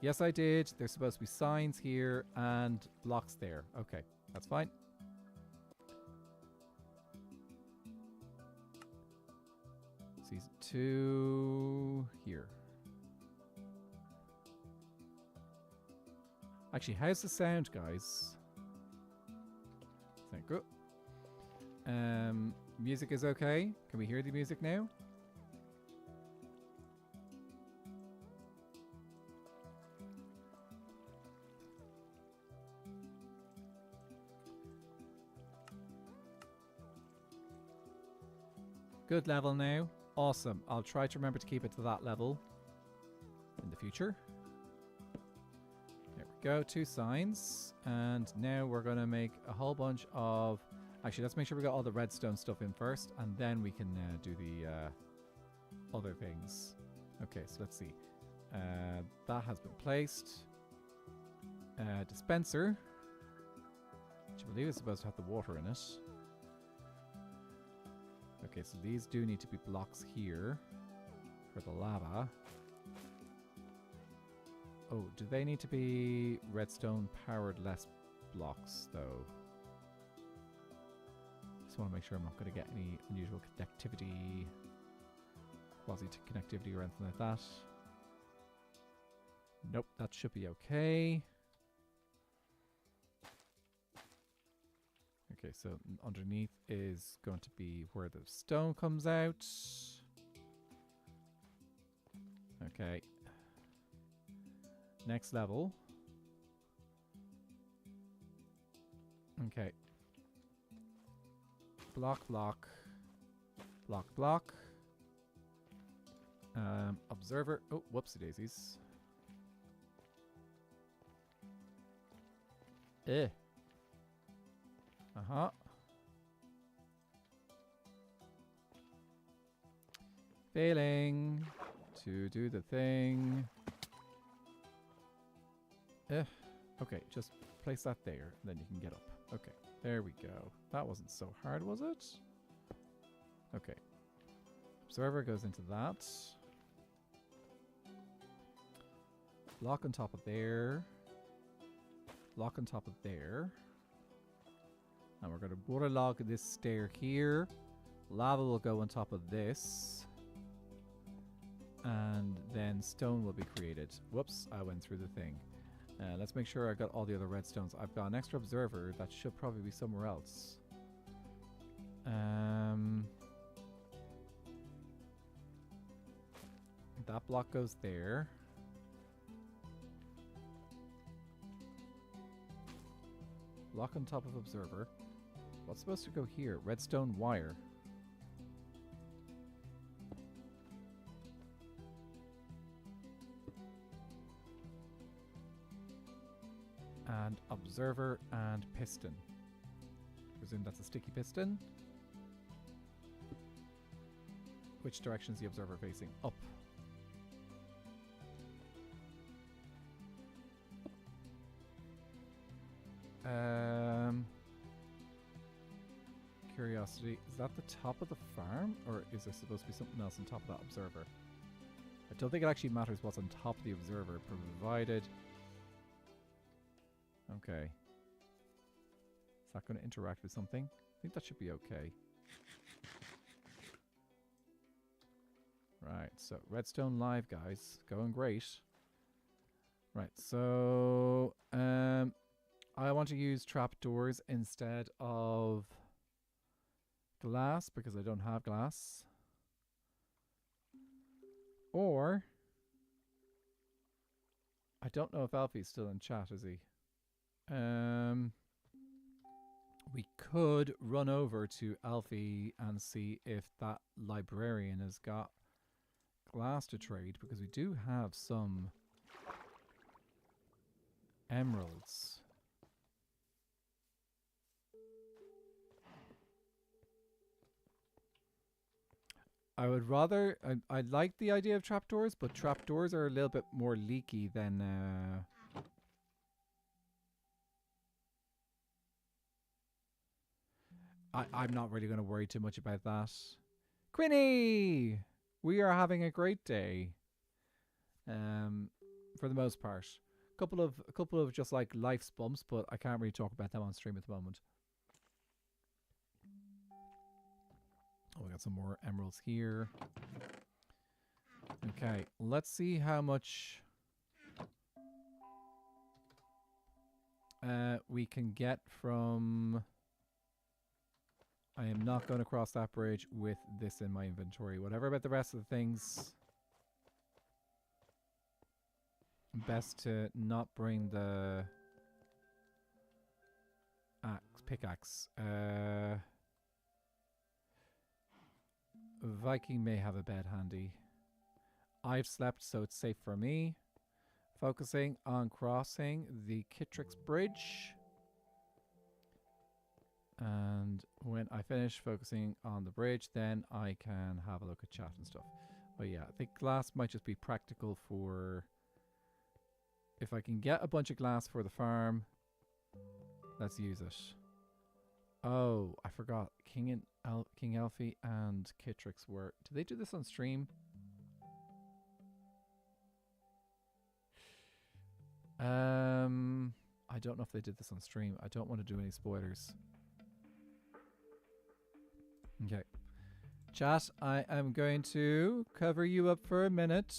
A: Yes, I did. There's supposed to be signs here and blocks there. Okay, that's fine. Season 2 here. Actually, how's the sound, guys? Thank you. Music is okay. Can we hear the music now? Good level now. Awesome. I'll try to remember to keep it to that level in the future. There we go. 2 signs. And now we're going to make a whole bunch of... Actually, let's make sure we got all the redstone stuff in first, and then we can do the other things. Okay, so let's see. That has been placed. Dispenser, which I believe is supposed to have the water in it. Okay, so these do need to be blocks here for the lava. Oh, do they need to be redstone powered less blocks though? Just want to make sure I'm not going to get any unusual connectivity, quasi connectivity or anything like that. Nope, that should be okay. Okay, so underneath is going to be where the stone comes out. Okay. Next level. Okay. Block, block. Block, block. Observer. Oh, whoopsie daisies. Uh-huh. Failing to do the thing. Okay, just place that there, and then you can get up. Okay, there we go. That wasn't so hard, was it? Okay. Observer goes into that. Block on top of there. Block on top of there. And we're going to waterlog this stair here. Lava will go on top of this. And then stone will be created. Whoops, I went through the thing. Let's make sure I got all the other redstones. I've got an extra observer that should probably be somewhere else. That block goes there. Block on top of observer. What's supposed to go here? Redstone wire. And observer and piston. Presume that's a sticky piston. Which direction is the observer facing? Up. Curiosity, is that the top of the farm? Or is there supposed to be something else on top of that observer? I don't think it actually matters what's on top of the observer, provided... Okay. Is that going to interact with something? I think that should be okay. Right, so redstone live, guys. Going great. Right, so... I want to use trapdoors instead of glass because I don't have glass. Or... I don't know if Alfie's still in chat, is he? We could run over to Alfie and see if that librarian has got glass to trade, because we do have some emeralds. I would rather... I like the idea of trapdoors, but trapdoors are a little bit more leaky than... I'm not really going to worry too much about that. Quinny! We are having a great day. For the most part. A couple of just like life's bumps, but I can't really talk about them on stream at the moment. Oh, we got some more emeralds here. Okay, let's see how much we can get from... I am not going to cross that bridge with this in my inventory. Whatever about the rest of the things. Best to not bring the pickaxe. Viking may have a bed handy. I've slept, so it's safe for me. Focusing on crossing the Kittrix Bridge. And when I finish focusing on the bridge, then I can have a look at chat and stuff. But yeah, I think glass might just be practical for... If I can get a bunch of glass for the farm, let's use it. Oh, I forgot. King Alfie and Kittrix were... Did they do this on stream? I don't know if they did this on stream. I don't want to do any spoilers. Okay. Chat, I am going to cover you up for a minute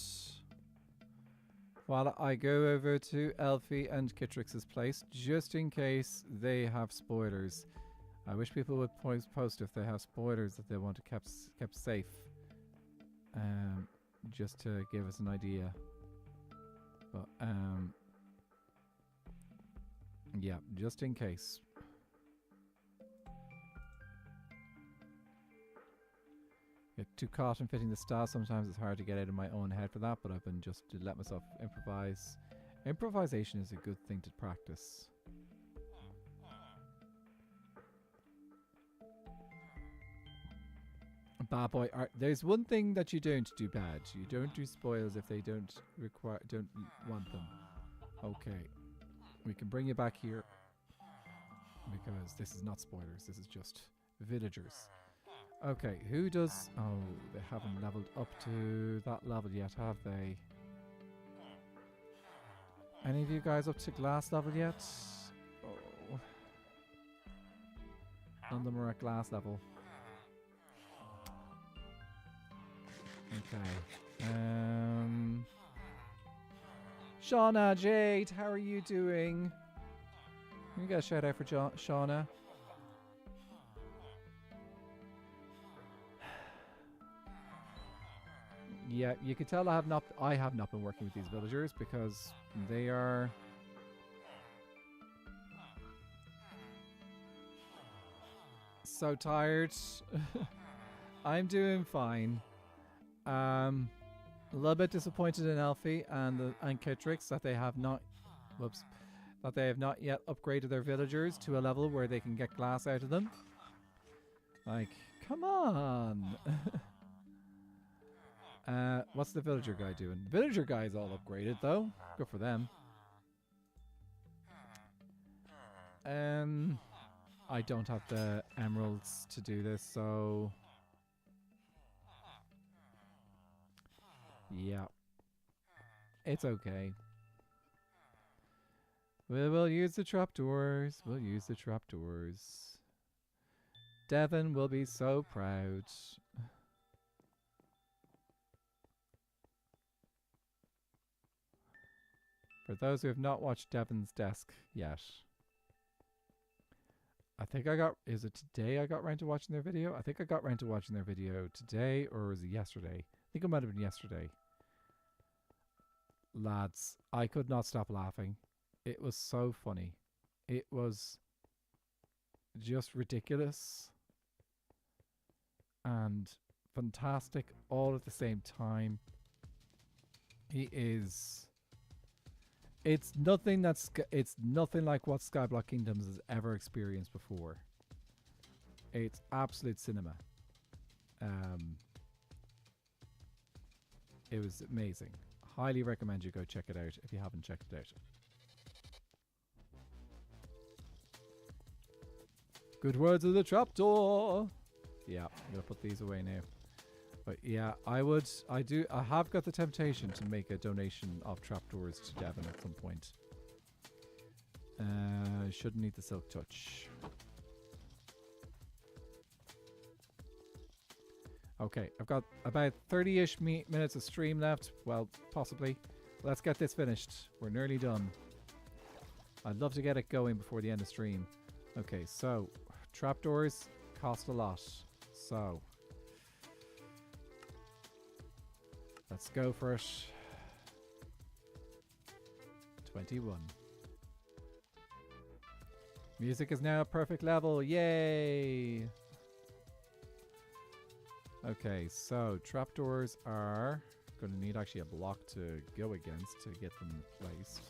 A: while I go over to Elfie and Kitrix's place, just in case they have spoilers. I wish people would post if they have spoilers that they want to kept safe. Just to give us an idea. But yeah, just in case. Get too caught in fitting the style. Sometimes it's hard to get out of my own head for that, but I've been just to let myself improvise. Improvisation is a good thing to practice. Bad boy art. There's one thing that you don't do bad. You don't do spoils if they don't want them. Okay. We can bring you back here because this is not spoilers. This is just villagers. Okay, who does... Oh, they haven't leveled up to that level yet, have they? Any of you guys up to glass level yet? Oh. None of them are at glass level. Okay. Shauna, Jade, how are you doing? You got a shout out for Shauna. Yeah, you can tell I have not been working with these villagers because they are so tired. I'm doing fine. A little bit disappointed in Elfie and Kitrix that they have not yet upgraded their villagers to a level where they can get glass out of them. Like, come on. What's the villager guy doing? Villager guy's all upgraded though. Good for them. I don't have the emeralds to do this, so yeah. It's okay. We'll use the trapdoors. We'll use the trapdoors. Devin will be so proud. For those who have not watched Devin's desk yet, I think is it today I got around to watching their video? I think I got around to watching their video today, or was it yesterday? I think it might have been yesterday. Lads, I could not stop laughing. It was so funny. It was just ridiculous and fantastic all at the same time. It's nothing like what Skyblock Kingdoms has ever experienced before. It's absolute cinema. It was amazing. Highly recommend you go check it out if you haven't checked it out. Good words of the trapdoor. Yeah, I'm gonna put these away now. But yeah, I have got the temptation to make a donation of trapdoors to Devin at some point. Shouldn't need the silk touch. Okay, I've got about 30-ish minutes of stream left. Well, possibly. Let's get this finished. We're nearly done. I'd love to get it going before the end of stream. Okay, so trapdoors cost a lot. So let's go for it. 21. Music is now a perfect level. Yay! Okay, so trapdoors are going to need actually a block to go against to get them placed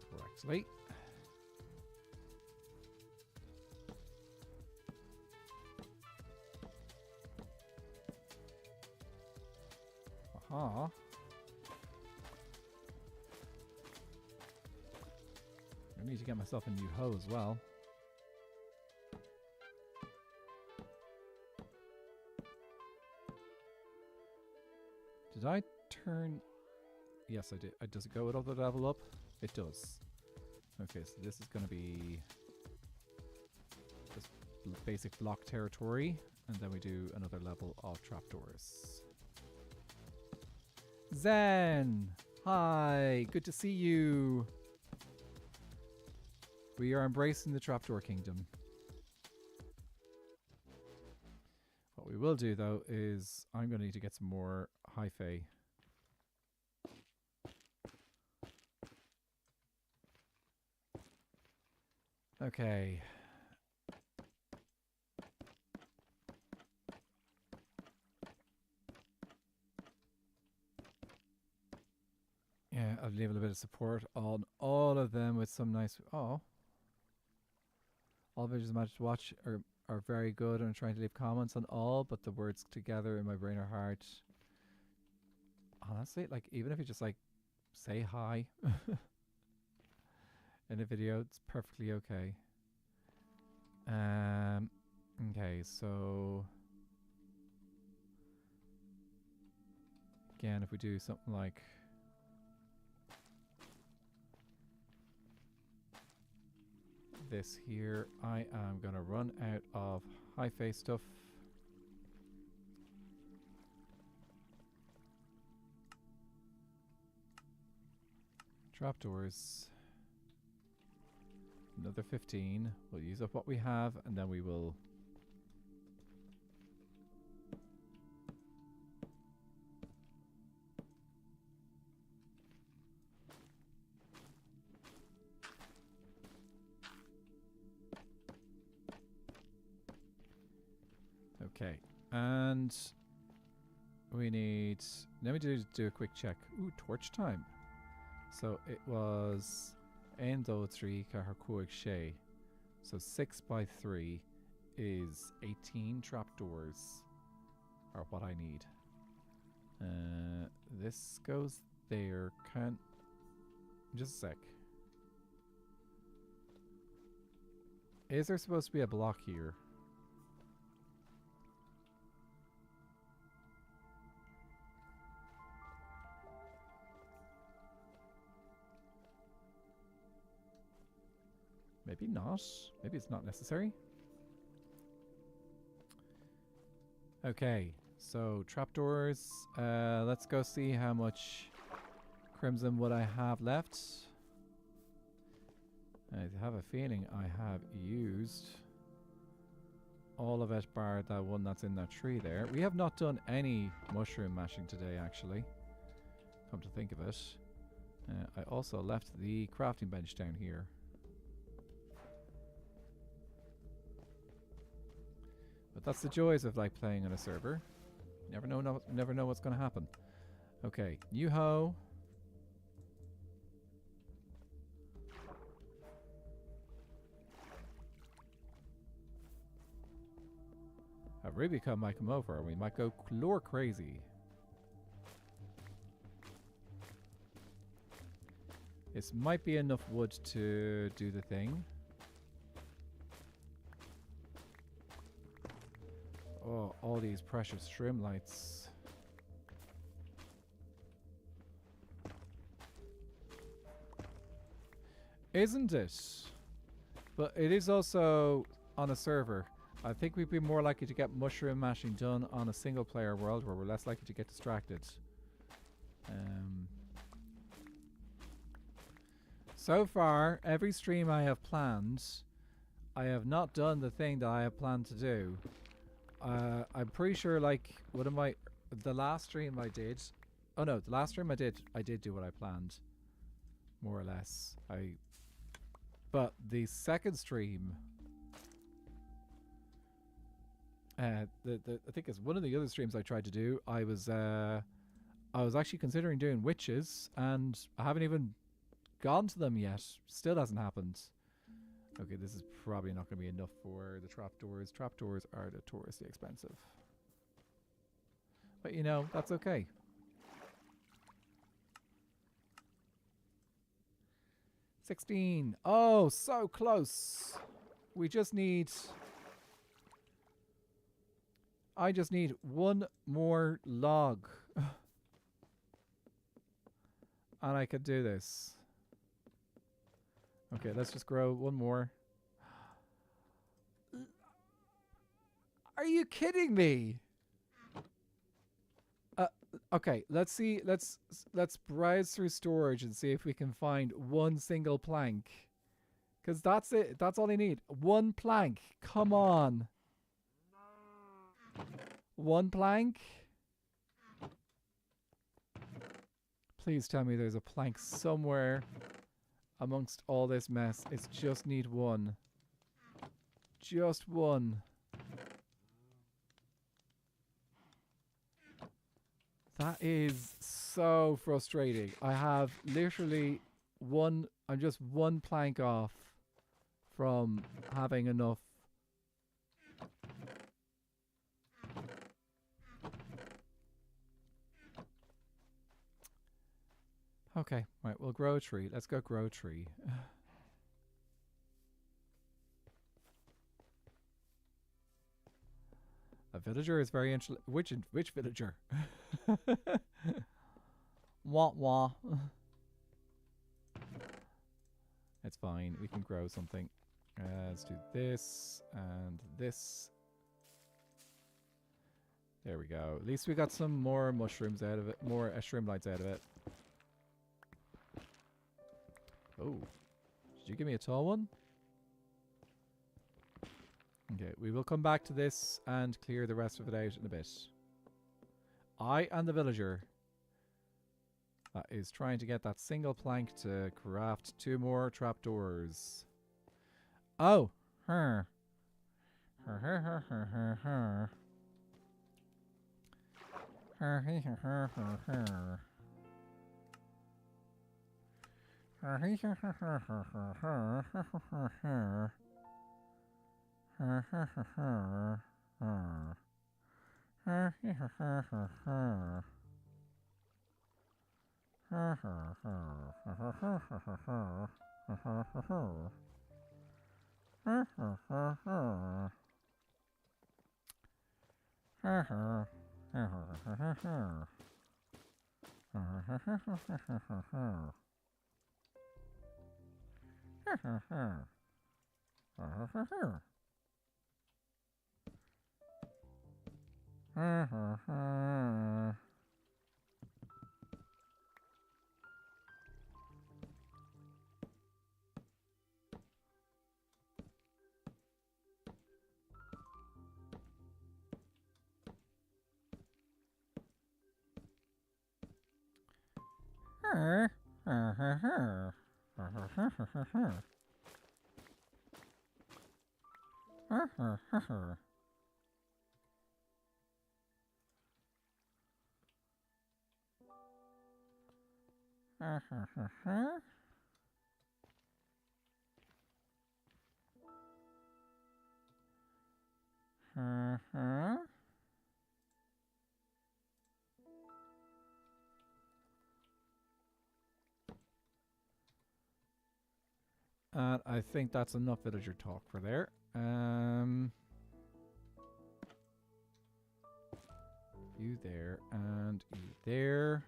A: correctly. Aha. I need to get myself a new hoe as well. Did I turn? Yes, I did. Does it go with other level up? It does. Okay, so this is going to be just basic block territory, and then we do another level of trapdoors. Zen! Hi! Good to see you! We are embracing the trapdoor kingdom. What we will do, though, is I'm going to need to get some more hi-fi. Okay. Yeah, I'll leave a little bit of support on all of them with some nice... Oh. All videos I managed to watch are very good, and I'm trying to leave comments on all, but the words together in my brain are hard. Honestly, like, even if you just, like, say hi in a video, it's perfectly okay. Okay, so... Again, if we do something like... this here, I am gonna run out of hi-fi stuff. Trapdoors. Another 15. We'll use up what we have, and then we will... Okay, and we need... Let me do a quick check. Ooh, torch time. So it was... Endo 3 Kaharkuig Shay. So 6 by 3 is 18 trapdoors are what I need. This goes there. Can... Just a sec. Is there supposed to be a block here? Maybe not. Maybe it's not necessary. Okay, so trapdoors. Let's go see how much crimson wood I have left. I have a feeling I have used all of it bar that one that's in that tree there. We have not done any mushroom mashing today, actually. Come to think of it. I also left the crafting bench down here. But that's the joys of like playing on a server. You never know what's going to happen. Okay, new hoe. A Rubicon might come over, and we might go lore crazy. This might be enough wood to do the thing. Oh, all these precious shroom lights. Isn't it? But it is also on a server. I think we'd be more likely to get mushroom mashing done on a single player world where we're less likely to get distracted. So far, every stream I have planned, I have not done the thing that I have planned to do. I'm pretty sure, like, the last stream I did... Oh no, the last stream I did do what I planned. More or less. But the second stream... I think it's one of the other streams I tried to do. I was actually considering doing witches, and I haven't even gone to them yet. Still hasn't happened. Okay, this is probably not going to be enough for the trapdoors. Trapdoors are notoriously expensive. But you know, that's okay. $16. Oh, so close. We just need... I just need one more log. And I could do this. Okay, let's just grow one more. Are you kidding me? Okay, let's see. Let's browse through storage and see if we can find one single plank. Because that's it. That's all I need. One plank. Come on. One plank. Please tell me there's a plank somewhere amongst all this mess. It's just need one. Just one. That is so frustrating. I have literally one... I'm just one plank off from having enough. Okay, right, we'll grow a tree. Let's go grow a tree. A villager is very interesting. Which villager? Wah wah. It's fine. We can grow something. Let's do this and this. There we go. At least we got some more mushrooms out of it. More shroom lights out of it. Oh. Did you give me a tall one? Okay, we will come back to this and clear the rest of it out in a bit. I and the villager that is trying to get that single plank to craft 2 more trapdoors. Oh! Her. Her, her, her, her, her, her. Her, her, her, her, her, her. Her, her, her, her, her, her, her, her, her, her. Her, her, her, her, her. Her, her, her, her, her, her. Her, her, her, her, her, her, her, her, her. Her, her, her, her. Her, her, her, her. Her, her. Her, her, her, her, her. Her, her, her, her, her, her, her, her. Her, her, her. Her, her, her, her. Her, her, her. Her, her, her, her. Her, her, her, her, her, her. Her, her, her, her. Her, her, her, her. Her, her. And I think that's enough villager talk for there. You there and you there.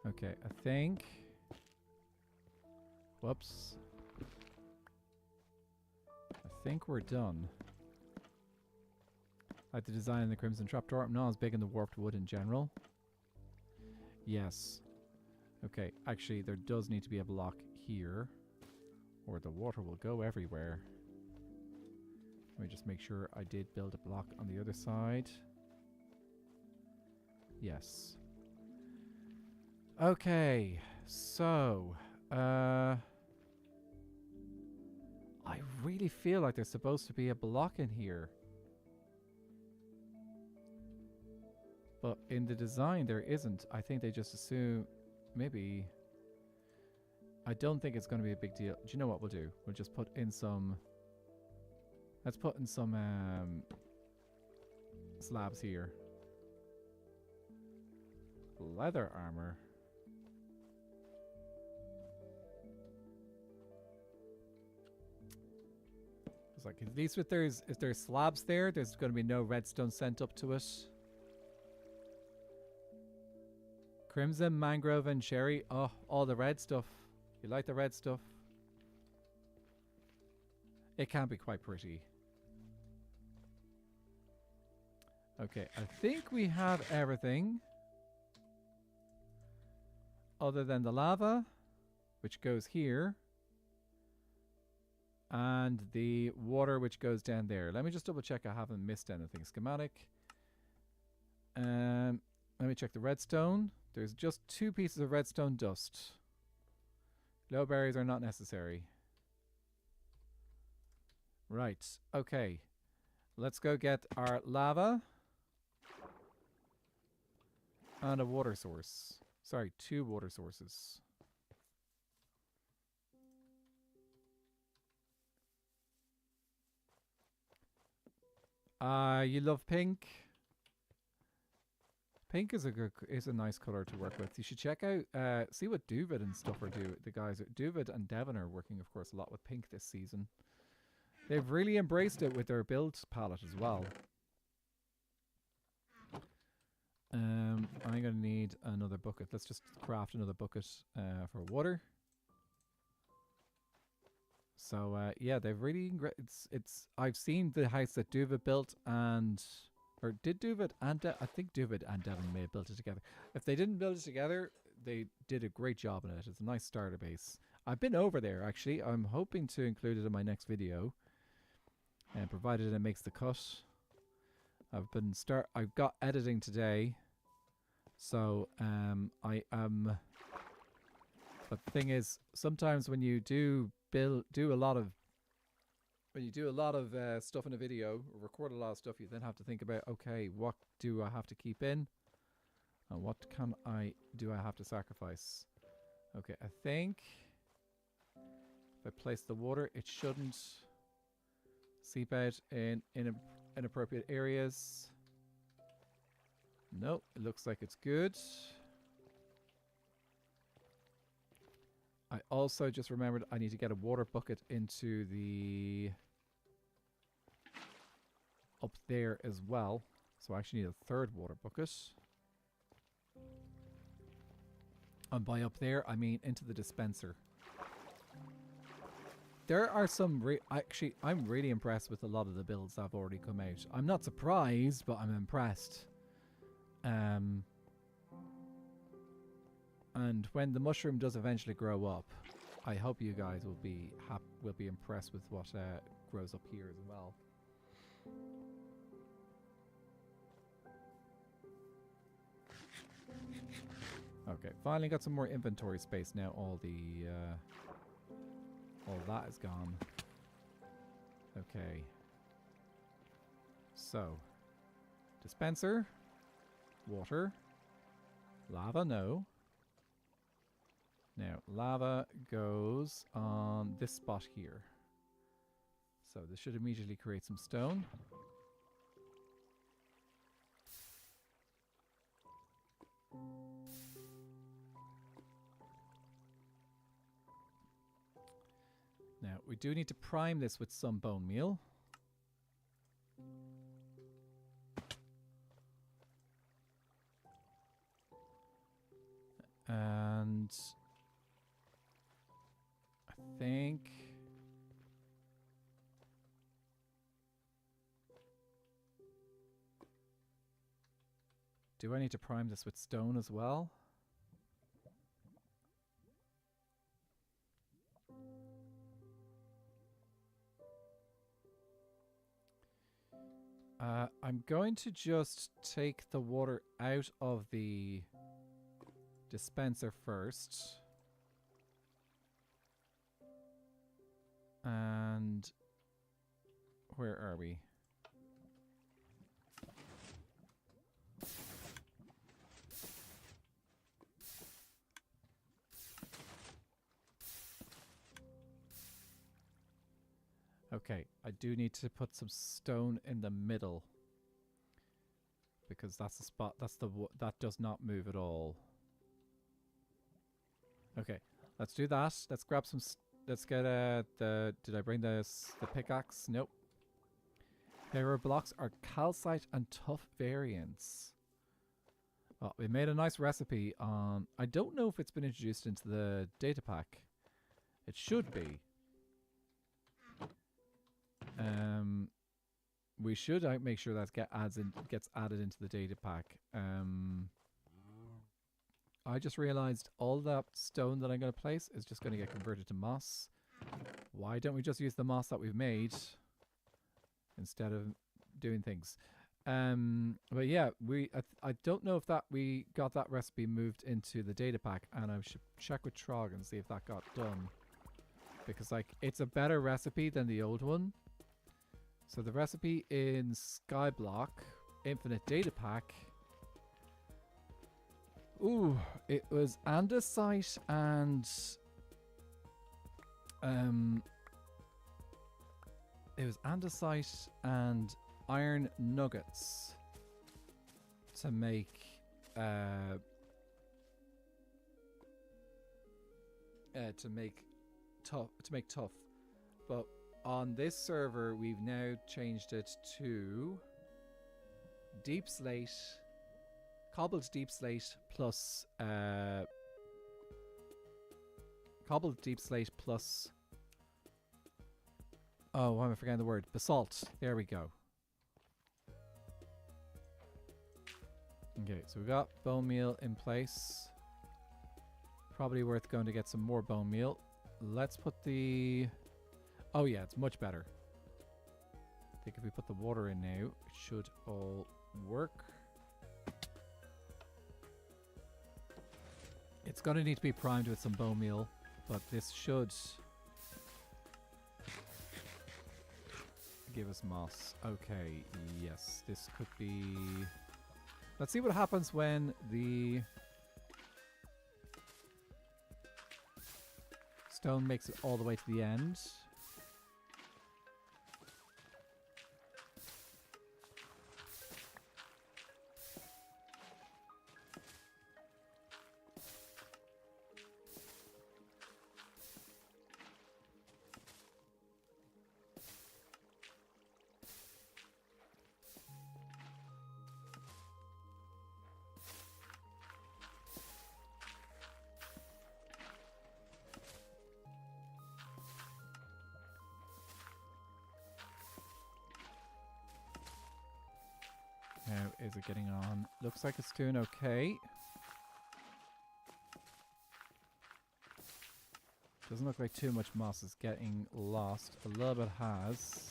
A: Okay, I think... Whoops. I think we're done. Like the design in the Crimson Trapdoor. I'm not as big in the warped wood in general. Yes. Okay, actually there does need to be a block here. Or the water will go everywhere. Let me just make sure I did build a block on the other side. Yes. Okay, so, I really feel like there's supposed to be a block in here. But in the design there isn't. I think they just assume, maybe, I don't think it's going to be a big deal. Do you know what we'll do? We'll just put in some, let's put in some, slabs here. Leather armor. It's like, at least if there's slabs there, there's going to be no redstone sent up to it. Crimson, mangrove, and cherry. Oh, all the red stuff. You like the red stuff? It can be quite pretty. Okay, I think we have everything. Other than the lava, which goes here. And the water, which goes down there. Let me just double check I haven't missed anything. Schematic. Let me check the redstone. There's just 2 pieces of redstone dust. Glow berries are not necessary. Right. Okay. Let's go get our lava. And a water source. Sorry, 2 water sources. You love pink. Pink is a nice color to work with. You should check out, see what Duvid and stuff are doing. The guys at Duvid and Devon are working, of course, a lot with pink this season. They've really embraced it with their build palette as well. I'm gonna need another bucket. Let's just craft another bucket for water. So yeah, they've really it's. I've seen the house that Duvid built and. Or did Duvid and I think Duvid and Devon may have built it together. If they didn't build it together, they did a great job in it. It's a nice starter base. I've been over there actually. I'm hoping to include it in my next video. And provided it makes the cut. I've got editing today. So I am but the thing is, sometimes when you do a lot of stuff in a video, or record a lot of stuff, you then have to think about, okay, what do I have to keep in? And what do I have to sacrifice? Okay, I think if I place the water, it shouldn't seep out in inappropriate areas. Nope, it looks like it's good. I also just remembered I need to get a water bucket into the up there as well. So I actually need a 3rd water bucket. And by up there, I mean into the dispenser. There are some actually, I'm really impressed with a lot of the builds that have already come out. I'm not surprised, but I'm impressed. And when the mushroom does eventually grow up, I hope you guys will be impressed with what grows up here as well. Okay, finally got some more inventory space now. All that is gone. Okay. So, dispenser, water, lava, no. Now, lava goes on this spot here. So this should immediately create some stone. Now, we do need to prime this with some bone meal. And I think do I need to prime this with stone as well? I'm going to just take the water out of the dispenser first. And where are we? Okay, I do need to put some stone in the middle because that's the spot, that does not move at all. Okay, let's do that. Let's grab some let's get did I bring the pickaxe? Nope. Mirror blocks are calcite and tough variants. Well, we made a nice recipe on... I don't know if it's been introduced into the data pack. It should be. We should make sure that gets added into the data pack. I just realized all that stone that I'm going to place is just going to get converted to moss. Why don't we just use the moss that we've made instead of doing things? But yeah, I don't know if we got that recipe moved into the data pack, and I should check with Trog and see if that got done. Because like it's a better recipe than the old one. So the recipe in Skyblock Infinite Data Pack. Ooh, it was andesite and iron nuggets to make tough. But on this server we've now changed it to deep slate, cobbled deep slate plus oh, why am I forgetting the word? Basalt. There we go. Okay, so we got bone meal in place. Probably worth going to get some more bone meal. Let's put the... Oh yeah, it's much better. I think if we put the water in now, it should all work. It's going to need to be primed with some bone meal, but this should give us moss. Okay, yes, this could be... Let's see what happens when the stone makes it all the way to the end. How is it getting on? Looks like it's doing okay. Doesn't look like too much moss is getting lost. A little bit has.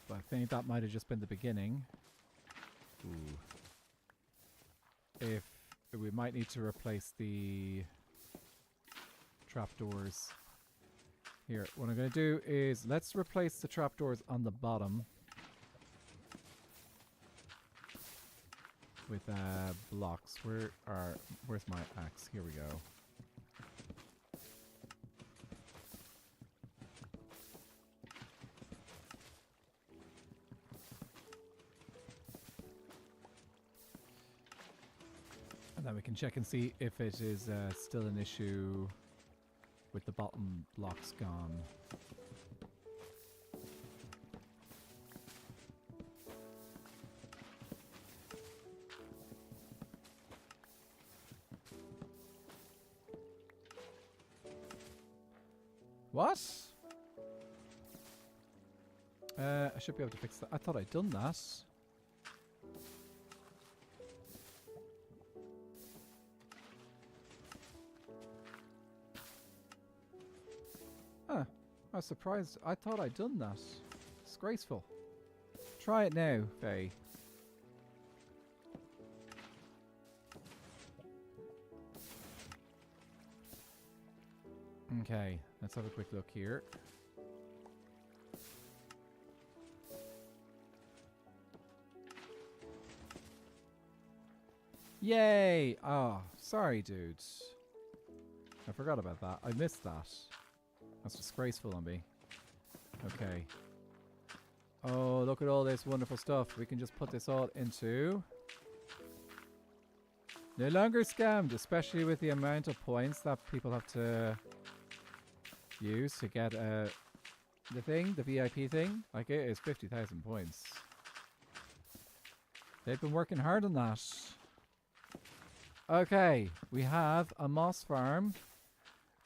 A: But I think that might have just been the beginning. Ooh. If we might need to replace the trapdoors. Here, what I'm going to do is let's replace the trapdoors on the bottom with blocks. Where's my axe? Here we go. And then we can check and see if it is still an issue with the bottom blocks gone. What? I should be able to fix that. I thought I'd done that. Huh. I was surprised. I thought I'd done that. Disgraceful. Try it now, Faye. Okay, let's have a quick look here. Yay! Oh, sorry, dudes. I forgot about that. I missed that. That's disgraceful on me. Okay. Oh, look at all this wonderful stuff. We can just put this all into... No longer scammed, especially with the amount of points that people have to use to get the thing, the VIP thing. Like, it is 50,000 points. They've been working hard on that. Okay, we have a moss farm,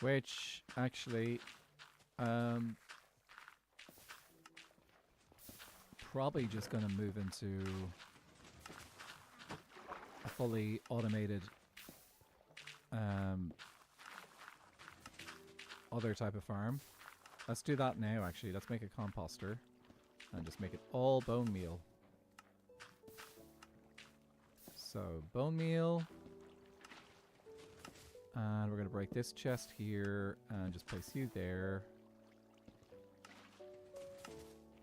A: which actually probably just going to move into a fully automated other type of farm. Let's do that now, actually. Let's make a composter and just make it all bone meal. So, bone meal. And we're going to break this chest here and just place you there.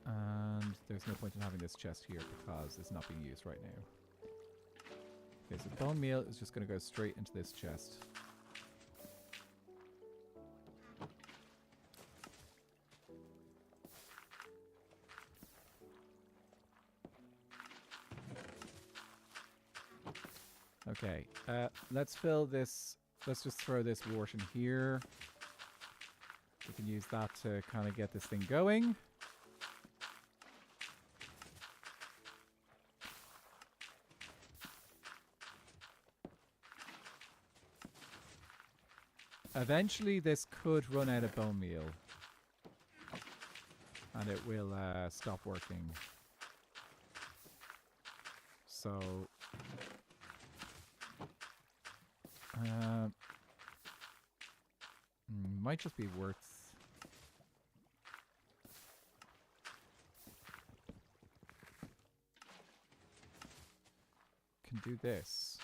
A: And there's no point in having this chest here because it's not being used right now. Okay, so bone meal is just going to go straight into this chest. Okay, let's fill this. Let's just throw this wart in here. We can use that to kind of get this thing going. Eventually this could run out of bone meal. And it will stop working. So... might just be worth... Can do this.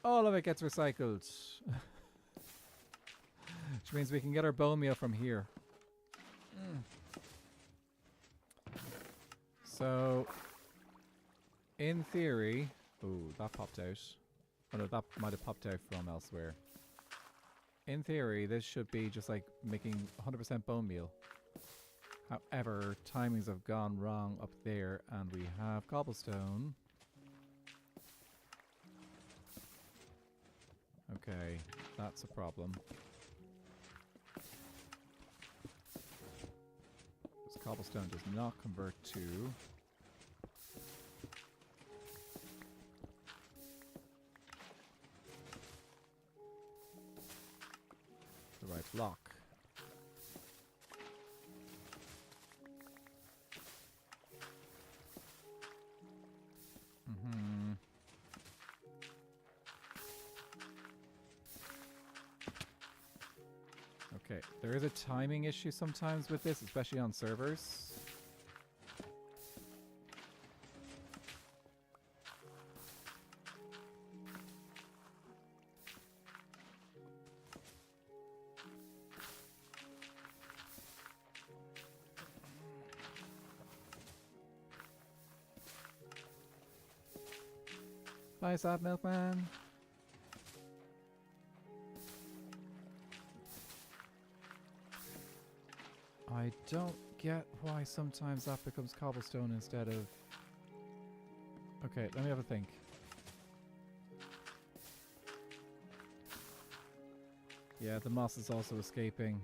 A: All of it gets recycled. Which means we can get our bone meal from here. So, in theory... Ooh, that popped out. Oh no, that might have popped out from elsewhere. In theory, this should be just like making 100% bone meal. However, timings have gone wrong up there, and we have cobblestone. Okay, that's a problem. This cobblestone does not convert to... the right block. Okay, there is a timing issue sometimes with this, especially on servers. Bye, sad milkman. I don't get why sometimes that becomes cobblestone instead of... Okay, let me have a think. Yeah, the moss is also escaping.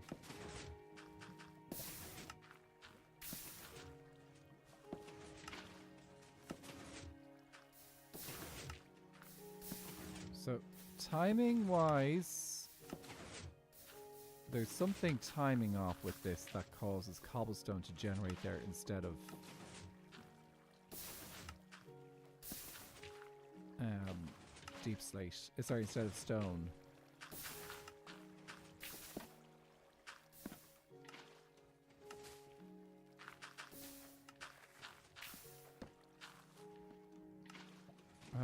A: So, timing-wise, there's something timing off with this that causes cobblestone to generate there instead of deep slate. Sorry, instead of stone.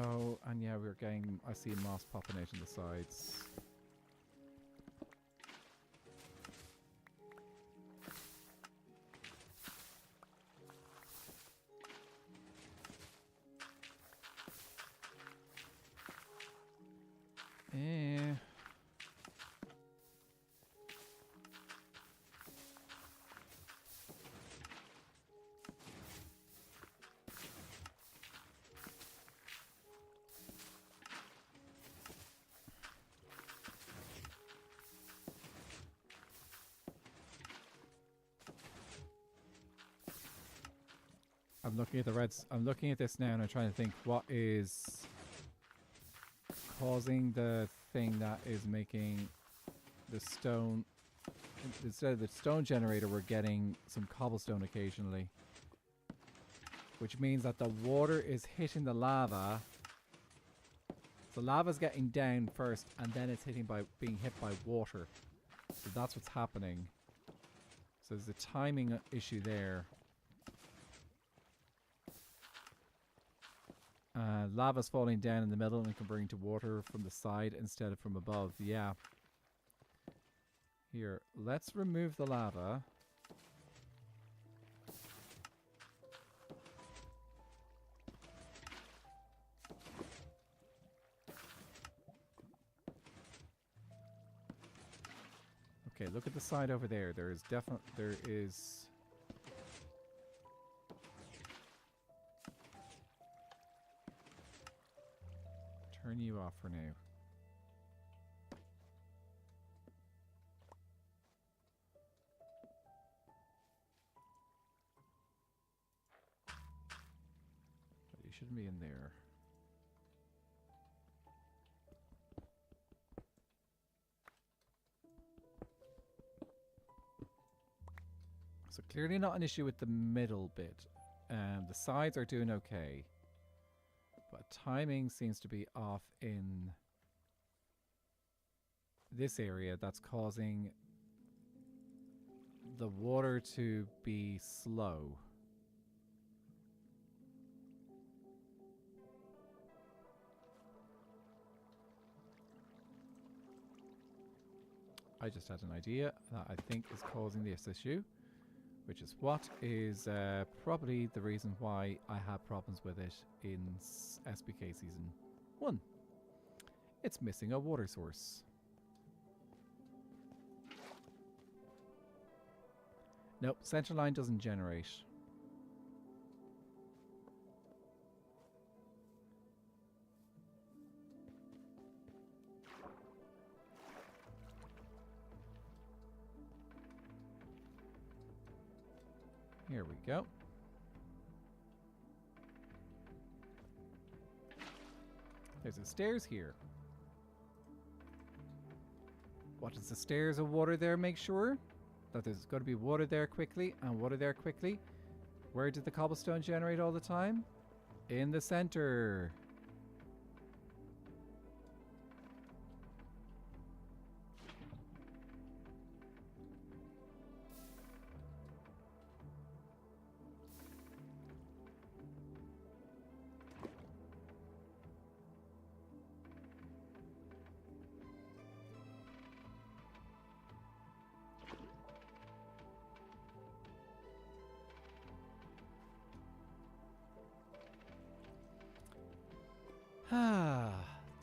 A: Oh, and yeah, we're getting... I see moss popping out on the sides. I'm looking at the reds. I'm looking at this now and I'm trying to think what is causing the thing that is making the stone. Instead of the stone generator, we're getting some cobblestone occasionally. Which means that the water is hitting the lava. The lava's getting down first and then it's being hit by water. So that's what's happening. So there's a timing issue there. Lava's falling down in the middle and converting to water from the side instead of from above. Yeah. Here, let's remove the lava. Okay, look at the side over there. There is turn you off for now. But you shouldn't be in there. So clearly not an issue with the middle bit. The sides are doing okay. But timing seems to be off in this area that's causing the water to be slow. I just had an idea that I think is causing this issue, which is what is probably the reason why I had problems with it in SBK Season 1. It's missing a water source. Nope, center line doesn't generate. Here we go. There's the stairs here. What does the stairs of water there make sure? That there's going to be water there quickly and water there quickly. Where did the cobblestone generate all the time? In the center.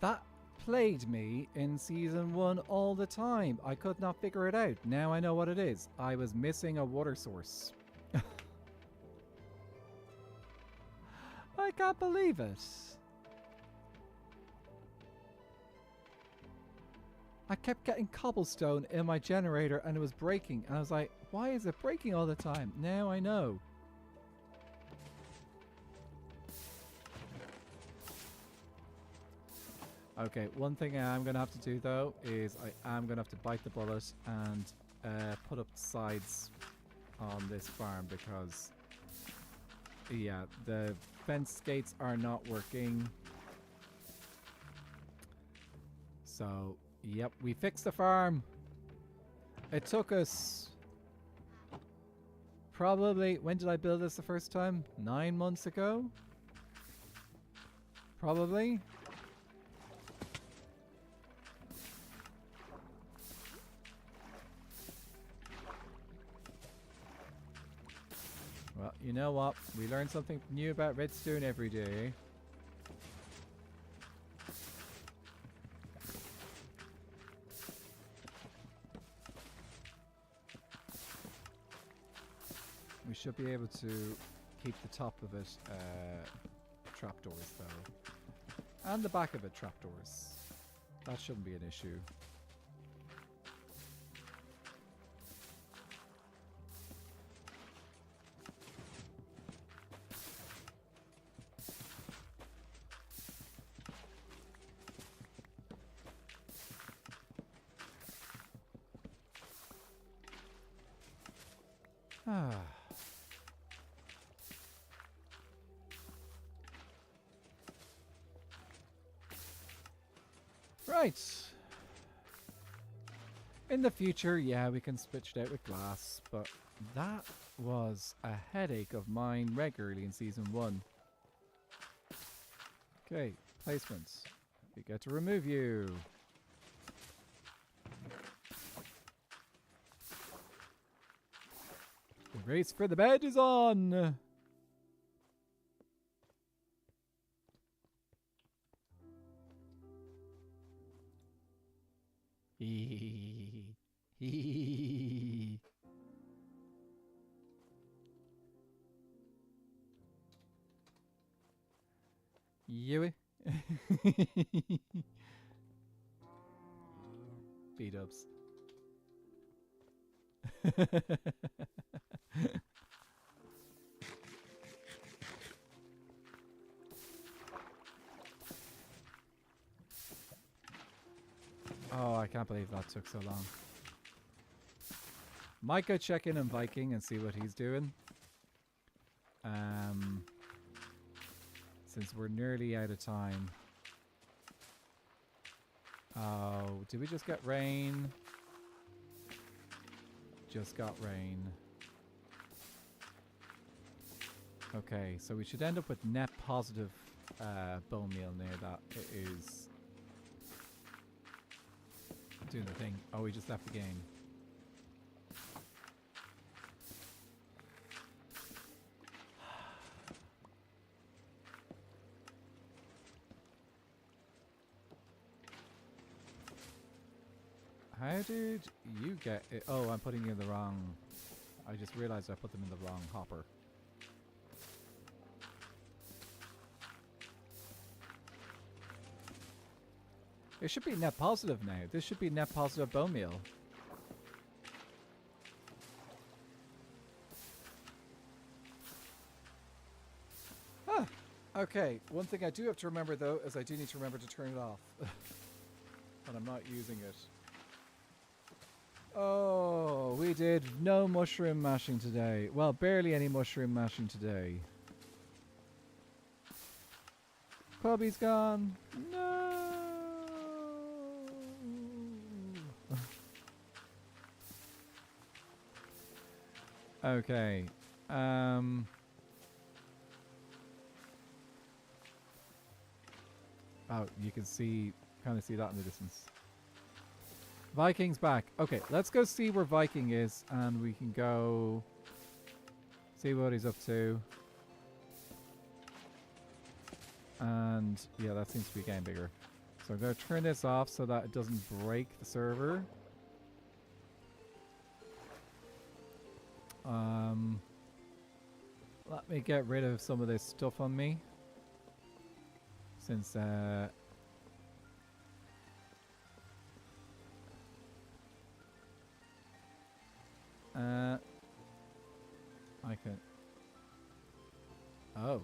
A: That plagued me in Season 1 all the time. I could not figure it out. Now I know what it is. I was missing a water source. I can't believe it. I kept getting cobblestone in my generator and it was breaking. And I was like, why is it breaking all the time? Now I know. Okay, one thing I am going to have to do though is I am going to have to bite the bullet and put up sides on this farm because yeah, the fence gates are not working. So, yep, we fixed the farm. It took us probably, when did I build this the first time? 9 months ago? Probably. Well, you know what? We learn something new about redstone every day. We should be able to keep the top of it trapdoors though. And the back of it trapdoors. That shouldn't be an issue. Right. In the future, yeah, we can switch it out with glass, but that was a headache of mine regularly in Season 1. Okay, placements. We get to remove you. The race for the bed is on! Yui. B-dubs. Oh, I can't believe that took so long. Might go check in on Viking and see what he's doing. Since we're nearly out of time. Oh, did we just get rain? Just got rain. Okay, so we should end up with net positive bone meal near that. It is doing the thing. Oh, we just left the game. How did you get it? Oh, I'm putting you in the wrong... I just realized I put them in the wrong hopper. It should be net positive now. This should be net positive bone meal. Ah, okay. One thing I do have to remember though is I do need to remember to turn it off. When I'm not using it. Oh, we did no mushroom mashing today. Well, barely any mushroom mashing today. Puppy's gone. No. Okay. Oh, you can see, kind of see that in the distance. Viking's back. Okay, let's go see where Viking is, and we can go see what he's up to. And yeah, that seems to be getting bigger. So I'm going to turn this off so that it doesn't break the server. Let me get rid of some of this stuff on me. Since I can... Oh.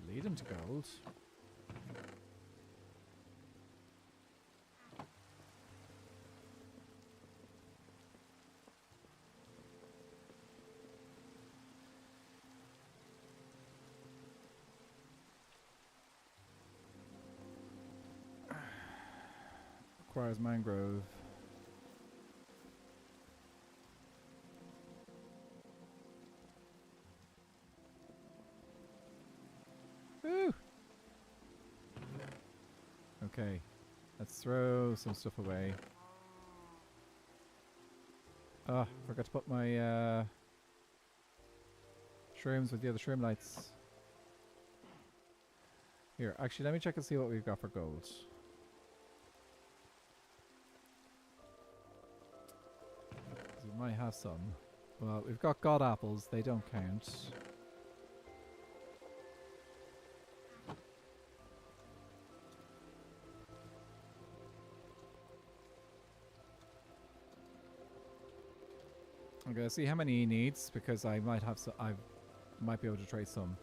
A: Lead him to gold. Requires mangrove. Woo! Okay, let's throw some stuff away. Ah, forgot to put my shrooms with the other shroom lights. Here, actually, let me check and see what we've got for gold. We might have some. Well, we've got god apples. They don't count. I'm gonna see how many he needs because I might have some. I might be able to trade some.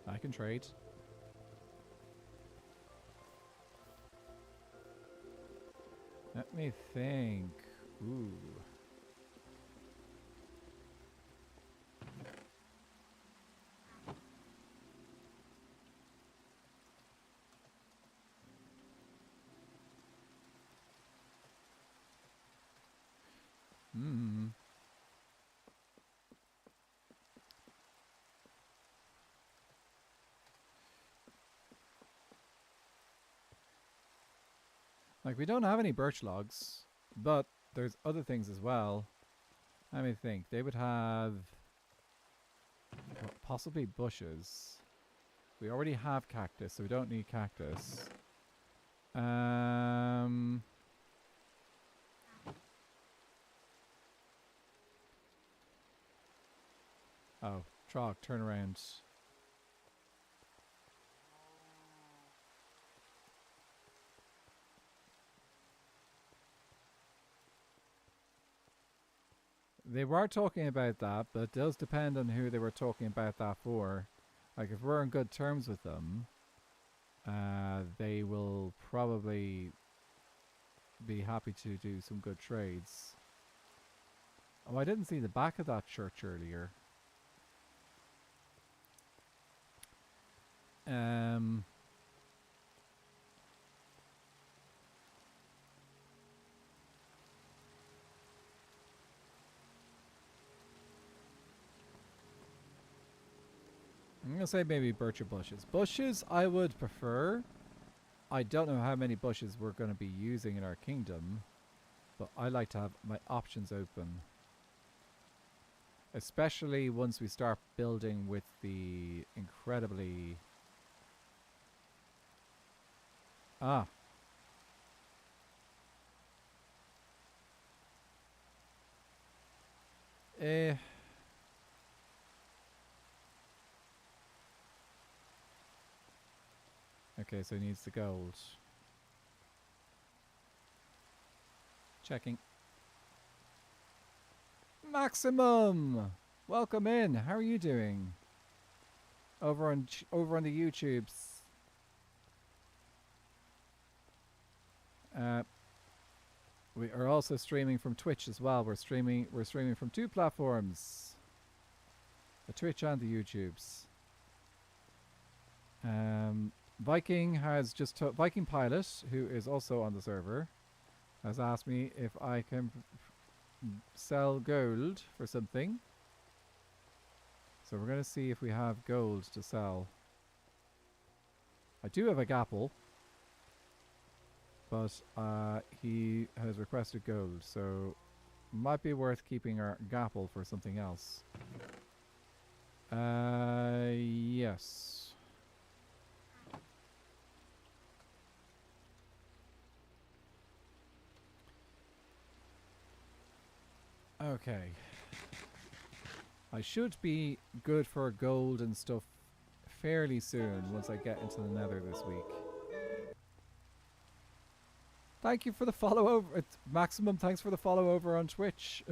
A: I can trade. Let me think. Ooh. Hmm. Like, we don't have any birch logs, but there's other things as well. Let me think. They would have possibly bushes. We already have cactus, so we don't need cactus. Oh, Trog, turn around. They were talking about that, but it does depend on who they were talking about that for. Like, if we're on good terms with them, they will probably be happy to do some good trades. Oh, I didn't see the back of that church earlier. I'm going to say maybe birch or bushes. Bushes I would prefer. I don't know how many bushes we're going to be using in our kingdom, but I like to have my options open. Especially once we start building with the incredibly... Ah. Okay, so he needs the gold. Checking. Maximum! Welcome in. How are you doing? Over on the YouTubes. We are also streaming from Twitch as well. We're streaming from 2 platforms. The Twitch and the YouTubes. Viking has just Viking Pilot, who is also on the server, has asked me if I can sell gold for something. So we're going to see if we have gold to sell. I do have a gapple, but he has requested gold, so might be worth keeping our gapple for something else. Yes. Okay. I should be good for gold and stuff fairly soon once I get into the Nether this week. Thank you for the follow over. Maximum thanks for the follow over on Twitch.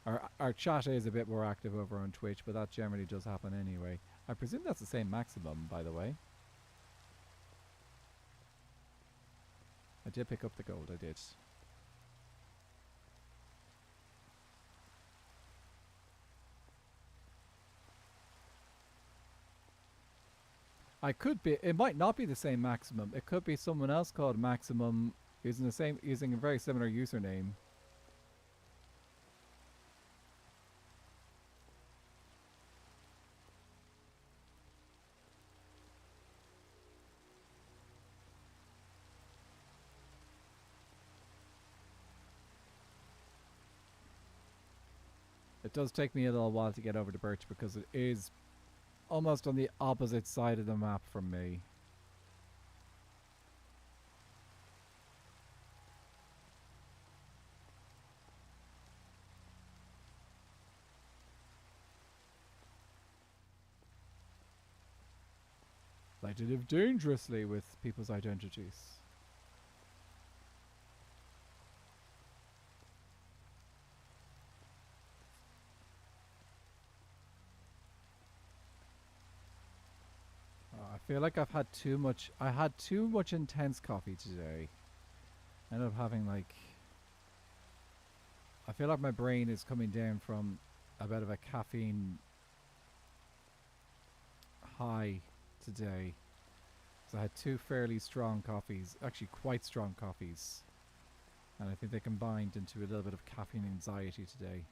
A: Our chat is a bit more active over on Twitch, but that generally does happen anyway. I presume that's the same Maximum, by the way. I did pick up the gold, I did. It might not be the same Maximum. It could be someone else called Maximum using a very similar username. It does take me a little while to get over to Birch because it is almost on the opposite side of the map from me. tried to live dangerously with people's identities. I feel like I've had too much. I had too much intense coffee today. I ended up having like. I feel like my brain is coming down from a bit of a caffeine high today. So I had two fairly strong coffees, actually quite strong coffees. And I think they combined into a little bit of caffeine anxiety today.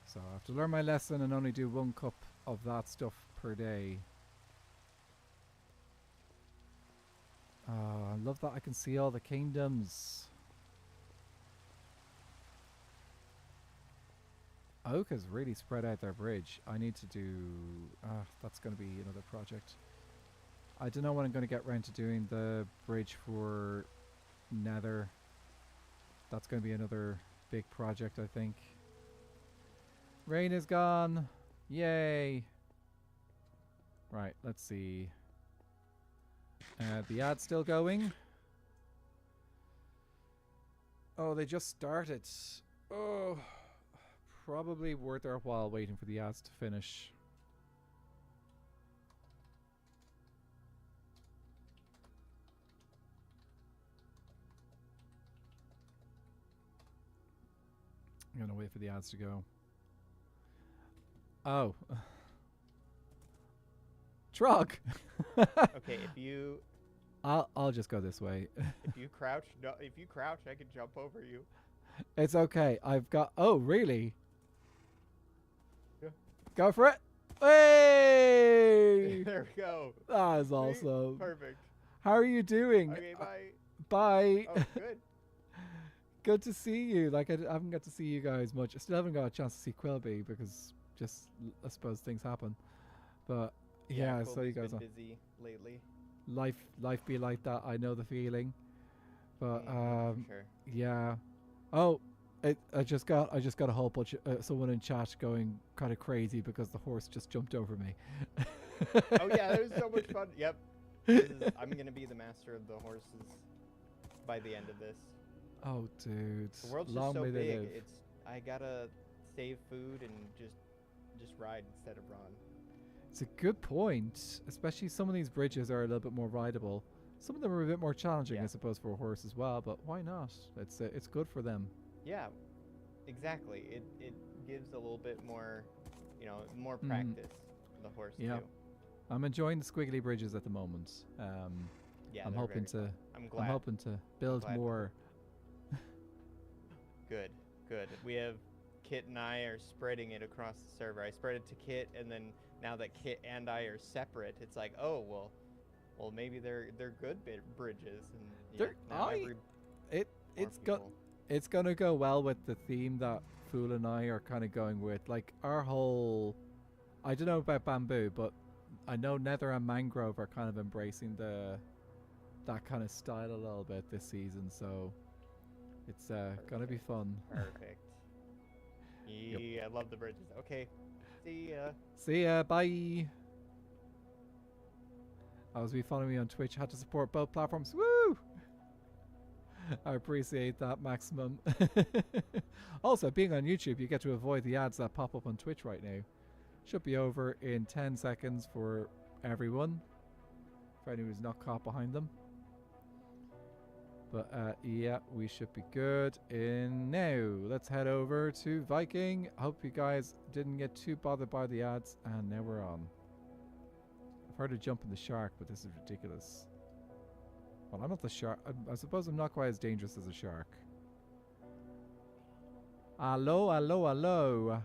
A: So I have to learn my lesson and only do 1 cup of that stuff per day. I love that I can see all the kingdoms. Oak has really spread out their bridge. I need to do... that's going to be another project. I don't know when I'm going to get round to doing the bridge for Nether. That's going to be another big project, I think. Rain is gone. Yay. Right, let's see. The ad's still going. Oh, they just started. Oh, probably worth our while waiting for the ads to finish. I'm gonna wait for the ads to go. Oh. Trog!
G: Okay, if you
A: I'll just go this way.
G: if you crouch, no, if you crouch, I can jump over you.
A: It's okay. I've got... Oh, really?
G: Yeah.
A: Go for it. Hey!
G: There we go.
A: That is
G: See?
A: awesome.
G: Perfect.
A: How are you doing?
G: Okay, bye.
A: Bye.
G: Oh, good.
A: Good to see you. Like, I haven't got to see you guys much. I still haven't got a chance to see Quilby because just, I suppose, things happen. But, yeah, so you guys
G: been
A: are...
G: busy lately.
A: Life be like that. I know the feeling. But,
G: For sure.
A: yeah. Oh, I just got a whole bunch of someone in chat going kind of crazy because the horse just jumped over me.
G: Oh yeah, that was so much fun. Yep. I'm gonna be the master of the horses by the end of this.
A: Oh, dude.
G: The world's
A: Long
G: just so
A: may they
G: big.
A: live.
G: I gotta save food and just ride instead of run.
A: It's a good point. Especially some of these bridges are a little bit more rideable. Some of them are a bit more challenging,
G: Yeah.
A: I suppose, for a horse as well. But why not? It's good for them.
G: Yeah, exactly. It gives a little bit more, more practice for the horse
A: Yeah.
G: too.
A: I'm enjoying the squiggly bridges at the moment.
G: Yeah,
A: I'm
G: they're
A: hoping
G: very
A: to.
G: fun. I'm glad.
A: I'm hoping to build
G: glad.
A: more.
G: Good. We have Kit and I are spreading it across the server. I spread it to Kit, and then now that Kit and I are separate, it's like, oh well, maybe they're good bridges, and
A: They're-
G: now
A: It's gonna go well with the theme that Fool and I are kind of going with. Like our whole, I don't know about bamboo, but I know Nether and Mangrove are kind of embracing that kind of style a little bit this season. So it's gonna be fun.
G: Perfect. Yeah, I love the bridges. Okay, see ya.
A: See ya, bye. As we follow me on Twitch, had to support both platforms. Woo! I appreciate that, Maximum. Also, being on YouTube, you get to avoid the ads that pop up on Twitch right now. Should be over in 10 seconds for everyone. For anyone who's not caught behind them. But yeah, we should be good in now. Let's head over to Viking. Hope you guys didn't get too bothered by the ads. And now we're on. I've heard of jumping the shark, but this is ridiculous. Well, I'm not the shark. I suppose I'm not quite as dangerous as a shark. Hello, hello, hello.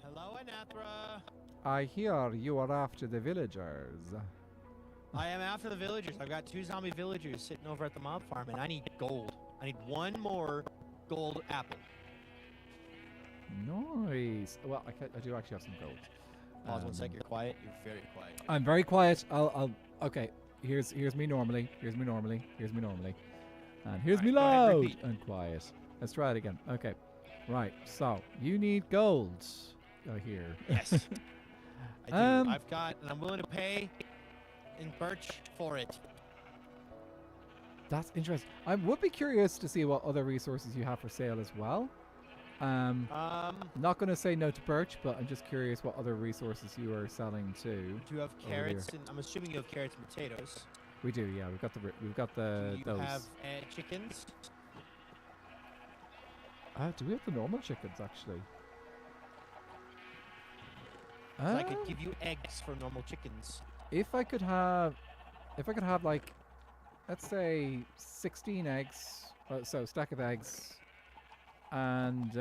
D: Hello, Anathra.
A: I hear you are after the villagers.
D: I am after the villagers. I've got 2 zombie villagers sitting over at the mob farm, and I need gold. I need 1 more gold apple.
A: Nice. Well, I do actually have some gold.
D: Pause 1 sec. You're quiet. You're very quiet.
A: I'm very quiet. I'll. Okay. Here's me normally. Here's me normally. Here's me normally. And here's me
D: Alright, go ahead,
A: loud
D: repeat.
A: and quiet. Let's try it again. Okay. Right. So you need gold. I hear.
D: Yes. I do.
A: Um,
D: I've got, and I'm willing to pay in birch for it.
A: That's interesting. I would be curious to see what other resources you have for sale as well. Not going to say no to birch, but I'm just curious what other resources you are selling to.
D: Do you have
A: over here.
D: carrots? And I'm assuming you have carrots and potatoes.
A: We do, yeah. We've got the
D: Do you
A: those.
D: have chickens?
A: Do we have the normal chickens actually?
D: 'Cause I could give you eggs for normal chickens.
A: If I could have like, let's say 16 eggs, so stack of eggs, and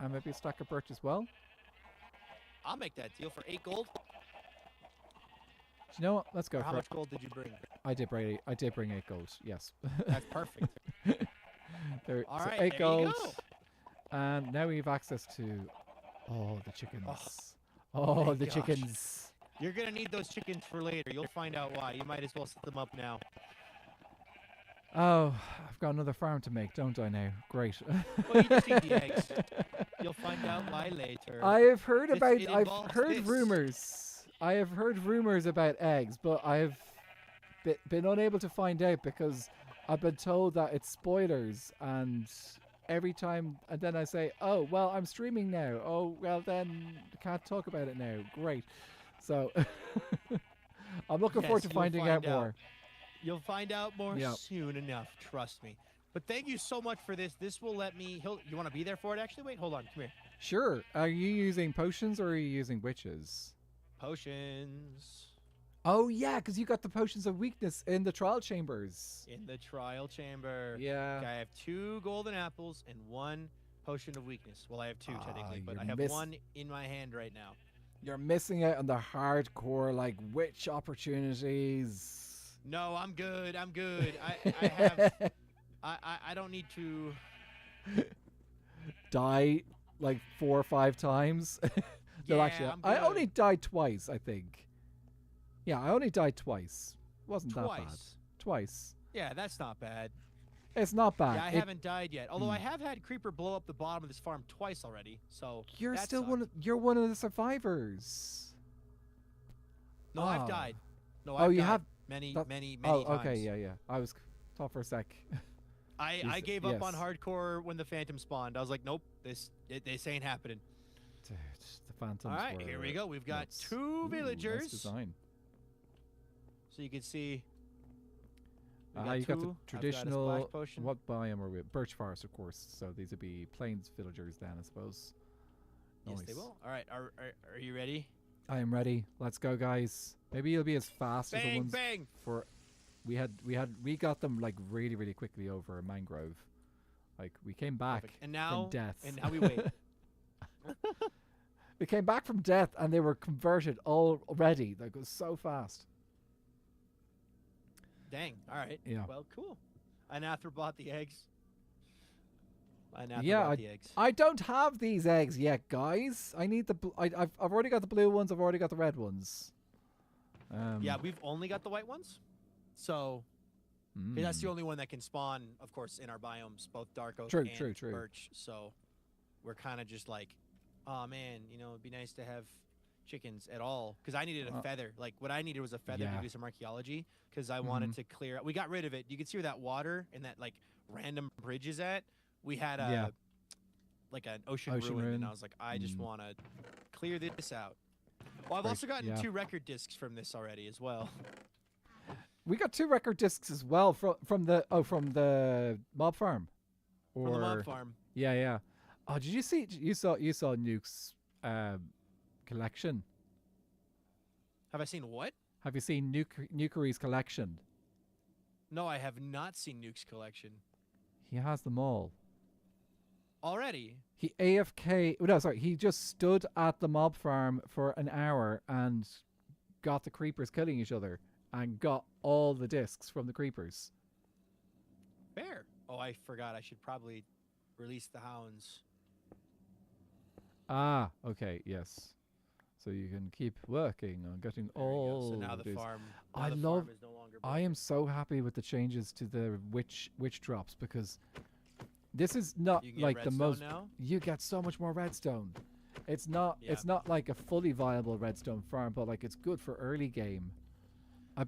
A: maybe a stack of birch as well. Do
D: I'll make that deal for 8 gold.
A: you know what? Let's go
D: Or how
A: for
D: much
A: it.
D: gold did you bring?
A: I did bring 8 gold. Yes.
D: That's perfect.
A: There,
D: All
A: so
D: right,
A: 8
D: there
A: gold.
D: you go.
A: And now we have access to the chickens.
D: Oh my
A: The
D: gosh.
A: chickens.
D: You're gonna need those chickens for later. You'll find out why. You might as well set them up now.
A: Oh, I've got another farm to make, don't I now? Great.
D: Well, you just need the eggs. You'll find out why later.
A: I have heard
D: This-
A: about.
D: it
A: I've
D: involves
A: heard
D: this.
A: rumors. I have heard rumors about eggs, but I've been unable to find out because I've been told that it's spoilers, and every time, and then I say, "Oh, well, I'm streaming now." Oh, well, then can't talk about it now. Great. So I'm looking forward to
D: Yes, you'll
A: finding
D: find
A: out more.
D: You'll find out more
A: Yep.
D: soon enough. Trust me. But thank you so much for this. This will let me. You want to be there for it? Actually, wait. Hold on. Come here.
A: Sure. Are you using potions or are you using witches?
D: Potions
A: Oh yeah, because you got the potions of weakness in the trial chambers.
D: in the trial chamber.
A: Yeah.
D: Okay, I have 2 golden apples and 1 potion of weakness. Well, I have 2 technically, but
A: you're
D: I have
A: miss-
D: 1 in my hand right now.
A: You're missing out on the hardcore like witch opportunities.
D: No, I'm good. I'm good. I have. I don't need to.
A: Die like 4 or 5 times. No,
D: Yeah,
A: actually,
D: I'm
A: I
D: good.
A: only died twice. I think. Yeah, I only died twice. Wasn't that bad?
D: Twice.
A: Twice.
D: Yeah, that's not bad.
A: It's not bad.
D: Yeah, I
A: It-
D: haven't died yet. Although I have had creeper blow up the bottom of this farm twice already. So
A: You're
D: that
A: still
D: sucked.
A: you're one of the survivors.
D: No, I've
A: Ah.
D: died. No,
A: Oh,
D: I've
A: you
D: died
A: have
D: many,
A: that-
D: many
A: Oh,
D: times.
A: okay, yeah. I was thought for a sec.
D: I
A: Yes,
D: gave up on
A: yes.
D: hardcore when the phantom spawned. I was like, nope, this ain't happening.
A: Dude, the phantoms.
D: All right, here we
A: were
D: go. We've got
A: nuts.
D: 2
A: Ooh,
D: villagers.
A: Nice design.
D: So you can see. we
A: You got the
D: two. I've got a
A: traditional.
D: splash potion.
A: What biome are we? Birch forest, of course. So these would be plains villagers then, I suppose.
D: Yes, they
A: Nice.
D: will. All right, are you ready?
A: I am ready. Let's go, guys. Maybe you'll be as fast as the
D: Bang,
A: ones
D: bang.
A: for. We got them like really, really quickly over a mangrove. Like we came back
D: Perfect. And now,
A: from death.
D: and now we wait.
A: We came back from death and they were converted already. Like it was so fast.
D: Dang. All right.
A: Yeah.
D: Well, cool. Anathra bought the eggs. Anathra
A: Yeah,
D: bought the eggs.
A: I don't have these eggs yet, guys. I need the. I've already got the blue ones. I've already got the red ones.
D: Yeah, we've only got the white ones. So that's the only one that can spawn, of course, in our biomes, both dark oak
A: True,
D: and
A: true, true.
D: birch. So we're kind of just like, oh man, it'd be nice to have chickens at all. Because I needed a feather. Like what I needed was a feather
A: Yeah.
D: to do some archaeology. Because I wanted to clear. We got rid of it. You can see where that water and that like random bridge is at. We had a
A: Yeah.
D: like an ocean
A: Ocean
D: ruin,
A: ruin.
D: and I was like, I just want to clear this out. Well, I've
A: Right,
D: also gotten
A: yeah.
D: 2 record discs from this already as well.
A: We got 2 record discs as well from the mob farm.
D: From the mob farm.
A: Yeah. Oh, did you see? You saw Nuke's collection.
D: Have I seen what?
A: Have you seen Nukery's collection?
D: No, I have not seen Nuke's collection.
A: He has them all.
D: Already?
A: He AFK. No, sorry. He just stood at the mob farm for an hour and got the creepers killing each other and got all the discs from the creepers.
D: Fair. Oh, I forgot. I should probably release the hounds.
A: Ah, okay, yes. So you can keep working on getting
D: There we go.
A: all.
D: So now the
A: these.
D: farm.
A: I
D: now the
A: love-
D: farm is no longer
A: I am so happy with the changes to the witch drops because This is not
D: You can get
A: like the
D: redstone
A: most.
D: now?
A: You get so much more redstone. It's not.
D: Yeah.
A: It's not like a fully viable redstone farm, but like it's good for early game.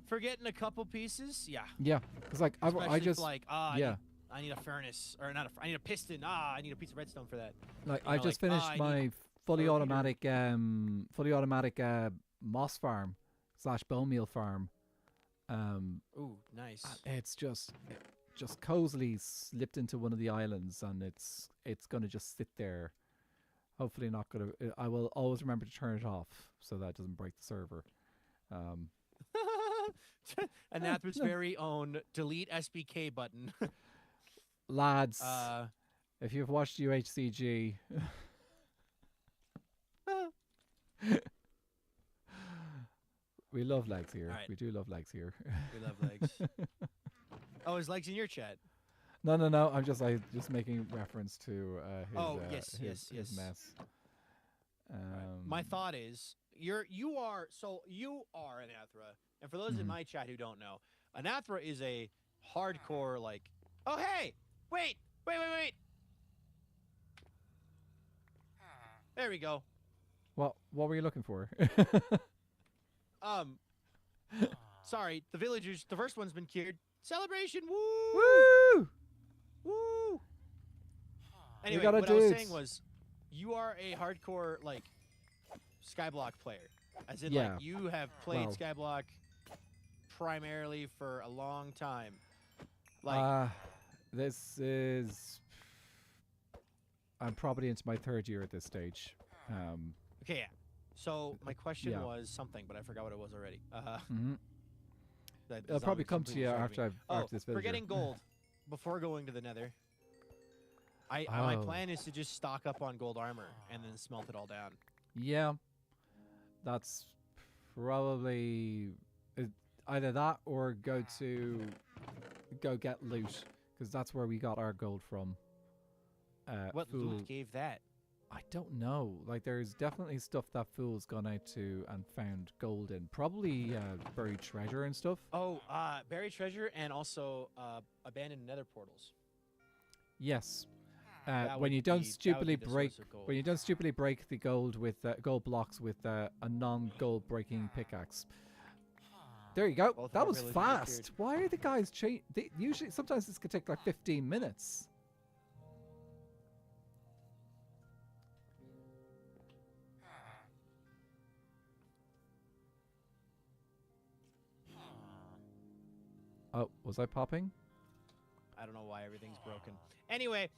D: For getting a couple pieces, yeah.
A: Yeah, it's like
D: Especially
A: I
D: if,
A: just
D: like,
A: yeah.
D: I need a furnace, or not. I need a piston. I need a piece of redstone for that.
A: Like
D: You
A: I
D: know,
A: just
D: like,
A: finished
D: I
A: my
D: need
A: fully
D: a
A: automatic moss farm / bone meal farm.
D: Ooh, nice.
A: It's just cozily slipped into one of the islands, and it's gonna just sit there. Hopefully not gonna. I will always remember to turn it off so that it doesn't break the server.
D: Anathra's very own delete SBK button.
A: Lads, if you've watched UHCG, we love legs here.
D: Alright.
A: We do love legs here.
D: We love legs. Oh, his legs in your chat.
A: No. I'm just making reference to his,
D: Oh, yes,
A: his
D: yes.
A: mess.
D: My thought is, you are Anathra, and for those in my chat who don't know, Anathra is a hardcore like. Oh hey, wait. There we go.
A: What were you looking for?
D: Sorry, the villagers. The first one's been cured. Celebration! Woo!
A: Woo!
D: Woo! Anyway,
A: got a
D: what I was
A: dudes.
D: saying was, you are a hardcore like Skyblock player, as in
A: Yeah.
D: like you have played
A: Well.
D: Skyblock primarily for a long time. Like,
A: This is. I'm probably into my 3rd year at this stage.
D: okay, yeah. So my question
A: Yeah.
D: was something, but I forgot what it was already.
A: Mhm.
D: That
A: It'll probably
D: zombie
A: come to
D: completely
A: you
D: distracted me.
A: after this video.
D: For getting gold before going to the Nether. My
A: Oh.
D: plan is to just stock up on gold armor and then smelt it all down.
A: Yeah, that's probably either that or go get loot, because that's where we got our gold from.
D: What
A: Fool,
D: loot gave that?
A: I don't know. Like, there's definitely stuff that Fool's gone out to and found gold in. Probably buried treasure and stuff.
D: Oh, buried treasure and also abandoned nether portals.
A: Yes.
D: That
A: When
D: would
A: you don't
D: be- that would
A: stupidly
D: be the
A: break,
D: source of gold.
A: when you don't stupidly break the gold with gold blocks with a non-gold breaking pickaxe. There you go.
D: Both
A: That
D: our
A: was
D: villagers are
A: fast.
D: cured.
A: Why are the guys change? Usually, sometimes this could take like 15 minutes. Oh, was I popping?
D: I don't know why everything's broken. Anyway,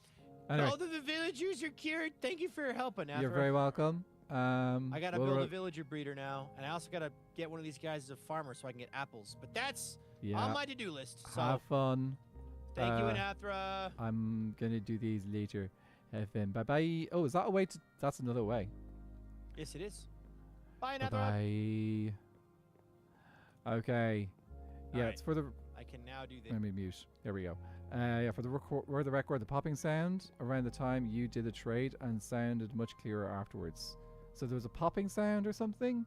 A: Anyway,
D: all of the villagers are cured. Thank you for your help, Anathra.
A: you're very welcome.
D: I gotta
A: we'll
D: build
A: re-
D: a villager breeder now, and I also gotta get one of these guys as a farmer so I can get apples. But that's
A: Yeah.
D: on my to-do list. So
A: Have fun.
D: thank you,
A: uh,
D: Anathra.
A: I'm gonna do these later. Have fun. Bye bye. Oh, is that a way to? That's another way.
D: Yes, it is. Bye,
A: Bye
D: Anathra.
A: bye. Okay. Yeah,
D: Alright.
A: it's for the.
D: I can now do this.
A: Let me mute. There we go. Yeah, for the record, the popping sound around the time you did the trade and sounded much clearer afterwards. So there was a popping sound or something.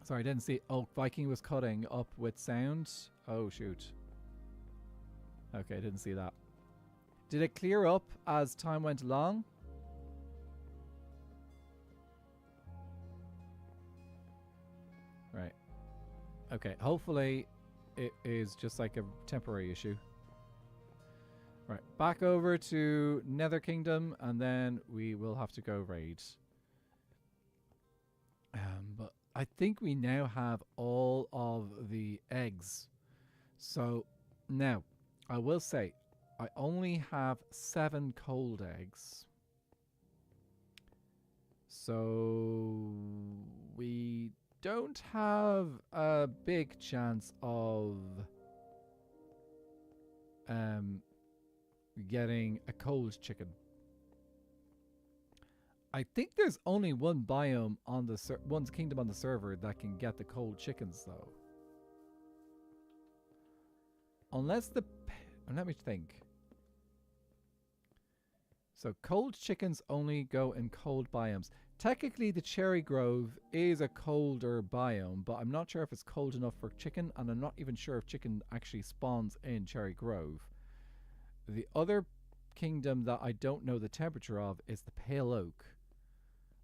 A: Sorry, I didn't see. Oh, Viking was cutting up with sound. Oh shoot. Okay, I didn't see that. Did it clear up as time went along? Right. Okay, hopefully it is just like a temporary issue. Right, back over to Nether Kingdom, and then we will have to go raid. But I think we now have all of the eggs. So now, I will say, I only have 7 cold eggs. So we don't have a big chance of getting a cold chicken. I think there's only one biome on the one kingdom on the server that can get the cold chickens though. Unless let me think. So cold chickens only go in cold biomes. Technically, the Cherry Grove is a colder biome, but I'm not sure if it's cold enough for chicken, and I'm not even sure if chicken actually spawns in Cherry Grove. The other kingdom that I don't know the temperature of is the Pale Oak.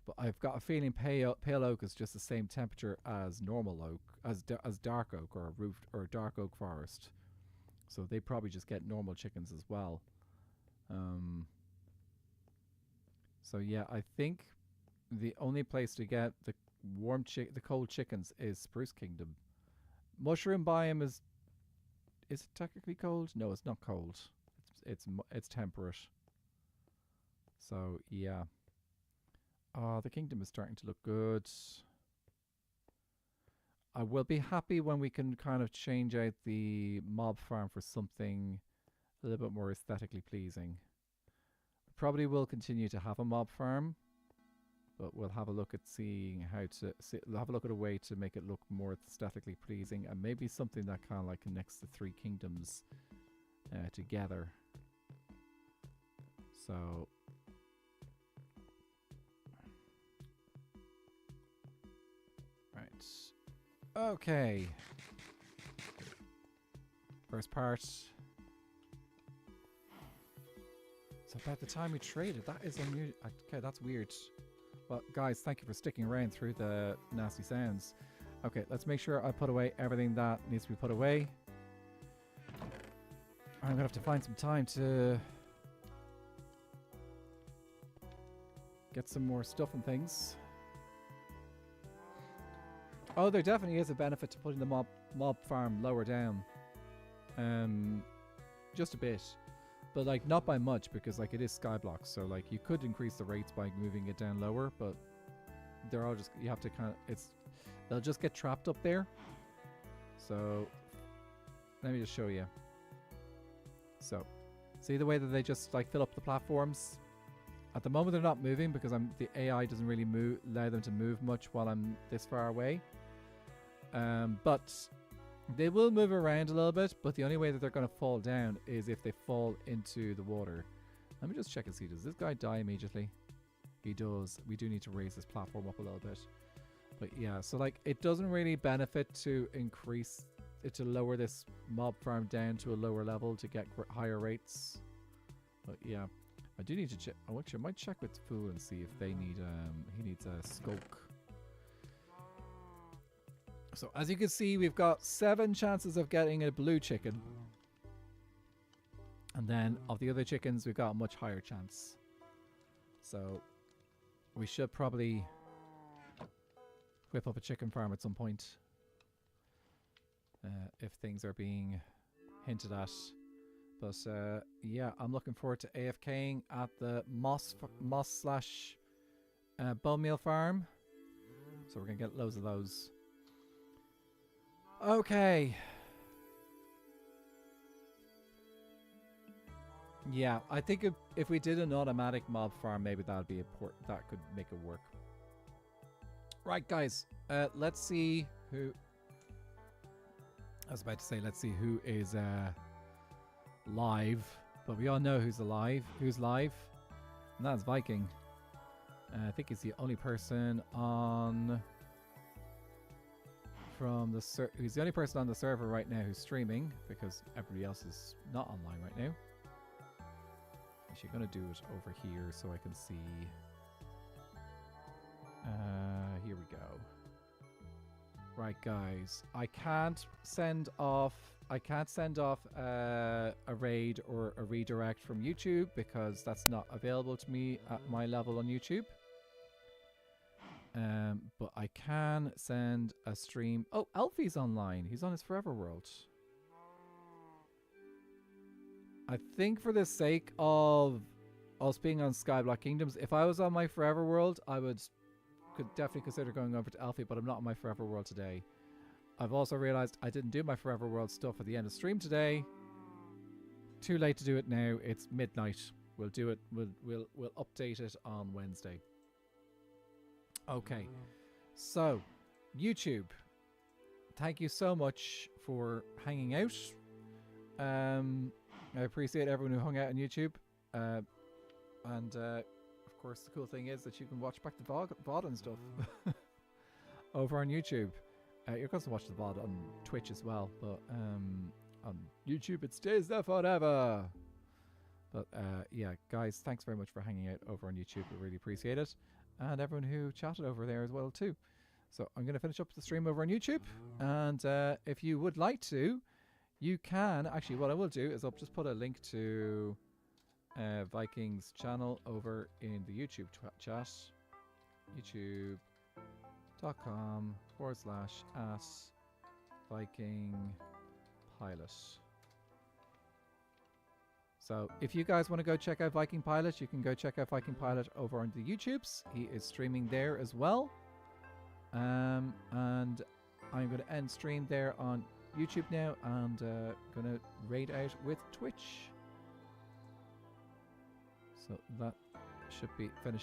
A: But I've got a feeling Pale Oak is just the same temperature as normal oak, as dark oak or roofed or dark oak forest. So they probably just get normal chickens as well. So yeah, I think the only place to get the the cold chickens is Spruce Kingdom. Mushroom biome is it technically cold? No, it's not cold. It's temperate. So yeah. The kingdom is starting to look good. I will be happy when we can kind of change out the mob farm for something a little bit more aesthetically pleasing. Probably will continue to have a mob farm, but we'll have a look at seeing how to we'll have a look at a way to make it look more aesthetically pleasing, and maybe something that kind of like connects the three kingdoms together. So okay. First part. So about the time we traded, that is unusual. Okay, that's weird. Well, guys, thank you for sticking around through the nasty sounds. Okay, let's make sure I put away everything that needs to be put away. I'm gonna have to find some time to get some more stuff and things. Oh, there definitely is a benefit to putting the mob farm lower down. Just a bit. But like not by much, because like it is Skyblock, so like you could increase the rates by moving it down lower, but they're all just, you have to kind of, they'll just get trapped up there. So let me just show you. So see the way that they just like fill up the platforms? At the moment they're not moving because the AI doesn't really allow them to move much while I'm this far away. But they will move around a little bit, but the only way that they're going to fall down is if they fall into the water. Let me just check and see, does this guy die immediately? He does. We do need to raise this platform up a little bit. But yeah, so like it doesn't really benefit to increase it, to lower this mob farm down to a lower level to get higher rates. But yeah, I do need to check. Oh, actually, I might check with Fu and see if they need, he needs a skulk. So as you can see, we've got 7 chances of getting a blue chicken. And then of the other chickens, we've got a much higher chance. So we should probably whip up a chicken farm at some point. If things are being hinted at. But yeah, I'm looking forward to AFKing at the moss slash bone meal farm. So we're going to get loads of those. Okay. Yeah, I think if we did an automatic mob farm, maybe that would be that could make it work. Right, guys. Let's see who. I was about to say, let's see who is live, but we all know who's alive. Who's live? And that's Viking. I think he's the only person on. He's the only person on the server right now who's streaming, because everybody else is not online right now. Actually, I'm going to do it over here so I can see. Here we go. Right, guys. I can't send off a raid or a redirect from YouTube because that's not available to me at my level on YouTube. But I can send a stream. Oh, Alfie's online. He's on his Forever World. I think for the sake of us being on Skyblock Kingdoms, if I was on my Forever World, I could definitely consider going over to Alfie, but I'm not on my Forever World today. I've also realized I didn't do my Forever World stuff at the end of stream today. Too late to do it now. It's midnight. We'll do it. We'll update it on Wednesday. Okay, so YouTube, thank you so much for hanging out. I appreciate everyone who hung out on YouTube, and of course the cool thing is that you can watch back the VOD and stuff over on YouTube. You're going to watch the VOD on Twitch as well, but on YouTube it stays there forever. But yeah, guys, thanks very much for hanging out over on YouTube. We really appreciate it. And everyone who chatted over there as well too. So I'm going to finish up the stream over on YouTube. And if you would like to, you can. Actually, what I will do is I'll just put a link to Viking's channel over in the YouTube chat. youtube.com/@VikingPilot. So if you guys want to go check out Viking Pilot, you can go check out Viking Pilot over on the YouTubes. He is streaming there as well. And I'm going to end stream there on YouTube now and going to raid out with Twitch. So that should be finished